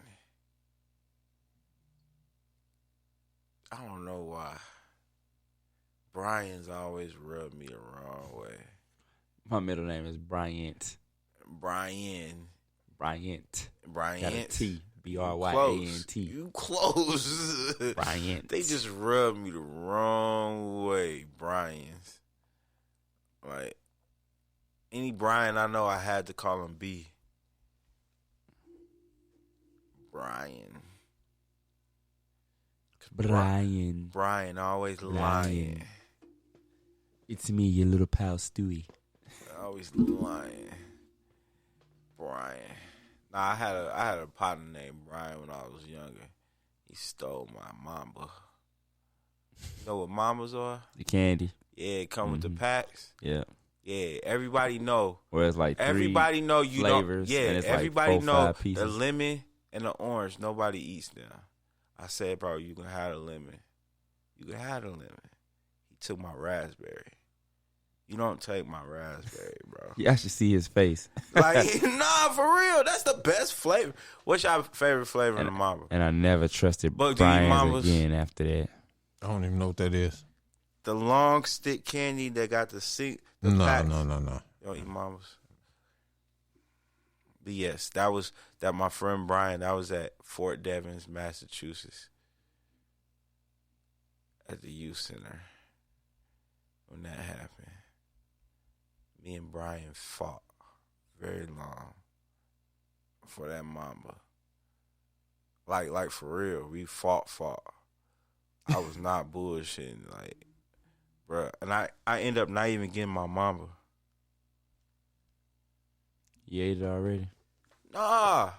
I don't know why. Brian's always rubbed me the wrong way. My middle name is Bryant. Brian. Got a T. Bryant. You close. Bryant. They just rubbed me the wrong way. Brian's. Like, any Brian I know, I had to call him B. Brian always lying. It's me, your little pal Stewie. Always lying. Brian. Nah, I had a partner named Brian when I was younger. He stole my mamba. You know what mambas are? The candy. Yeah, it come with the packs. Yeah. Yeah, everybody know. Where it's like everybody know you flavors. Yeah, and it's everybody like 4, know 5 pieces. the lemon and the orange. Nobody eats them. I said, bro, you can have the lemon. You can have the lemon. He took my raspberry. You don't take my raspberry, bro. You actually see his face. Like, nah, for real. That's the best flavor. What's your favorite flavor in the mamba? And I never trusted Buck, do you eat Brian's Mambas? again after that. I don't even know what that is. The long stick candy that got the No. packs. You don't eat mambas? But yes, that my friend Brian, that was at Fort Devens, Massachusetts. At the youth center. When that happened. Me and Brian fought very long for that mamba. Like for real, we fought. I was not bullshitting, like, bruh. And I end up not even getting my mamba. You ate it already? Nah.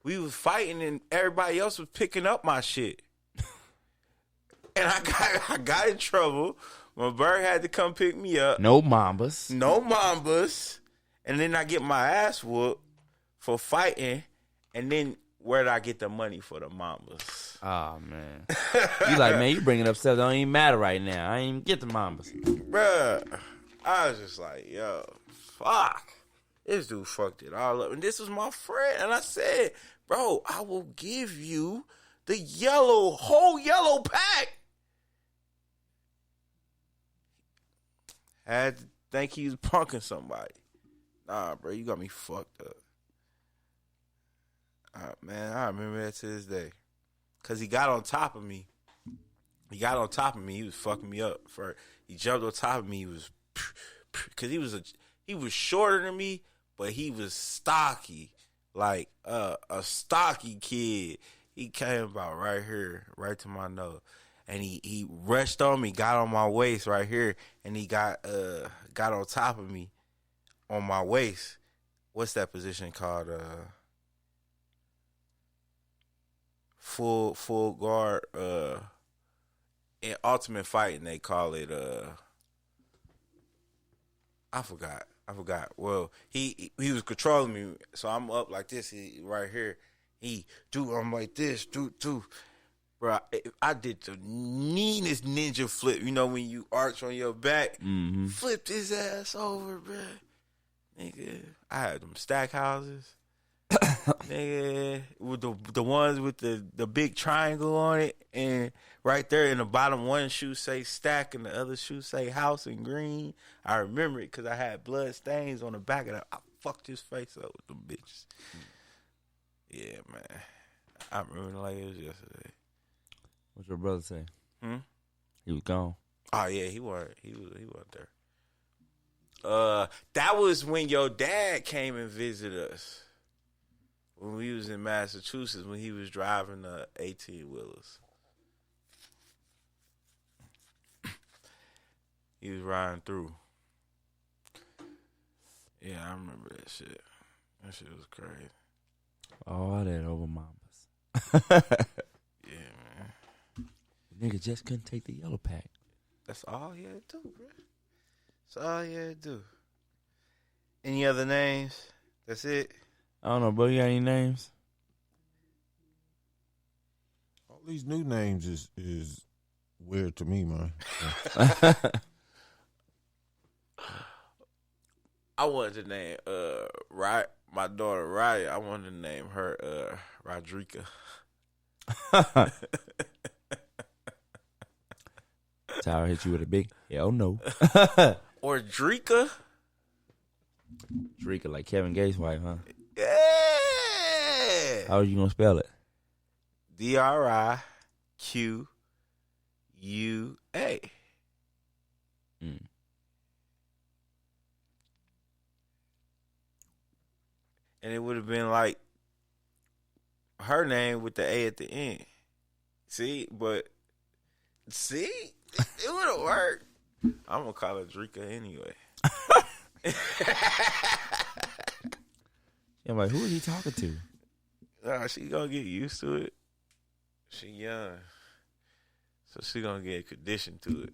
We was fighting and everybody else was picking up my shit. And I got in trouble. My bird had to come pick me up. No mambas. And then I get my ass whooped for fighting. And then where did I get the money for the mambas? Oh, man. You like, man, you bringing up stuff that don't even matter right now. I ain't even get the mambas. Bruh. I was just like, yo, fuck. This dude fucked it all up. And this was my friend. And I said, bro, I will give you the whole yellow pack. Had to think he was punking somebody. Nah, bro, you got me fucked up. Man, I remember that to this day. Because he got on top of me. He was fucking me up. He jumped on top of me. He was... Because he was shorter than me, but he was stocky. Like a stocky kid. He came about right here, right to my nose. And he rushed on me, got on my waist right here, and he got on top of me on my waist. What's that position called? Full guard. In Ultimate Fighting, they call it. I forgot. Well, he was controlling me, so I'm up like this. Right here, I'm like this, do. Bro, I did the meanest ninja flip. You know when you arch on your back? Mm-hmm. Flipped his ass over, bro. Nigga, I had them stack houses. Nigga, with the ones with the big triangle on it, and right there in the bottom, one shoe say stack and the other shoe say house in green. I remember it because I had blood stains on the back of that. I fucked his face up with them bitches. Yeah, man. I remember like it was yesterday. What's your brother say? He was gone. Oh yeah, he wasn't there. That was when your dad came and visited us. When we was in Massachusetts, when he was driving the 18-wheelers. He was riding through. Yeah, I remember that shit. That shit was crazy. All that over mamas. Yeah, man. Nigga just couldn't take the yellow pack. That's all he had to do, bro. That's all he had to do. Any other names? That's it? I don't know, bro. You got any names? All these new names is weird to me, man. I wanted to name my daughter Raya. I wanted to name her Rodrika. Tyler hit you with a big hell no. Or Drika. Drika like Kevin Gates' wife, huh? Yeah. How are you gonna spell it? Driqua. And it would have been like her name with the A at the end. See, it would have worked. I'm gonna call her Drika anyway. Yeah, I'm like, who is he talking to? Nah, she gonna get used to it. She young, so she gonna get conditioned to it.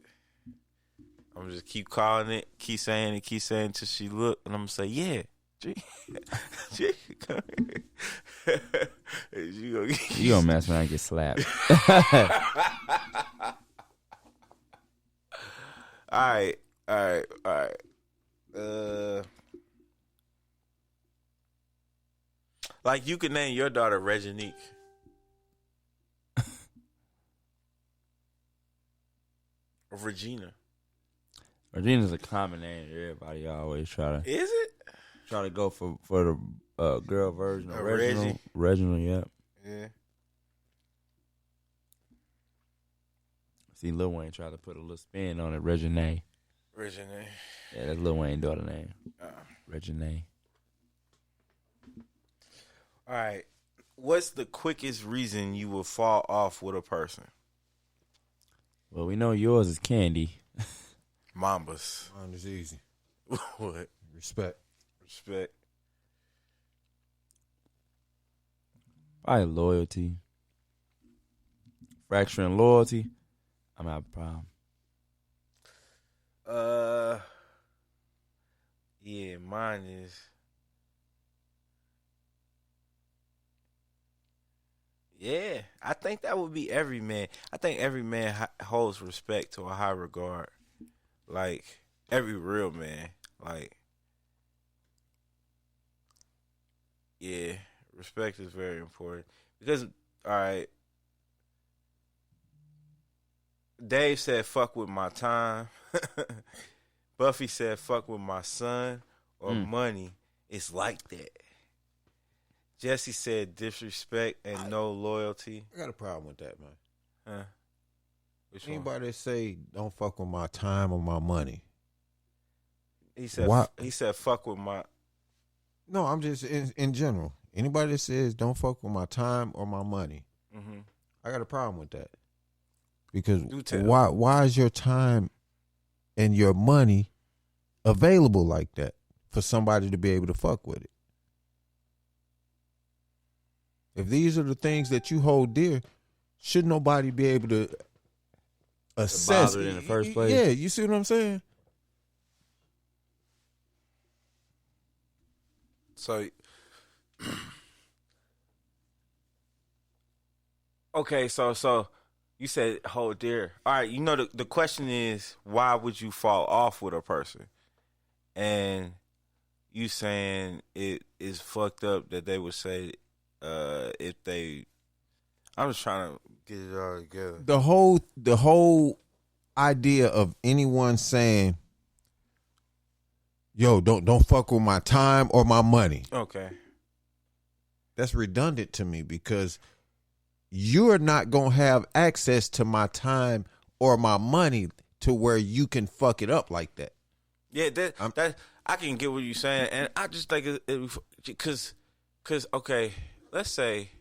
I'm gonna just keep calling it, keep saying till she look, and I'm gonna say, yeah. Come here. You gonna mess around and get slapped. All right. Like you could name your daughter Reginique. Or Regina. Regina's a common name. Everybody always try to go for the girl version of Reginald. Reginald, yeah. Yeah. See, Lil Wayne tried to put a little spin on it. Reginae. Reginae. Yeah, that's Lil Wayne's daughter name. Reginae. All right. What's the quickest reason you will fall off with a person? Well, we know yours is Candy. Mambas. Mine is easy. What? Respect. Probably loyalty. Fracturing loyalty. I'm have a problem. Yeah, mine is. Yeah, I think that would be every man. I think every man holds respect to a high regard. Like, every real man. Like, yeah, respect is very important. Because, all right, Dave said, fuck with my time. Buffy said, fuck with my son or money. It's like that. Jesse said, disrespect and no loyalty. I got a problem with that, man. Huh? Which one? Anybody that say don't fuck with my time or my money. He said, fuck with my... No, I'm just in general. Anybody that says don't fuck with my time or my money, I got a problem with that. Because why is your time and your money available like that for somebody to be able to fuck with it? If these are the things that you hold dear, should nobody be able to assess it in the first place? Yeah, you see what I'm saying? So, okay, so you said hold dear. All right, you know the question is, why would you fall off with a person? And you saying it is fucked up that they would say if they. I'm just trying to get it all together. The whole idea of anyone saying, "Yo, don't fuck with my time or my money." Okay. That's redundant to me because you're not going to have access to my time or my money to where you can fuck it up like that. Yeah, that I can get what you're saying, and I just think it because okay, let's say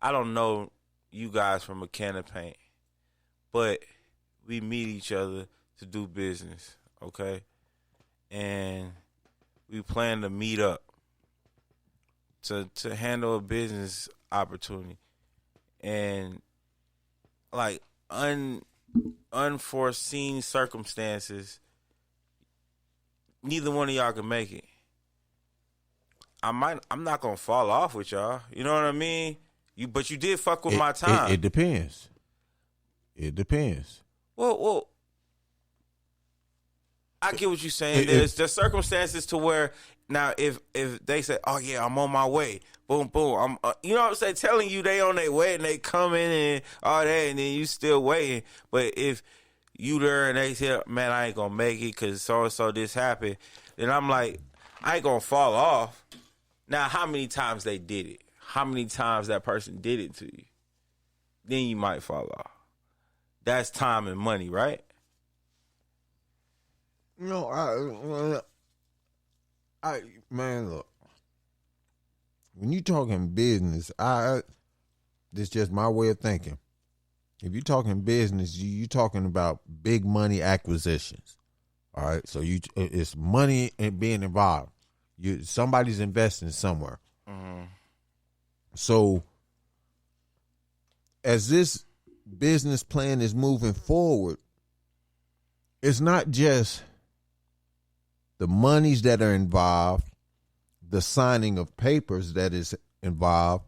I don't know you guys from a can of paint, but we meet each other to do business, okay, and we plan to meet up to handle a business opportunity, and like unforeseen circumstances, neither one of y'all can make it. I'm not gonna fall off with y'all. You know what I mean? But you did fuck with my time. It depends. It depends. Well, I get what you're saying. There's circumstances to where now if they say, "Oh yeah, I'm on my way," boom, boom, I'm you know what I'm saying, telling you they on their way and they coming and all that, and then you still waiting. But if you there and they say, "Man, I ain't gonna make it because so and so this happened," then I'm like, I ain't gonna fall off. Now, how many times they did it? How many times that person did it to you? Then you might fall off. That's time and money, right? No, I man, look. When you talking business, this is just my way of thinking. If you're talking business, you talking about big money acquisitions. All right, so it's money and being involved. Somebody's investing somewhere. Mm-hmm. So, as this business plan is moving forward, it's not just the monies that are involved, the signing of papers that is involved.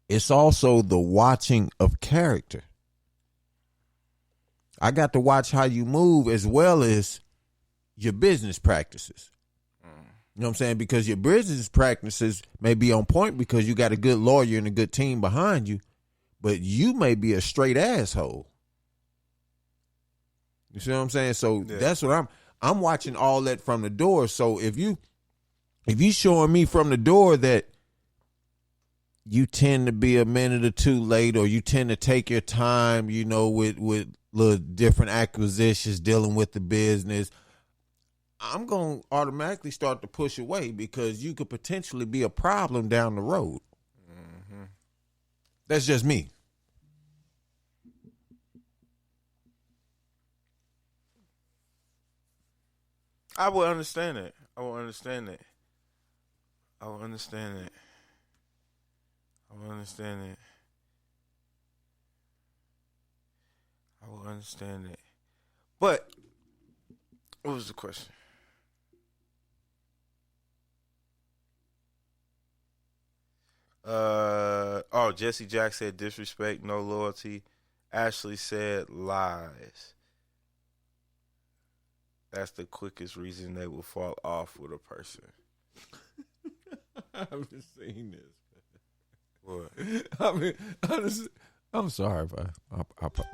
It's also the watching of character. I got to watch how you move as well as your business practices. You know what I'm saying? Because your business practices may be on point because you got a good lawyer and a good team behind you, but you may be a straight asshole. You see what I'm saying? So That's what I'm watching all that from the door. So if you showing me from the door that you tend to be a minute or two late, or you tend to take your time, you know, with little different acquisitions, dealing with the business, I'm going to automatically start to push away because you could potentially be a problem down the road. Mm-hmm. That's just me. I will understand it. I will understand it. I will understand it. I will understand it. I will understand it. But what was the question? Jesse Jack said disrespect, no loyalty. Ashley said lies. That's the quickest reason they will fall off with a person. I haven't seen this. What? I mean, honestly, I'm sorry, but What happened?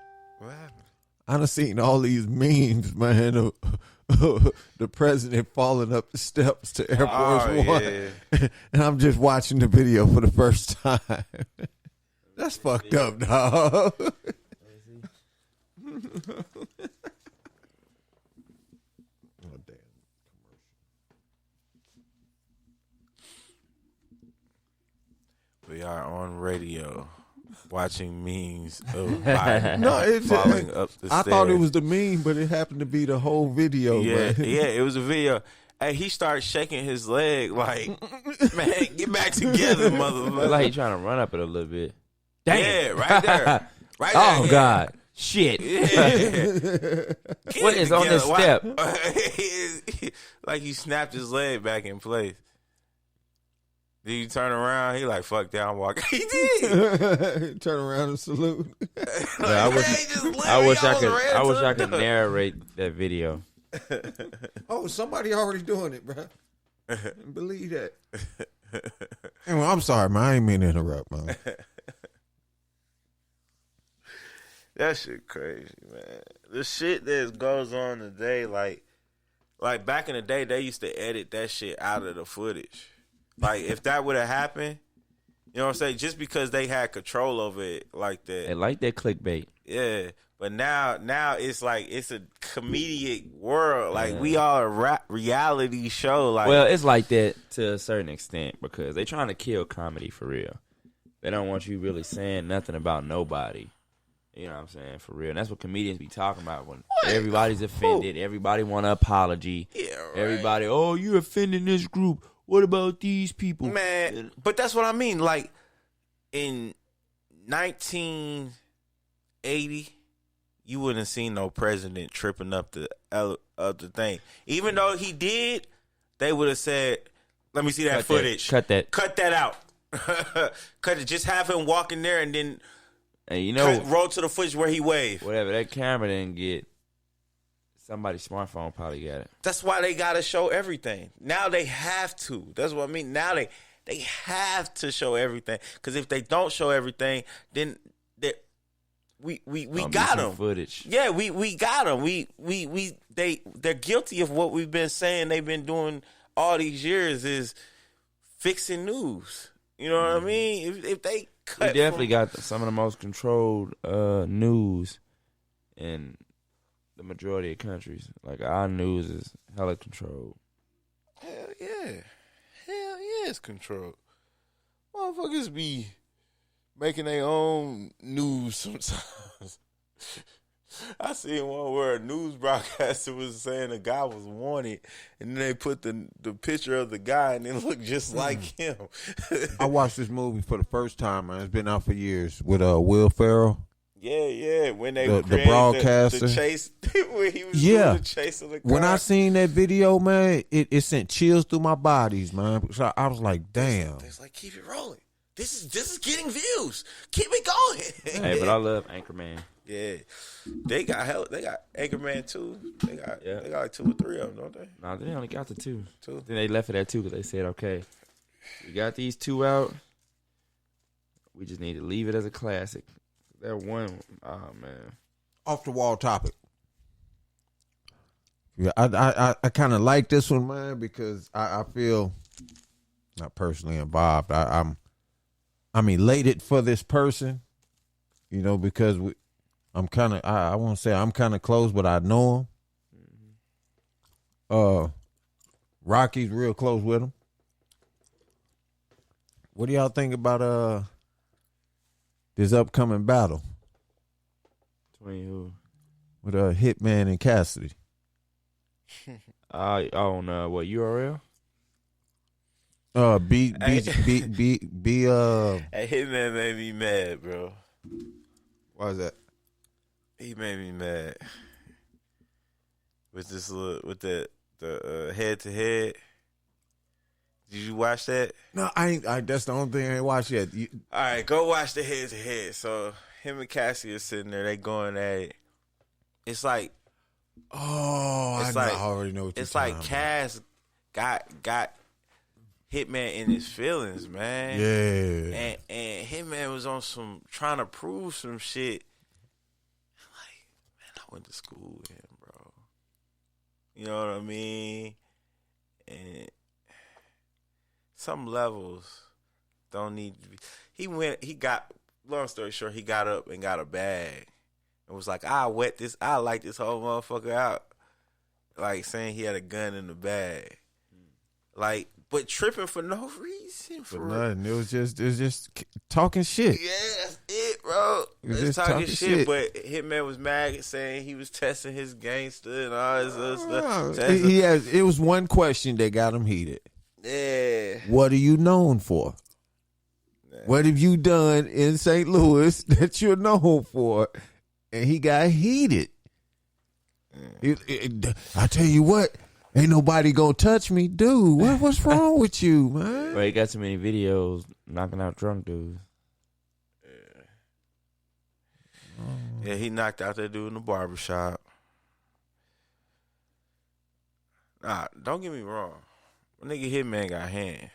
I done seen all these memes, man, of the president falling up the steps to Air Force One. Yeah. And I'm just watching the video for the first time. That's fucked up, dog. Oh, damn. We are on radio watching memes of Biden falling up the stairs. I thought it was the meme, but it happened to be the whole video. Yeah, man. Yeah, it was a video. Hey, he started shaking his leg like, man, get back together, motherfucker. Like he trying to run up it a little bit. Damn. Yeah, right there. Right there. Oh, God. Shit. Yeah. What is on this step? Like he snapped his leg back in place. Then you turn around, he like, fuck that, I'm walking. He did. Turn around and salute. I wish I could narrate that video. Oh, somebody already doing it, bro. Believe that. Anyway, I'm sorry, man. I ain't mean to interrupt, man. That shit crazy, man. The shit that goes on today, like back in the day, they used to edit that shit out of the footage. Like, if that would have happened, you know what I'm saying? Just because they had control over it like that. They like that clickbait. Yeah. But now it's like it's a comedic world. Like, we are a reality show. Like, well, it's like that to a certain extent because they trying to kill comedy for real. They don't want you really saying nothing about nobody. You know what I'm saying? For real. And that's what comedians be talking about when everybody's offended. Everybody want an apology. Yeah, right. Everybody, oh, you offending this group. What about these people? Man, but that's what I mean. Like, in 1980, you wouldn't have seen no president tripping up the thing. Even though he did, they would have said, let me see that footage. Cut that out. Cut it. Just have him walk in there and then roll to the footage where he waved. Whatever. That camera didn't get. Somebody's smartphone probably got it. That's why they got to show everything. Now they have to. That's what I mean. Now they have to show everything. Because if they don't show everything, then we got them. Footage. Yeah, we got them. They're guilty of what we've been saying they've been doing all these years is fixing news. You know what I mean? If they cut, we definitely got some of the most controlled news in the majority of countries. Like, our news is hella controlled. Hell yeah, it's controlled. Motherfuckers be making their own news sometimes. I seen one where a news broadcaster was saying a guy was wanted, and then they put the picture of the guy, and it looked just like him. I watched this movie for the first time, man. It's been out for years with Will Ferrell. Yeah. When they the broadcaster, the chase, when he was doing the chase of the car. When I seen that video, man, it sent chills through my bodies, man. So I was like, damn. It's like, keep it rolling. This is getting views. Keep it going. Hey, but I love Anchorman. Yeah, they got Anchorman 2. They got like 2 or 3 of them, don't they? No, they only got the 2. 2. Then they left it at 2 because they said, okay, we got these 2 out. We just need to leave it as a classic. That one, oh man, off the wall topic. Yeah, I kind of like this one, man, because I feel not personally involved. I'm elated for this person, you know, because I'm kind of, I won't say I'm kind of close, but I know him. Rocky's real close with him. What do y'all think about this upcoming battle? Between who? With Hitman and Cassidy. On what, URL? Hey, Hitman made me mad, bro. Why is that? He made me mad with this the head to head. Did you watch that? No, I ain't. That's the only thing I ain't watched yet. All right, go watch the head to head. So him and Cassie are sitting there. They going at it. It's like, I already know what you're talking about. It's like Cass got Hitman in his feelings, man. Yeah. And Hitman was on some trying to prove some shit. Like, man, I went to school with him, bro. You know what I mean? And some levels don't need to be. Long story short, he got up and got a bag and was like, I light this whole motherfucker out. Like, saying he had a gun in the bag. Like, but tripping for no reason. For nothing. It was just talking shit. Yeah, that's it, bro. Just talking shit. But Hitman was mad, saying he was testing his gangster and all this other stuff. It was one question that got him heated. Yeah. What are you known for? Yeah. What have you done in St. Louis that you're known for? And he got heated. I tell you what, ain't nobody gonna touch me, dude. What's wrong with you, man? Well, he got too many videos knocking out drunk dudes. Yeah, he knocked out that dude in the barbershop. Nah, don't get me wrong. My nigga Hitman got hands.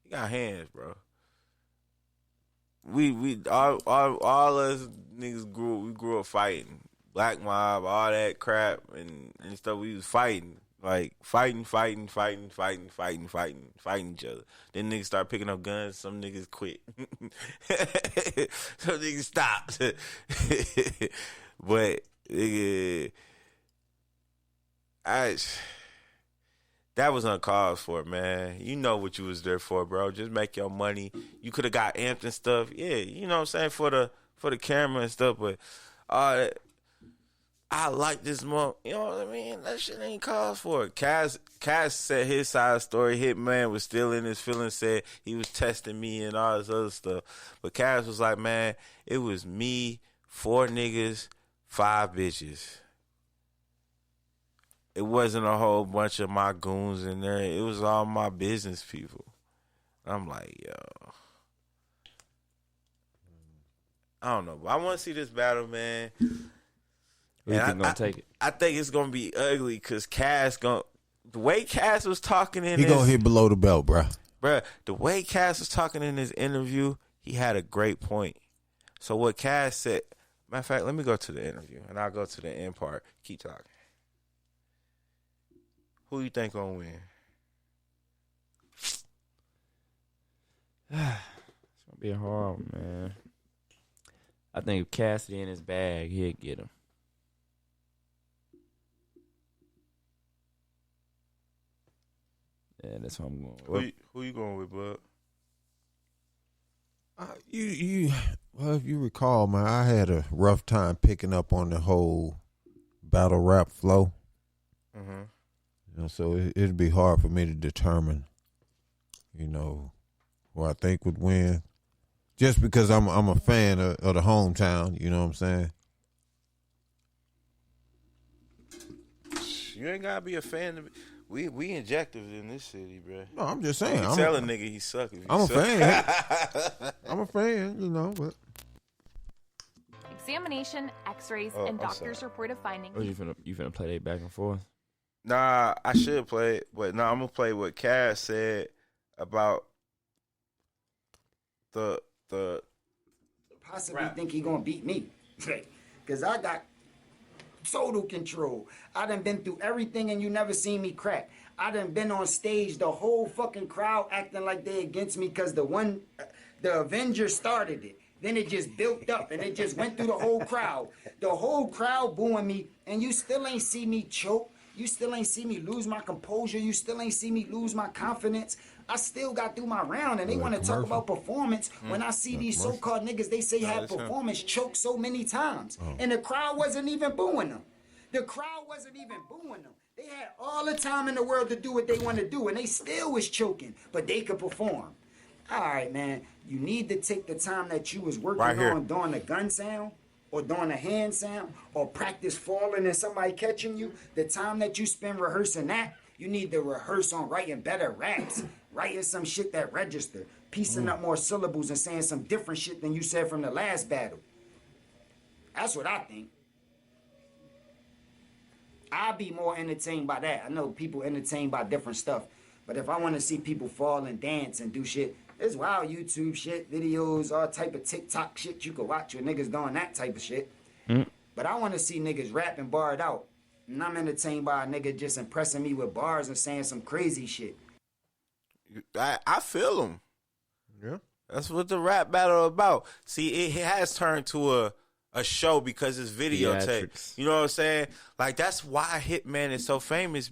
He got hands, bro. We all us niggas grew up fighting. Black Mob, all that crap and stuff. We was fighting. Like fighting each other. Then niggas start picking up guns. Some niggas quit. Some niggas stopped. But that was uncalled for, man. You know what you was there for, bro. Just make your money. You could have got amped and stuff. Yeah, you know what I'm saying, for the camera and stuff, but I like this month. You know what I mean? That shit ain't called for. Cass said his side of the story. Hitman was still in his feelings, said he was testing me and all this other stuff. But Cass was like, man, it was me, 4 niggas, 5 bitches. It wasn't a whole bunch of my goons in there. It was all my business people. I'm like, yo. I don't know. But I want to see this battle, man. Who you think gonna take it? I think it's gonna be ugly because the way Cass was talking he gonna hit below the belt, bruh. The way Cass was talking in his interview, he had a great point. So what Cass said, matter of fact, let me go to the interview and I'll go to the end part. Keep talking. Who you think gonna win? It's gonna be hard, man. I think if Cassidy in his bag, he'll get him. Yeah, that's what I'm going with. Who you going with, bud? Well, if you recall, man, I had a rough time picking up on the whole battle rap flow. Mm-hmm. You know, so it'd be hard for me to determine, who I think would win. Just because I'm a fan of the hometown, you know what I'm saying? You ain't gotta be a fan of. We injectors in this city, bro. No, I'm just saying. You tell a nigga he suck. I'm a fan. I'm a fan, but. Examination, X-rays, and doctor's report of finding. Or you finna play that back and forth? Nah, I should play it, but no, I'm gonna play what Cass said about the possibly think he gonna beat me, cause I got total control. I done been through everything and you never seen me crack. I done been on stage, the whole fucking crowd acting like they against me cause the Avengers started it. Then it just built up and it just went through the whole crowd. The whole crowd booing me and you still ain't see me choke. You still ain't see me lose my composure. You still ain't see me lose my confidence. I still got through my round and they want to talk about performance when I see these so-called niggas they say have performance choke so many times. And the crowd wasn't even booing them. The crowd wasn't even booing them. They had all the time in the world to do what they want to do and they still was choking, but they could perform. All right, man, you need to take the time that you was working on doing the gun sound or doing the hand sound or practice falling and somebody catching you. The time that you spend rehearsing that, you need to rehearse on writing better raps, writing some shit that register, piecing up more syllables and saying some different shit than you said from the last battle. That's what I think. I'll be more entertained by that. I know people entertained by different stuff, but if I want to see people fall and dance and do shit, there's wild YouTube shit, videos, all type of TikTok shit you could watch with niggas doing that type of shit. But I want to see niggas rapping barred out. And I'm entertained by a nigga just impressing me with bars and saying some crazy shit. I feel him. Yeah. That's what the rap battle about. See, it has turned to a show because it's videotape. Theatrics. You know what I'm saying? Like, that's why Hitman is so famous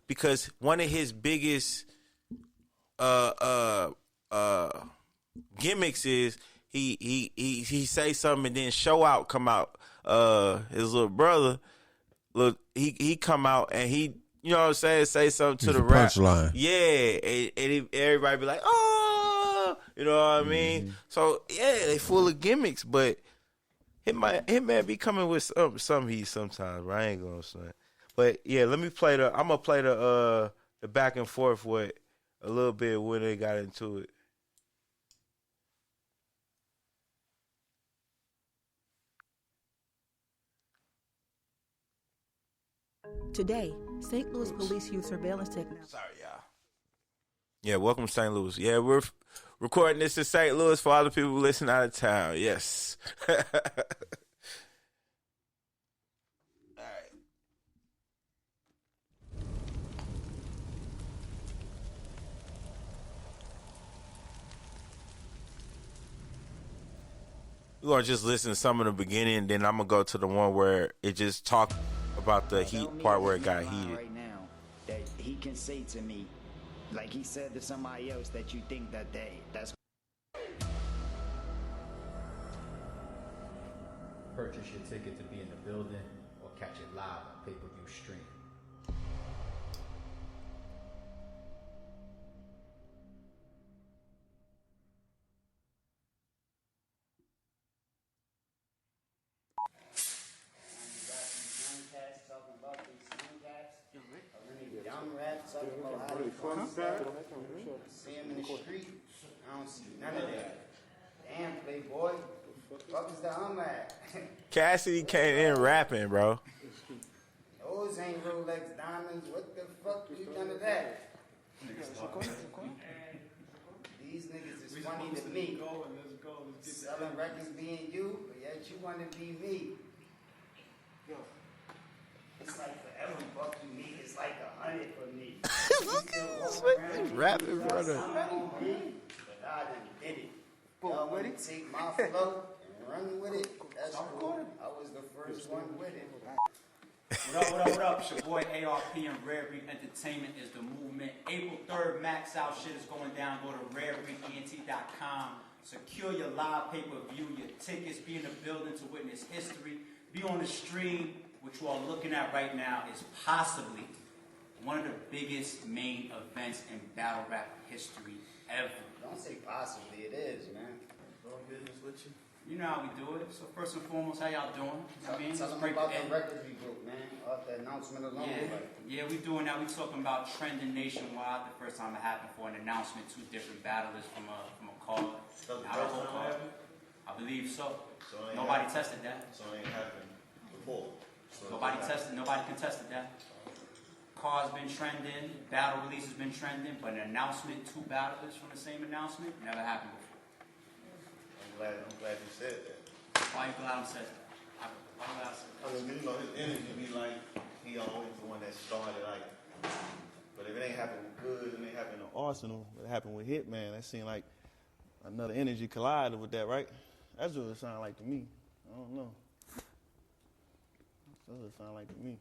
because one of his biggest gimmicks is he say something and then Show Out come out. His little brother, he come out and he, you know what I'm saying, say something to the rap. Punchline. Yeah, and everybody be like, oh, you know what I mean? So yeah, they full of gimmicks, but Hitman be coming with some heat sometimes, bro. I ain't gonna say. But yeah, I'm gonna play the back and forth with a little bit when they got into it. Today, St. Louis police use surveillance technology. Sorry, y'all. Yeah, welcome to St. Louis. Yeah, we're recording this in St. Louis for all the people who listen out of town. Yes. All right. We're going to just listen to some of the beginning, and then I'm going to go to the one where it just talked about the heat part where it got heated. Right now, that he can say to me, like he said to somebody else, that you think that's Purchase your ticket to be in the building or catch it live on pay-per-view stream. young rats talking about how they from see him in the street. I don't see none of that. Damn, playboy. Fuck is the at? Cassidy came in rapping, bro. Those ain't Rolex diamonds. What the fuck you done to that? These niggas is funny to me. Selling records being you, but yet you want to be me. It's like for every buck you make, it's like 100 for me. Look at this man rapping, brother. But I done did it. Y'all want to take my flow and run with it? That's cool. I was the first one with it. What up? It's your boy ARP and Rare Breed Entertainment is the movement. April 3rd, Max Out shit is going down. Go to rarebreedent.com. Secure your live pay-per-view, your tickets, be in the building to witness history. Be on the stream, which you are looking at right now, is possibly one of the biggest main events in battle rap history ever. Don't say possibly, it is, man. Doing business with you. You know how we do it. So first and foremost, how y'all doing? Tell them about the records we broke, man. Off the announcement alone. Yeah, we doing that. We talking about trending nationwide. The first time it happened for an announcement, 2 different battlers from a card. Not a whole card. I believe so. Nobody tested that. So it ain't happened before. Nobody contested that. Car's been trending, battle release has been trending, but an announcement, 2 battlers from the same announcement, never happened before. I'm glad you said that. Why you glad I said that? Why glad I said that? I mean, you know, his energy be like, he always the one that started, like, but if it ain't happened with Goods, it ain't happened with Arsenal, it happened with Hitman, that seemed like another energy collided with that, right? That's what it sounded like to me. I don't know. That's what it sounded like to me.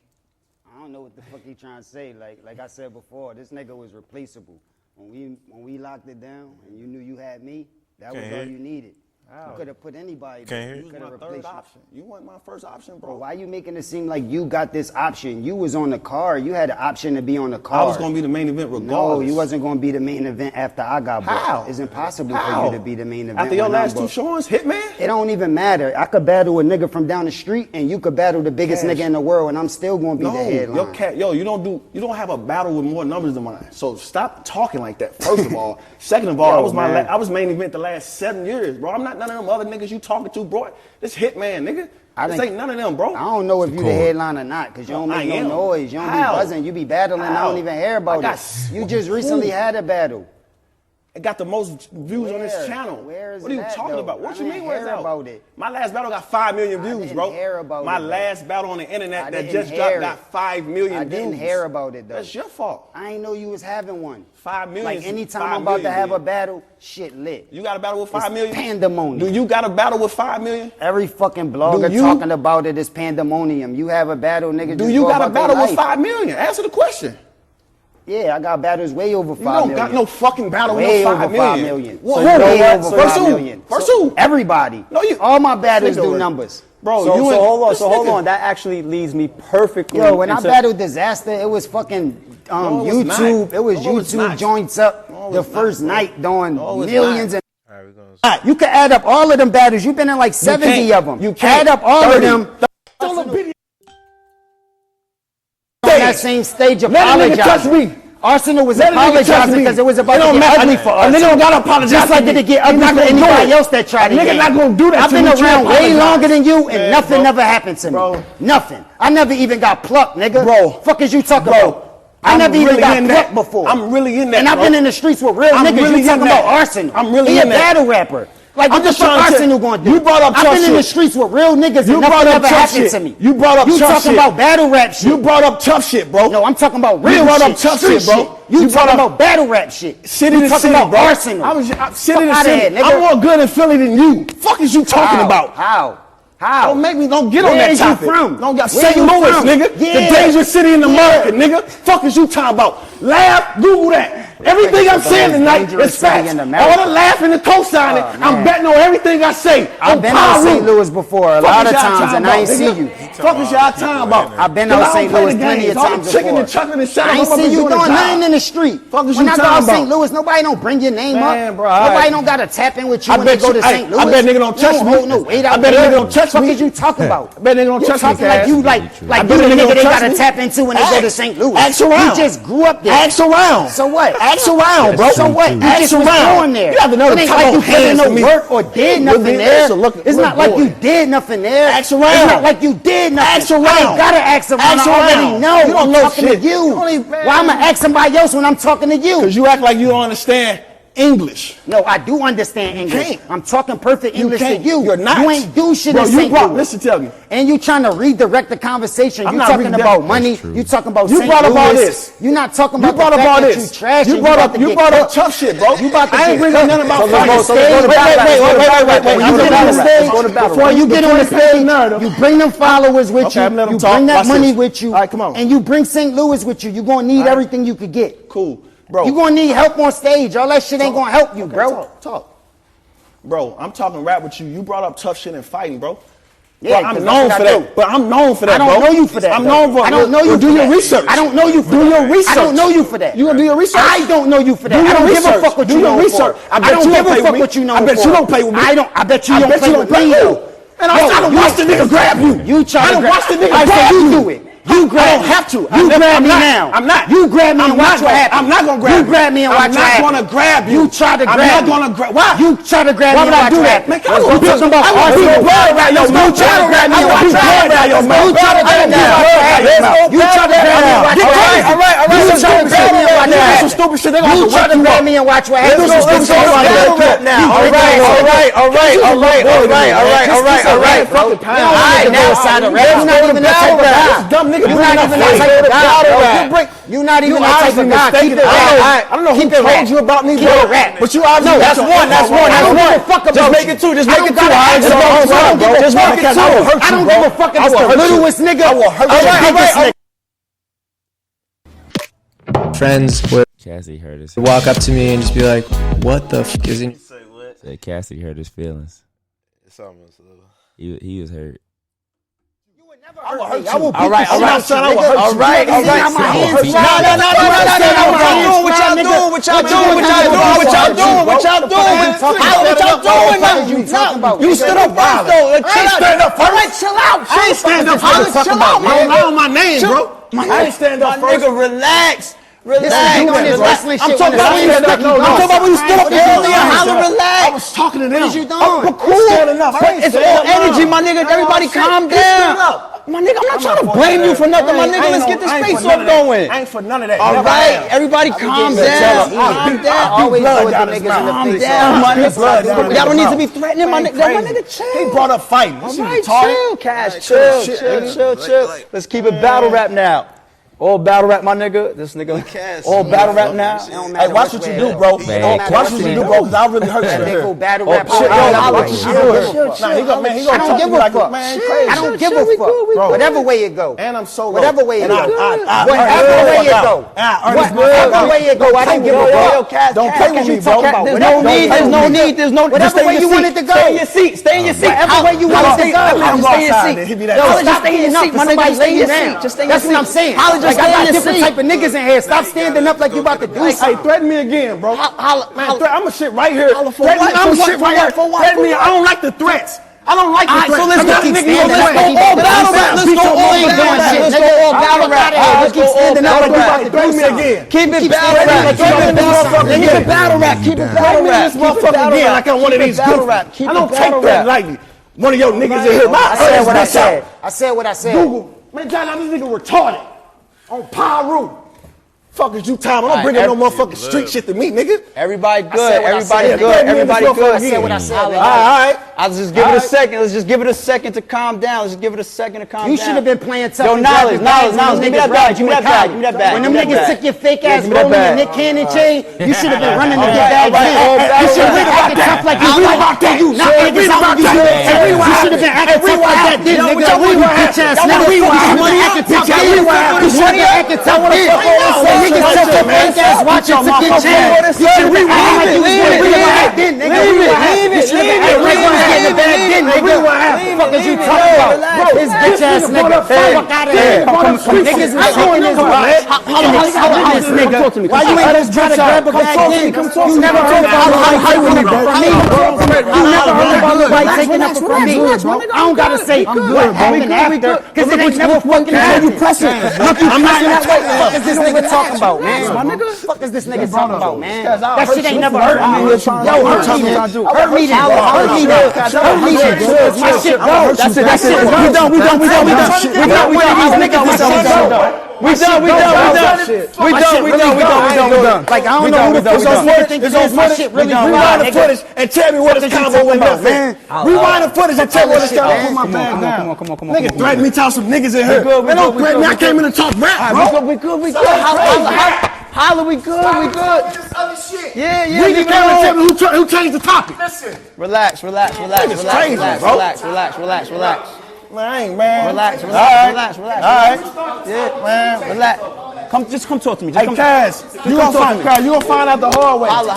I don't know what the fuck he trying to say. Like I said before, this nigga was replaceable. When we locked it down and you knew you had me, that was all you needed. You could have put anybody there. You was my third option. You weren't my first option, bro. Why you making it seem like you got this option? You was on the card. You had the option to be on the card. I was going to be the main event regardless. No, you wasn't going to be the main event after I got booked. How? It's impossible for you to be the main event. After your last 2 showings, Hitman? It don't even matter. I could battle a nigga from down the street, and you could battle the biggest nigga in the world, and I'm still going to be the headline. You don't have a battle with more numbers than mine. So stop talking like that. First of all, second of all, I was main event the last 7 years, bro. I'm not none of them other niggas you talking to, bro. This Hitman, nigga. This ain't none of them, bro. I don't know if you the headline or not, because you don't make no noise. You don't be buzzing. You be battling. I don't even hear about it. You just recently had a battle. It got the most views on this channel. Where is what are you talking though? about? What you mean? Where's that? About it. My last battle got 5 million views, I didn't bro. Hear about My it, last battle on the internet that just hear dropped got 5 million views. I didn't hear about it though. That's your fault. I ain't know you was having one. 5 million. Like anytime I'm about to have a battle, shit lit. You got a battle with 5 million? Pandemonium. Do you got a battle with 5 million? Every fucking blogger talking about it is pandemonium. You have a battle, nigga. Do you got a battle with 5 million? Answer the question. Yeah, I got battles way over 5 million. You don't got no fucking battle way with 5 million. Well, way over 5 million. First who? Everybody. No, all my battles do numbers. Bro, so hold on. That actually leads me perfectly. Yo, when I battled Disaster, it was fucking YouTube. It was YouTube joints up the first night doing millions and. You can add up all of them battles. You've been in like 70 of them. You can add up all of them. On that same stage, apologize. Arsenal was apologizing because it was about to get ugly for us. A nigga don't gotta apologize. Just like it get ugly for anybody else that tried to get. A nigga not gonna do that. I've been around way longer than you, and nothing never happened to me. Nothing. I never even got plucked, nigga. Bro, fuck is you talking about? I never even got plucked before. I'm really in that. And I've been in the streets with real niggas. You talking about Arsenal? I'm really in that. He a battle rapper. Like, what the fuck Arsenal gonna do? You brought up tough shit. I've been in the streets with real niggas and nothing ever happened to me. You brought up tough shit. You talking about battle rap shit. You brought up tough shit, bro. No, I'm talking about real shit. You brought up tough shit, bro. You talking about battle rap shit. Shit in the city, talking about bro. Arsenal. I'm shit in the city. I'm more good in Philly than you. Fuck is you talking about? How? Don't get on that topic. Where you from? Don't got St. Louis, nigga. The dangerous city in America, nigga. Fuck is you talking about? Laugh, Google that. Everything I'm saying tonight is facts. All the laughing and co-signing, I'm betting on everything I say. I've been on St. Louis before a lot of times, and I ain't see you. Fuck is y'all talking about? I've been on St. Louis plenty of times before. I ain't see you doing nothing in the street. When I go to St. Louis, nobody don't bring your name up. Nobody don't gotta tap in with you when they go to St. Louis. I bet nigga don't touch me. I bet nigga don't touch me. What is you talking about? I bet nigga don't touch me. Talking like you like you the nigga they gotta tap into when they go to St. Louis. Ask around. You just grew up there. Ask around. So what? Ask around, bro. So what? You Ask just was born there. You have to know it ain't like you put in no work or did nothing there. It's not like you did nothing there. Ask around. It's not like you did nothing. Ask around. I ain't gotta ask around. I already know. You don't know I'm talking shit. to you. Why am I asking somebody else when I'm talking to you? Because you act like you don't understand English. No, I do understand English. I'm talking perfect English to you. You're not. You ain't do shit Bro, in St. Louis. Listen, tell me. And you trying to redirect the conversation. I'm You not talking about money. You talking about You St. brought up all Louis. this. You not talking about You brought the up all fact that this. you trash. You brought up tough shit, bro. You about to I ain't bringing nothing about fighting. Before you get on the stage, you bring them followers with you. You bring that money with you. All right, come on. And you bring St. Louis with you. You're going to need everything you could get. Cool. Bro. You're going to need help on stage. All that shit ain't going to help you, bro. Talk. Bro, I'm talking rap with you. You brought up tough shit and fighting, bro. Yeah, I'm known for that. But I'm known for that, bro. I don't know you for that. I'm known for. I don't know you. Do your research. I don't know you for that. Do your research. I don't know you for that. You gonna do your research? I don't know you for that. Do I don't your give a research. fuck what Do you your know research. for. I bet I don't you give don't a play fuck with what you me. know I bet for. you don't play with me. I bet you don't play with me. And I don't watch the nigga grab you. You try to watch the nigga grab grab you. You do it. You grab I don't have to. You grab me now. I'm not. You grab me and watch what happens. I'm not gonna grab you. You grab me and watch what happens. I'm not gonna grab you. You try to grab me. I'm not gonna grab. Why? You try to grab me and watch what happens. Man, I'm talking about Arsenal. blood around your mouth. You try to grab me and watch what happens. You try to grab me and watch what happens. You try to grab me and watch what happens. All right. You try to grab me and watch what happens. Some stupid shit. You try to grab me and watch what happens. You're not even that type of guy. I don't know who told you about me, bro. But you obviously. That's one. Just make it two. Just make it two. I don't give a fuck if it's the littlest nigga. I will hurt you. Friends would Cassie hurt his walk up to me and just be like, "What the fuck is in?" Said Cassie hurt his feelings. It's almost a little. He was hurt. I will hurt you. All right. Son, I will hurt you. All right. No. What y'all doing? You stood up first, though. Stand up first. All right, chill out. I ain't stand up first. Chill out, man. Don't lie on my name, bro. I ain't stand up first. Nigga, relax. I'm talking about when you stood up earlier. Relax. I was talking to them. What you doing? I'm cool. It's all energy, my nigga. Everybody calm down. My nigga, I'm not trying to blame you for nothing, my nigga. Let's get this face off going. I ain't for none of that. All right, everybody calm down. Calm down, my nigga. Y'all don't need to be threatening, my nigga. My nigga, chill. He brought up fighting. All right, chill, Cash. Chill. Let's keep it battle rap now. All battle rap, my nigga. This nigga. All battle rap now. Hey, watch what you do, bro. Watch what you do, bro, because I'll really hurt you. They go battle rap. I don't give a fuck. I don't give a fuck. Whatever way it go. And I'm solo. Whatever way it go. Whatever way it go. Whatever way it go. I don't give a fuck. Don't play with me, bro. There's no need. Whatever way you want it to go. Stay in your seat. Stay in your seat. Whatever way you want it to go. Stay in your seat. Just stay in your seat, my nigga. Stay in your seat. Just stay in your seat. That's what I'm saying. Like, I got different type of niggas in here. Stop standing up like you about to do something. Hey, threaten me again, bro. Man, I'm gonna sit right here. I'm gonna sit right here. Threaten me. I don't like the threats. I don't like the threat. So let's go all battle rap. Let's go all battle rap. Let's go all battle rap. Threaten me again. Keep it battle rap. Keep it battle rap. Keep it battle rap. This motherfucker again like I'm one of these goofs. I don't take that lightly. One of your niggas in here. I said what I said. I said what I said. Google. Man, John, this nigga retarded. On Pyru. Fuck is you time? I don't bring up no motherfucking street shit to me, nigga. Everybody good. Everybody good. Everybody good. I said what I said. All right. I'll just give it a second. Let's just give it a second to calm down. Let's just give it a second to calm down. You should have been playing tough. Yo, knowledge. Give me that bag. Give me that bag. Give me that bag. When them niggas took your fake ass rolling your Nick Cannon chain, you should have been running to get back then. You should have been acting tough like you read about that. You not acting tough like you do. You should have been acting tough like that then, nigga. You bitch ass nigga. You should have been acting tough then. You should have been acting tough then. Niggas took your fake ass watching to get chain. You should have been acting like you was gonna read about that then, nigga. You should have been acting like you was getting the bag then. What the fuck is you talking about? Bro, this bitch ass nigga. Fuck out of here. Niggas is taking his right. How this nigga? Why you ain't just try to grab a bag then? You never heard about how you nigga from me, bro. You never heard about nobody taking up from me, bro. I don't gotta say what happened after, cause it ain't never fucking happened. You pressing. Look, you pressing that way. What the fuck is this nigga talking about, man? What the fuck is this nigga talking about, man? That shit ain't never hurt me. Yo, hurt me then. Hurt me then. Hurt me then. Hurt me then. My shit go. That's it. We done. We done. Like, I don't know who the fuck think this is. My shit really rewind the footage and tell me what this combo went up, man. Rewind the footage and tell me what this combo. Put my bag down. Come on. Nigga threaten me, tell some niggas in here. Man, don't threaten me. I came in to talk rap, bro. We good. Holla, we good. Yeah. We just came and tell me who changed the topic. Relax. Man, I ain't, man. Relax. All right. Yeah, man. Relax. Come talk to me. Hey, Cass, you gonna find out the hard way. Holla.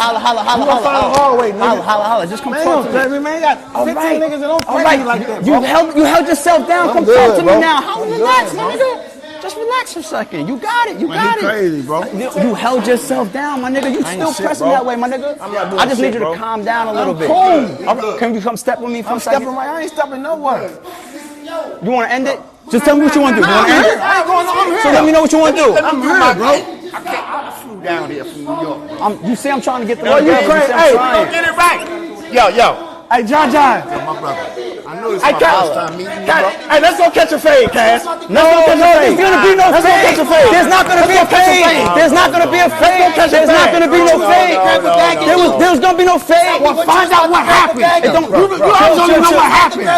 You gonna find out the hard way, nigga. Holla. Just come talk to me. Man, got 15 niggas that don't threaten me like that, bro. You held yourself down. Come talk to me now. How relax, my nigga. Just relax for a second. You got it. Man, you crazy, bro. You held yourself down, my nigga. You still pressing that way, my nigga. I just need you to calm down a little bit. Cool. Can you come step with me for a second? I ain't stepping nowhere. You want to end it? Just tell me what you want to do. You want to end it? I ain't going on here. So let me know what you want to do. I'm here, bro. I flew down here from New York. You see I'm trying to get the you crazy. Hey, get it right. Yo. Hey, John. My brother. I know it's my first time meeting you, bro. Hey, let's go catch a fade, Cass. No, there's gonna be no fade. There's not gonna be a fade. There's not gonna be a fade. There's not gonna be no fade. There's gonna be no fade. Well, find out what happened. You don't know what happened.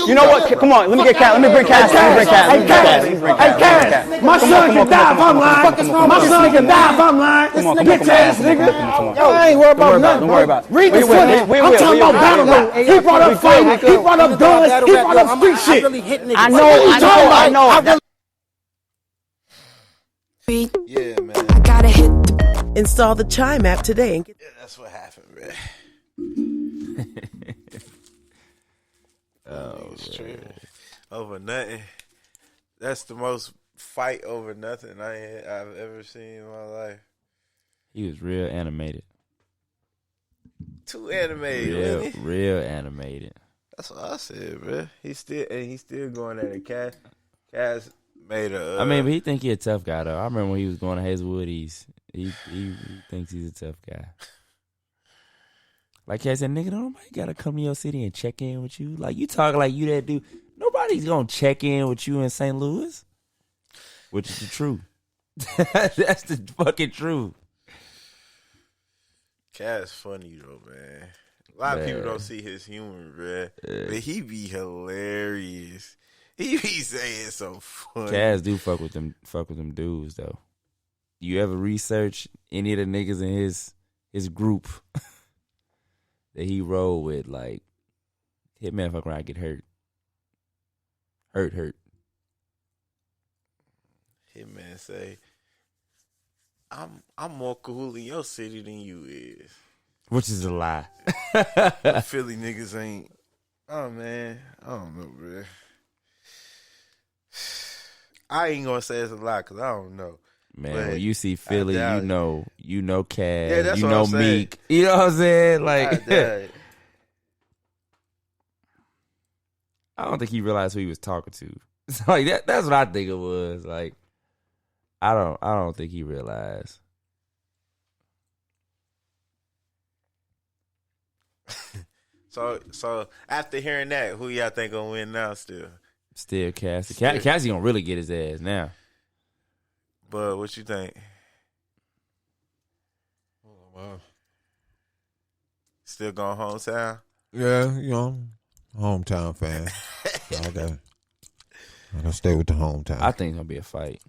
You know what? Come on, let me get Cass. Let me bring Cass. Hey, Cass. My son can die if I'm lying. My son can die if I'm lying. Bitch ass nigga. Yo, I ain't worried about nothing. Don't worry about it. Read the footage. I'm talking about battle rap. He brought up fighting. He brought up guns. He brought up street shit. I know. Yeah, man. I gotta hit. Install the Chime app today. And That's what happened, man. Over nothing. That's the most fight over nothing I've ever seen in my life. He was real animated. Too animated, real animated. That's what I said, bro. He's still going at it. Cass made a. I mean, but he think he a tough guy though. I remember when he was going to Hazelwood East. He thinks he's a tough guy. Like Cass said, nigga, nobody gotta come to your city and check in with you. Like you talk like you that dude. Nobody's gonna check in with you in St. Louis, which is the truth. That's the fucking truth. Cass funny though, man. A lot of people don't see his humor, man. But he be hilarious. He be saying so funny. Cass do fuck with them dudes though. You ever research any of the niggas in his group that he roll with? Like, Hitman fuck around, get hurt. Hurt. Hitman say, I'm more cool in your city than you is. Which is a lie. Philly niggas ain't. Oh, man. I don't know, bro. I ain't gonna say it's a lie because I don't know. Man, but when you see Philly, you know Cass, yeah, that's you what know I'm saying. Meek. You know what I'm saying? Like, I don't think he realized who he was talking to. So like that's what I think it was. Like I don't think he realized. So after hearing that, who y'all think gonna win now? Still Cassie. Cassie gonna really get his ass now. But what you think? Still going hometown? Yeah, you know, hometown fan. So I gotta stay with the hometown. I think it's gonna be a fight.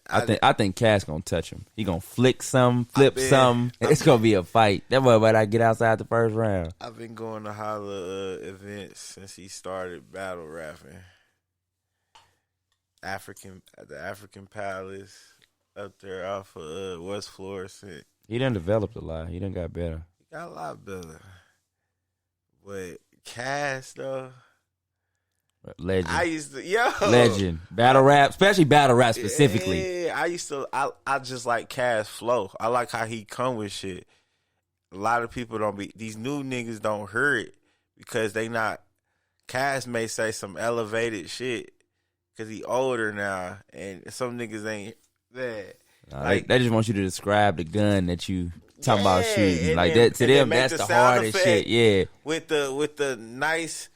I think Cass gonna touch him. He gonna flick some, flip some. It's gonna be a fight. That boy better not get outside the first round. I've been going to Holla events since he started battle rapping. The African Palace up there off of West Florissant. He done developed a lot. He done got better. He got a lot better. But Cass though. Legend. Legend. Battle rap, especially battle rap specifically. Yeah, I just like Cass flow. I like how he come with shit. A lot of people these new niggas don't hear it because they not. Cass may say some elevated shit because he older now and some niggas ain't that. They just want you to describe the gun that you talking about shooting. Like that to them, that's the hardest shit. Yeah. With the nice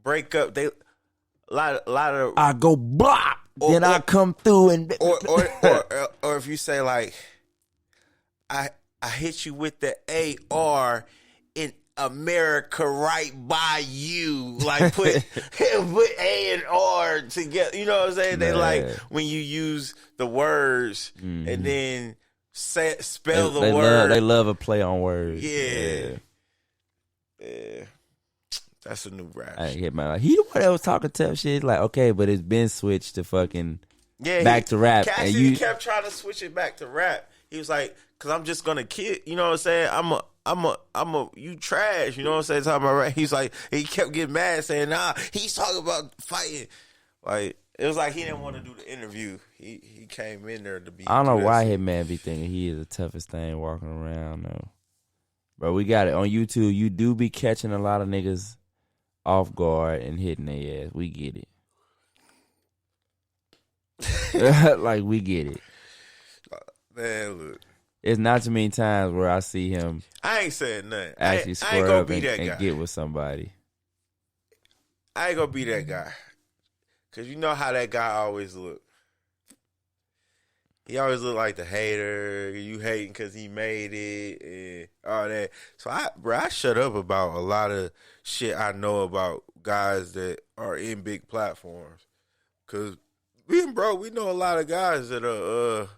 breakup, a lot of I go blah, then I come through and or if you say like I hit you with the AR in America right by you, like put A and R together. You know what I'm saying? They like when you use the words and then spell the word. They love a play on words. Yeah. That's a new rap. I hit my he the one that was talking tough shit. Like, okay, but it's been switched to fucking back to rap. Cassidy and you kept trying to switch it back to rap. He was like, "Cause I'm just gonna kill." You know what I'm saying? You trash. You know what I'm saying? Talking about rap. He's like, he kept getting mad, saying, "Nah, he's talking about fighting." Like it was like he didn't want to do the interview. He came in there to be. I don't know why Hitman be thinking he is the toughest thing walking around though. But we got it on YouTube. You do be catching a lot of niggas off guard and hitting their ass. We get it. Like, we get it. Man, look. It's not too many times where I see him I ain't saying nothing. actually I square ain't gonna up be that and guy. get with somebody. I ain't gonna be that guy. Cause you know how that guy always look. He always look like the hater. You hating cause he made it and all that. So I shut up about a lot of shit I know about guys that are in big platforms. Cause we know a lot of guys that are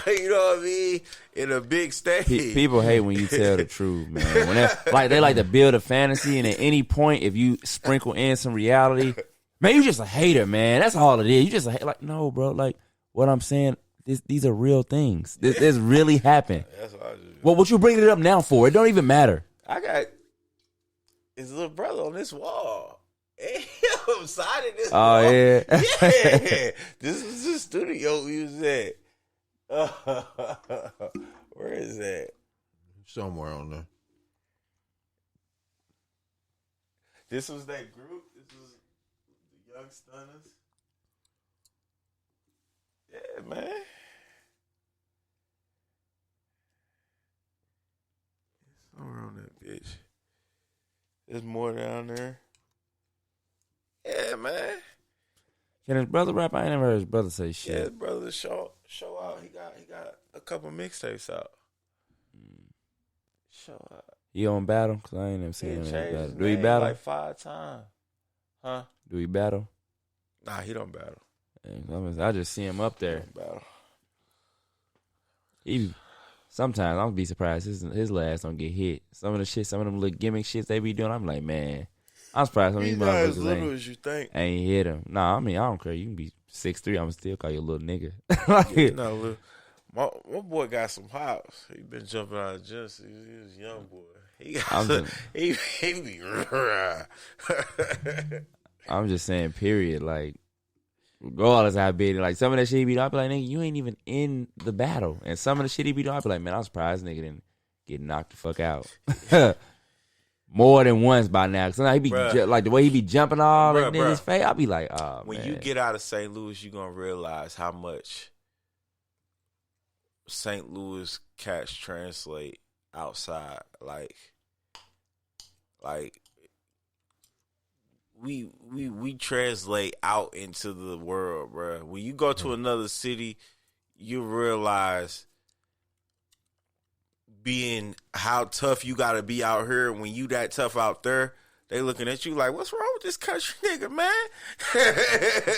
you know what I mean? In a big stage. People hate when you tell the truth, man. When they like to build a fantasy, and at any point, if you sprinkle in some reality, man, you just a hater, man. That's all it is. You just a hater. Like, no, bro. Like, what I'm saying, these are real things. This really happened. That's what I just. Well, what you bringing it up now for? It don't even matter. I got his little brother on this wall. I'm signing this Oh, wall. yeah. Yeah. This is the studio we was at. Where is that? Somewhere on there. This was that group. This was the Young Stunners. Yeah, man. Somewhere on that bitch. There's more down there. Yeah, man. Can his brother rap? I ain't never heard his brother say shit. Yeah, his brother show out. He got a couple mixtapes out. Show out. He on battle? Because I ain't never seen him in changed battle. his Do he name battle? like 5 times. Huh? Do he battle? Nah, he don't battle. I just see him up there. He don't battle. Sometimes I'm gonna be surprised his last don't get hit. Some of them little gimmick shits they be doing, I'm like, man, I'm surprised some of these He's not as motherfuckers little as you think. ain't hit him. Nah, I mean, I don't care. You can be 6'3", I'm gonna still call you a little nigga. Yeah, no, look, my boy got some hops. He been jumping out of gym since he was a young boy. He got he be. I'm just saying, period. Like, regardless of how big, like some of that shit he be doing, I be like, nigga, you ain't even in the battle. And some of the shit he be doing, I be like, man, I'm surprised nigga didn't get knocked the fuck out. more than once by now. Cause he be Bruh. like the way he be jumping all in Bruh. his face. I be like, oh when man. you get out of St. Louis, you gonna realize how much St. Louis cats translate outside. Like we translate out into the world, bro. When you go to another city, you realize being how tough you gotta be out here. When you that tough out there, they looking at you like, what's wrong with this country nigga, man?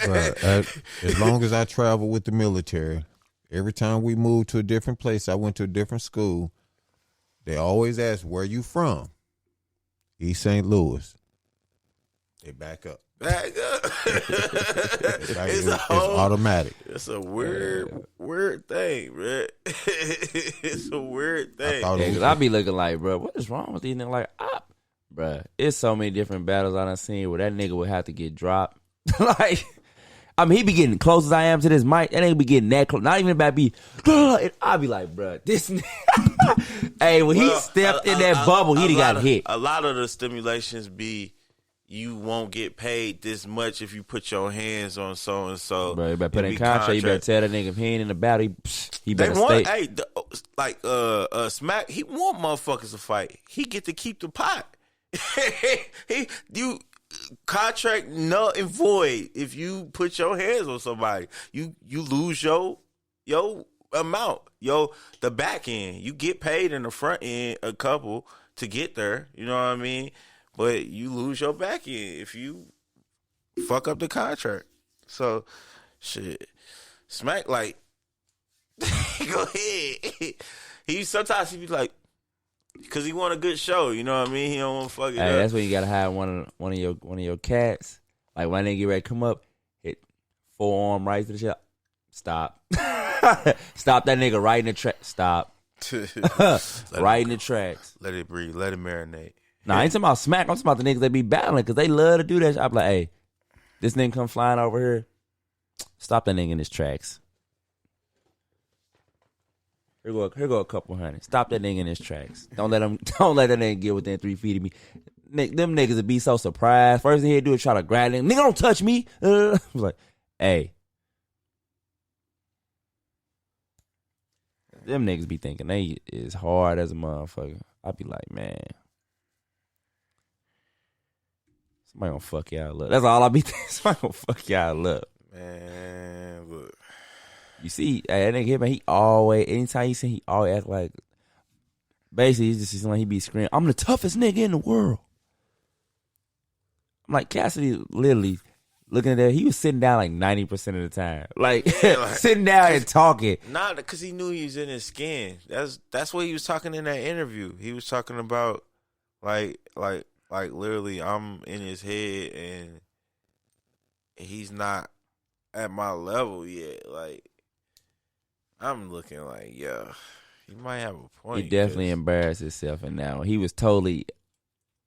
Bruh, as long as I travel with the military, every time we moved to a different place, I went to a different school, they always ask, where you from? East St. Louis. They back up. Back up. It's automatic. It's a weird thing, man. It's a weird thing. I be looking like, bro, what is wrong with these niggas? Like, bruh, it's so many different battles I done seen where that nigga would have to get dropped. Like, I mean, he be getting close as I am to this mic. That nigga be getting that close. Not even about be. I be like, bruh, this nigga. Hey, when he stepped in that bubble, he got hit. A lot of the stimulations be, you won't get paid this much if you put your hands on so and so. Bro, you better put in contract. You better tell that nigga if he ain't in the battle, he better stay. Hey, Smack, he want motherfuckers to fight. He get to keep the pot. You contract null and void if you put your hands on somebody. You lose your amount, the back end. You get paid in the front end a couple to get there. You know what I mean? But you lose your back end if you fuck up the contract. So, shit. Smack, like, go ahead. Sometimes he be like, because he want a good show, you know what I mean? He don't want to fuck it up. That's when you gotta have one of your cats. Like when they get ready to come up, hit forearm right to the shot. Stop. Stop that nigga right in the track. Stop. Right in the tracks. Let it breathe. Let it marinate. Nah, I ain't talking about Smack. I'm talking about the niggas that be battling because they love to do that. I'm like, hey, this nigga come flying over here. Stop that nigga in his tracks. Here go a couple hundred. Stop that nigga in his tracks. Don't let that nigga get within 3 feet of me. Them niggas would be so surprised. First thing he'd do is try to grab him. Nigga, don't touch me. I was like, hey. Them niggas be thinking they is hard as a motherfucker. I be like, man. Somebody gonna fuck y'all up. That's all I be thinking. Somebody gonna fuck y'all up. Man, look. You see, that nigga here, man, he always, anytime you see him, he always act like, basically, he just like he be screaming, I'm the toughest nigga in the world. I'm like, Cassidy literally looking at that, he was sitting down like 90% of the time. Like, sitting down and talking. Nah, because he knew he was in his skin. That's what he was talking in that interview. He was talking about, like literally, I'm in his head and he's not at my level yet. Like, I'm looking like, yo, he might have a point. He definitely embarrassed himself in that one. He was totally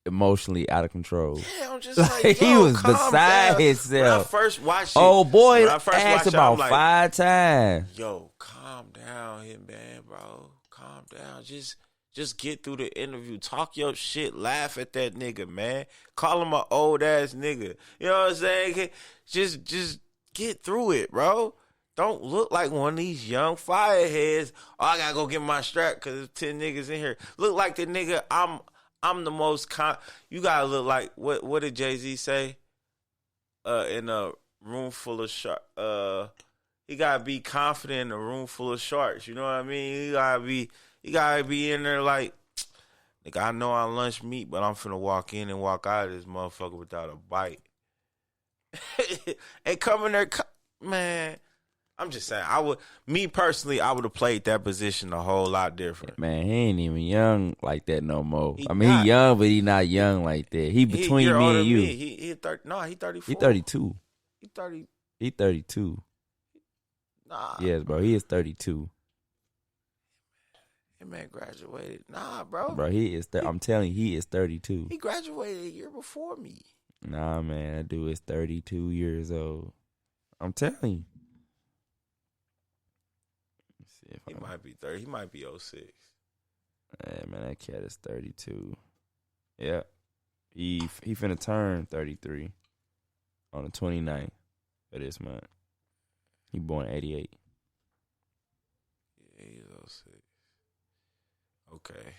emotionally out of control. Yeah, I'm just like, yo, he was calm beside down. Himself. When I first watched it, oh boy, I first asked watched about it, like, 5 times. Yo, calm down, Hitman, bro. Calm down. Just get through the interview. Talk your shit. Laugh at that nigga, man. Call him an old ass nigga. You know what I'm saying? Just get through it, bro. Don't look like one of these young fireheads. Oh, I gotta go get my strap because there's 10 niggas in here. Look like the nigga. I'm the most. You gotta look like what did Jay-Z say? In a room full of sharks. He gotta be confident in a room full of sharks. You know what I mean? He gotta be in there like, nigga, I know I lunch meat, but I'm finna walk in and walk out of this motherfucker without a bite. And come in there, man. I'm just saying, I would have played that position a whole lot different. Man, he ain't even young like that no more. He young, but he not young like that. He between me and you. He 34. He 32. He 32. Nah. Yes, bro. He is 32. That man graduated. Nah, bro. Bro, he is. I'm telling you, he is 32. He graduated a year before me. Nah, man, that dude is 32 years old. I'm telling you. He might be 30. He might be 06. Hey, man, that cat is 32. Yeah. He finna turn 33 on the 29th of this month. He born 88. Yeah, he's 06. Okay.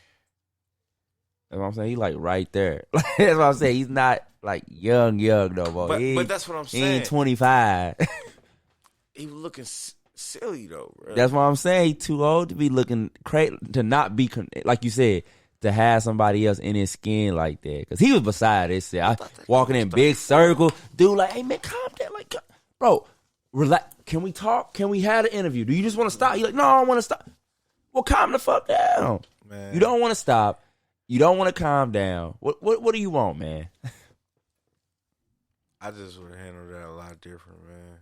That's what I'm saying. He like right there. That's what I'm saying. He's not like young no more. But that's what I'm saying. He ain't 25. He was looking silly though, bro. That's what I'm saying. He too old to be looking crazy, to not be like you said, to have somebody else in his skin like that. Because he was beside himself. Walking in big circle, dude. Like, hey man, calm down. Like, bro, relax. Can we talk? Can we have an interview? Do you just want to stop? He's like, no, I don't want to stop. Well, calm the fuck down. Man. You don't want to stop. You don't want to calm down. What do you want, man? I just would have handled that a lot different, man.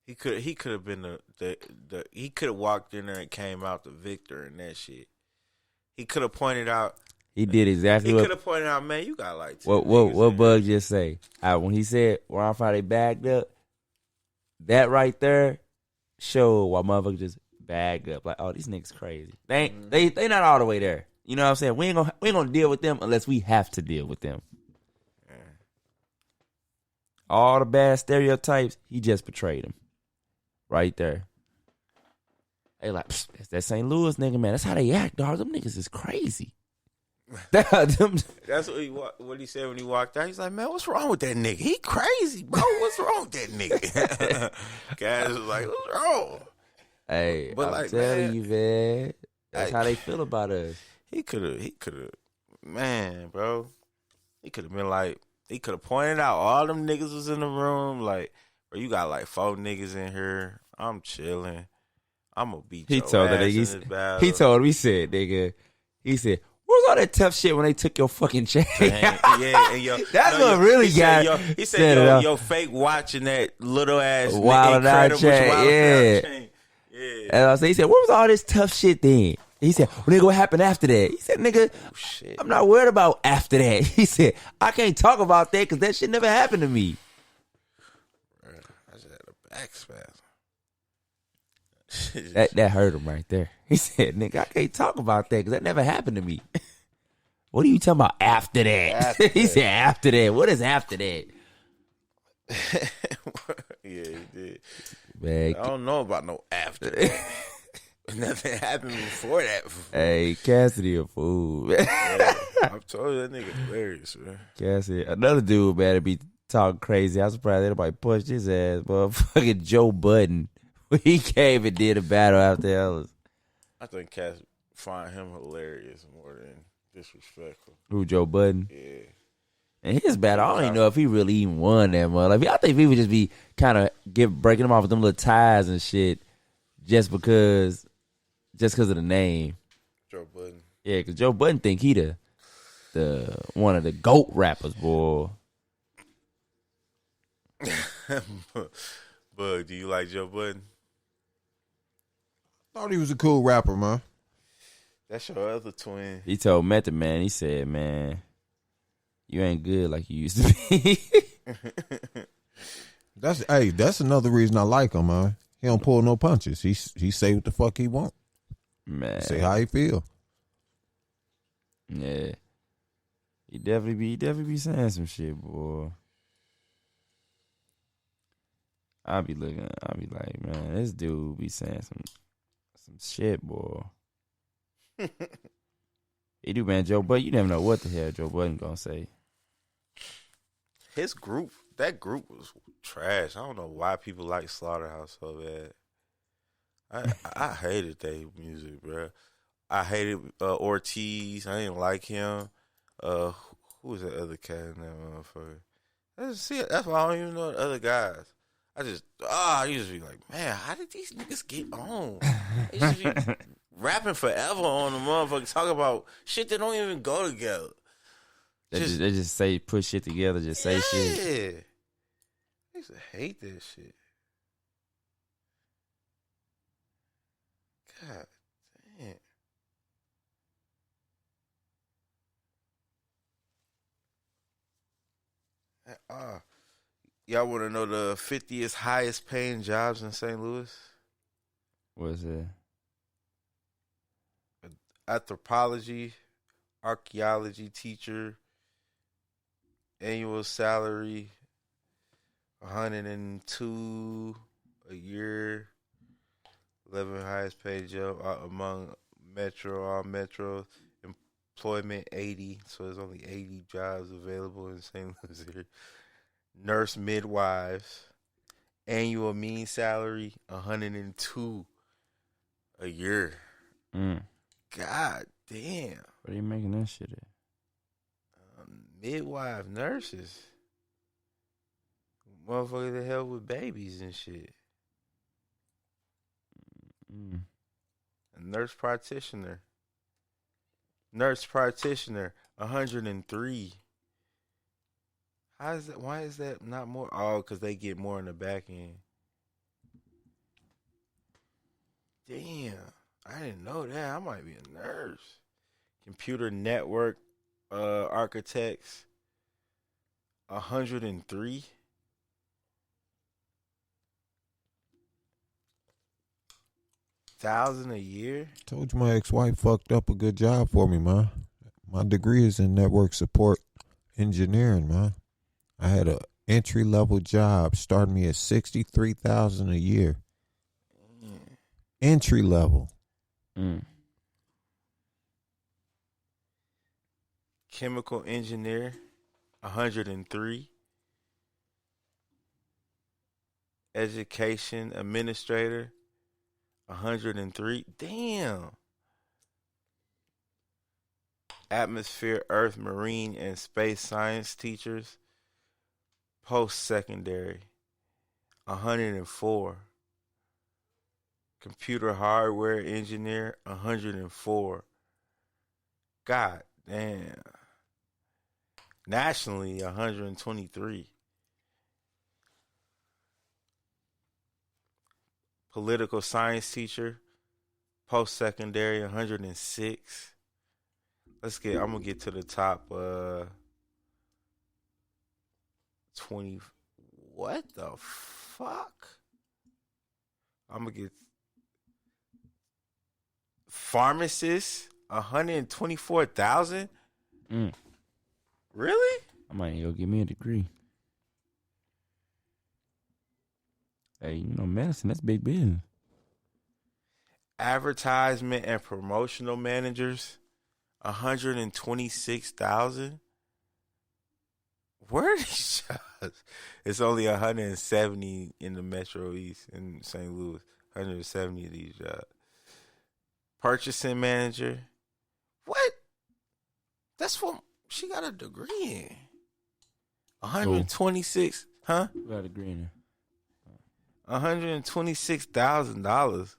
He could have been he could have walked in there and came out the victor in that shit. He could have pointed out. He did exactly. He could have pointed out, man, you got like 10 what Bug just say? When he said around Friday bagged up, that right there showed why motherfuckers just bagged up. Like, oh, these niggas crazy. They not all the way there. You know what I'm saying? We ain't gonna deal with them unless we have to deal with them. Yeah. All the bad stereotypes, he just portrayed them. Right there. They like, that's that St. Louis nigga, man. That's how they act, dog. Them niggas is crazy. That's what he said when he walked out. He's like, man, what's wrong with that nigga? He crazy, bro. What's wrong with that nigga? Guys was like, what's wrong? Hey, but I'm telling you, man. That's how they feel about us. He could have, man, bro. He could have been like, he could have pointed out all them niggas was in the room. Like, bro, you got like 4 niggas in here. I'm chilling. I'm gonna beat your ass in this battle. He told him, he said, where's all that tough shit when they took your fucking chain? Yeah, and that's what really got. He said, yo, fake watching that little ass Wild Out chain. Yeah. And I said, he said, where was all this tough shit then? He said, well, nigga, what happened after that? He said, nigga, I'm not worried about after that. He said, I can't talk about that because that shit never happened to me. I just had a back spasm. That hurt him right there. He said, nigga, I can't talk about that because that never happened to me. What are you talking about after that? He said, after that. What is after that? Yeah, he did. Man, I don't know about no after that. Nothing happened before that. Hey, Cassidy a fool. Yeah, I'm told you that nigga hilarious, man. Cassidy, another dude, man, to be talking crazy. I'm surprised anybody pushed his ass. Motherfucking Joe Budden. He came and did a battle after Ellis. I think Cass find him hilarious more than disrespectful. Who, Joe Budden? Yeah. And his battle, I don't even know if he really even won that much. Like, I think he would just be kind of breaking him off with them little ties and shit just because of the name. Joe Budden. Yeah, because Joe Budden think he the one of the GOAT rappers, boy. Bug, do you like Joe Budden? Thought he was a cool rapper, man. That's your other twin. He told Method Man, he said, man, you ain't good like you used to be. That's another reason I like him, man. He don't pull no punches. He say what the fuck he want. Man. Say how he feel. Yeah. He definitely be saying some shit, boy. I be like, man, this dude be saying some shit, boy. He do, man, Joe Budden. You never know what the hell Joe Budden gonna say. That group was trash. I don't know why people like Slaughterhouse so bad. I hated their music, bro. I hated Ortiz. I didn't like him. Who was that other cat in that motherfucker? See, that's why I don't even know the other guys. I used to be like, man, how did these niggas get on? They used to be rapping forever on the motherfucker, talking about shit that don't even go together. They just say, put shit together, just say shit. Yeah. I used to hate that shit. God damn. Y'all want to know the 50th highest paying jobs in St. Louis? What is it? Anthropology, archaeology teacher. Annual salary $102 a year. 11 highest paid job among all metros. Employment 80, so there's only 80 jobs available in St. Louis here. Nurse midwives. Annual mean salary $102 a year. God damn. What are you making that shit at? Midwife nurses. Motherfuckers that help with babies and shit. A nurse practitioner. Nurse practitioner, 103. How is that? Why is that not more? Oh, because they get more in the back end. Damn, I didn't know that. I might be a nurse. Computer network architects, 103. $1,000 a year. Told you my ex-wife fucked up a good job for me, man. My degree is in network support engineering, man. I had a entry-level job starting me at $63,000 a year. Entry level. Chemical engineer, 103. Education administrator, 103. Damn. Atmosphere, earth, marine, and space science teachers, post-secondary, 104. Computer hardware engineer, 104. God damn. Nationally, 123. Political science teacher, post-secondary, 106. I'm gonna get to the top 20. What the fuck? I'm gonna get pharmacist, 124,000. Really? I might go get me a degree. Hey, you know, medicine, that's big business. Advertisement and promotional managers, 126,000. Where are these jobs? It's only 170 in the Metro East in St. Louis. 170 of these jobs. Purchasing manager. What? That's what she got a degree in. 126, huh? Who got a degree in $126,000.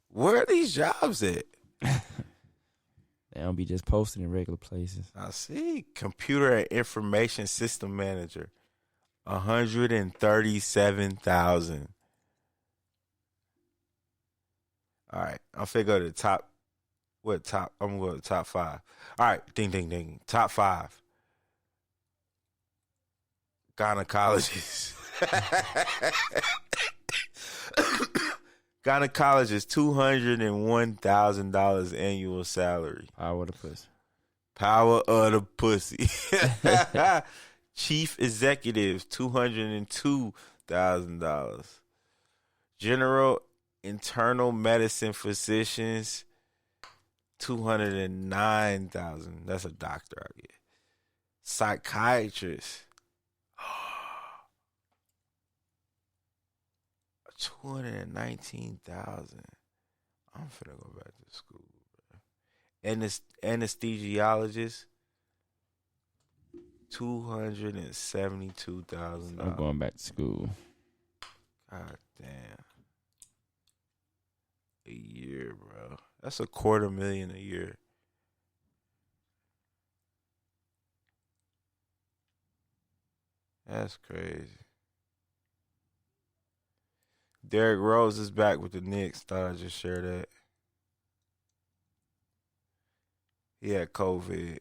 Where are these jobs at? They don't be just posting in regular places. I see. Computer and information system manager, 137,000. All right, I'm finna go to the top. What top? I'm gonna go to the top 5. All right, ding, ding, ding. Top 5. Gynecologist. Gynecologist, $201,000 annual salary. Power of the pussy. Power of the pussy. Chief executive, $202,000. General internal medicine physicians, $209,000. That's a doctor, I get. Psychiatrist, $219,000. I'm finna go back to school, bro. Anesthesiologist, $272,000. I'm going back to school. God damn. A year, bro. That's $250,000 a year. That's crazy. Derrick Rose is back with the Knicks. Thought I'd just share that. He had COVID.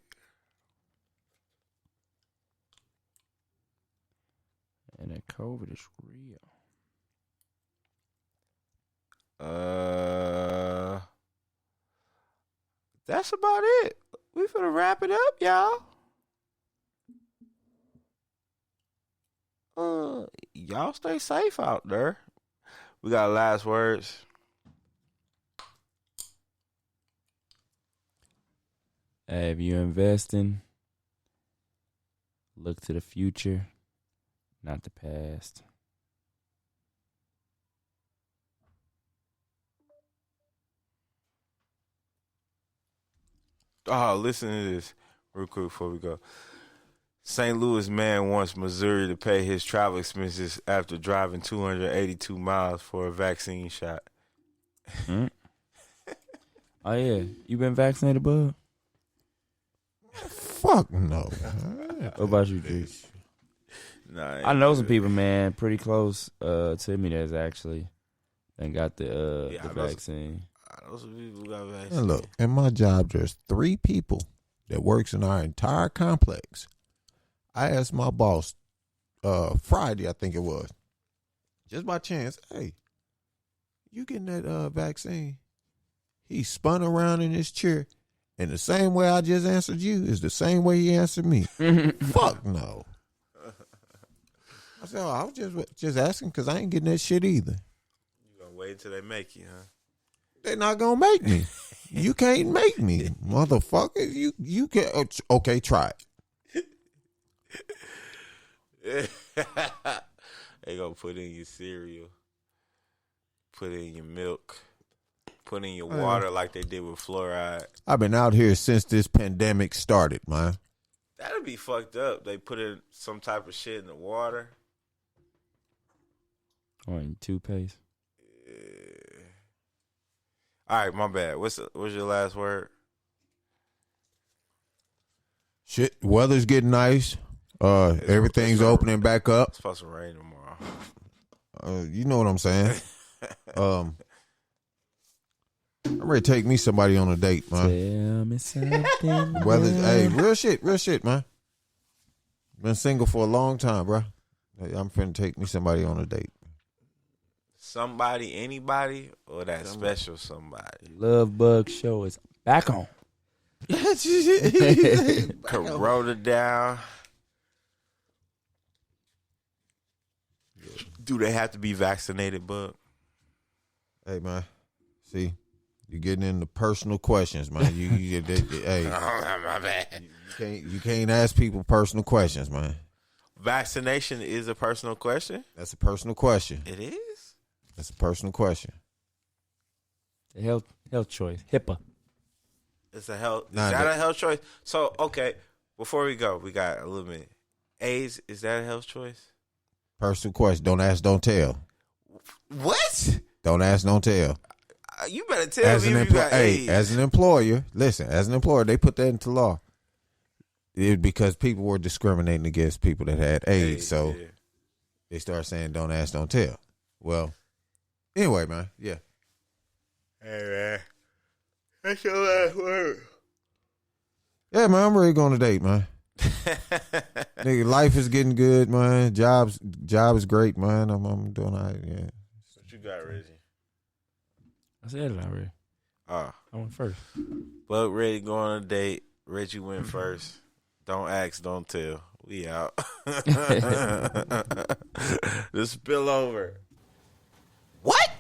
And that COVID is real. That's about it. We finna wrap it up, y'all. Y'all stay safe out there. We got last words. Hey, if you're investing, look to the future, not the past. Oh, listen to this real quick before we go. St. Louis man wants Missouri to pay his travel expenses after driving 282 miles for a vaccine shot. Oh, yeah. You been vaccinated, bud? Fuck no. What about you, Drew? Nah, I know some people, man, pretty close to me that's actually and got the vaccine. I know some people got vaccine. And look, in my job, there's 3 people that works in our entire complex. I asked my boss Friday, I think it was, just by chance, hey, you getting that vaccine? He spun around in his chair, and the same way I just answered you is the same way he answered me. Fuck no. I said, I was just asking because I ain't getting that shit either. You gonna wait until they make you, huh? They're not gonna make me. You can't make me, motherfucker. You can. Okay, try it. They gonna put in your cereal, put in your milk, put in your water like they did with fluoride. I've been out here since this pandemic started, man. That'd be fucked up. They put in some type of shit in the water. Or in toothpaste. Yeah. All right, my bad. What's your last word? Shit, weather's getting nice. Everything's opening back up. It's supposed to rain tomorrow. You know what I'm saying? I'm ready to take me somebody on a date, man. Tell me something. Hey, real shit, man. Been single for a long time, bro. Hey, I'm finna take me somebody on a date. Somebody, anybody, or that special somebody? Love Bug Show is back on. Corona down. Do they have to be vaccinated, Bug? Hey, man. See, you're getting into personal questions, man. Hey, my bad. You can't ask people personal questions, man. Vaccination is a personal question? That's a personal question. It is? That's a personal question. The health choice. HIPAA. It's a health. Is that a health choice? So, okay, before we go, we got a little minute. AIDS, is that a health choice? Personal question. Don't ask, don't tell. What? Don't ask, don't tell. You better tell me if you got AIDS. As an employer, listen, as an employer, they put that into law. Because people were discriminating against people that had AIDS. So they started saying, don't ask, don't tell. Well, anyway, man, yeah. Hey, man. That's your last word. Yeah, man, I'm ready to go on a date, man. Nigga, life is getting good, man. Job is great, man. I'm doing all right, yeah. What you got, Reggie? I said it already. I went first. Bug ready to go on a date. Reggie went first. Don't ask, don't tell. We out. The spillover. What?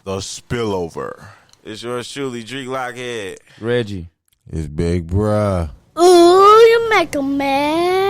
The spillover. It's yours truly, Drake Lockhead. Reggie. It's Big Bruh. Ooh, you make a man.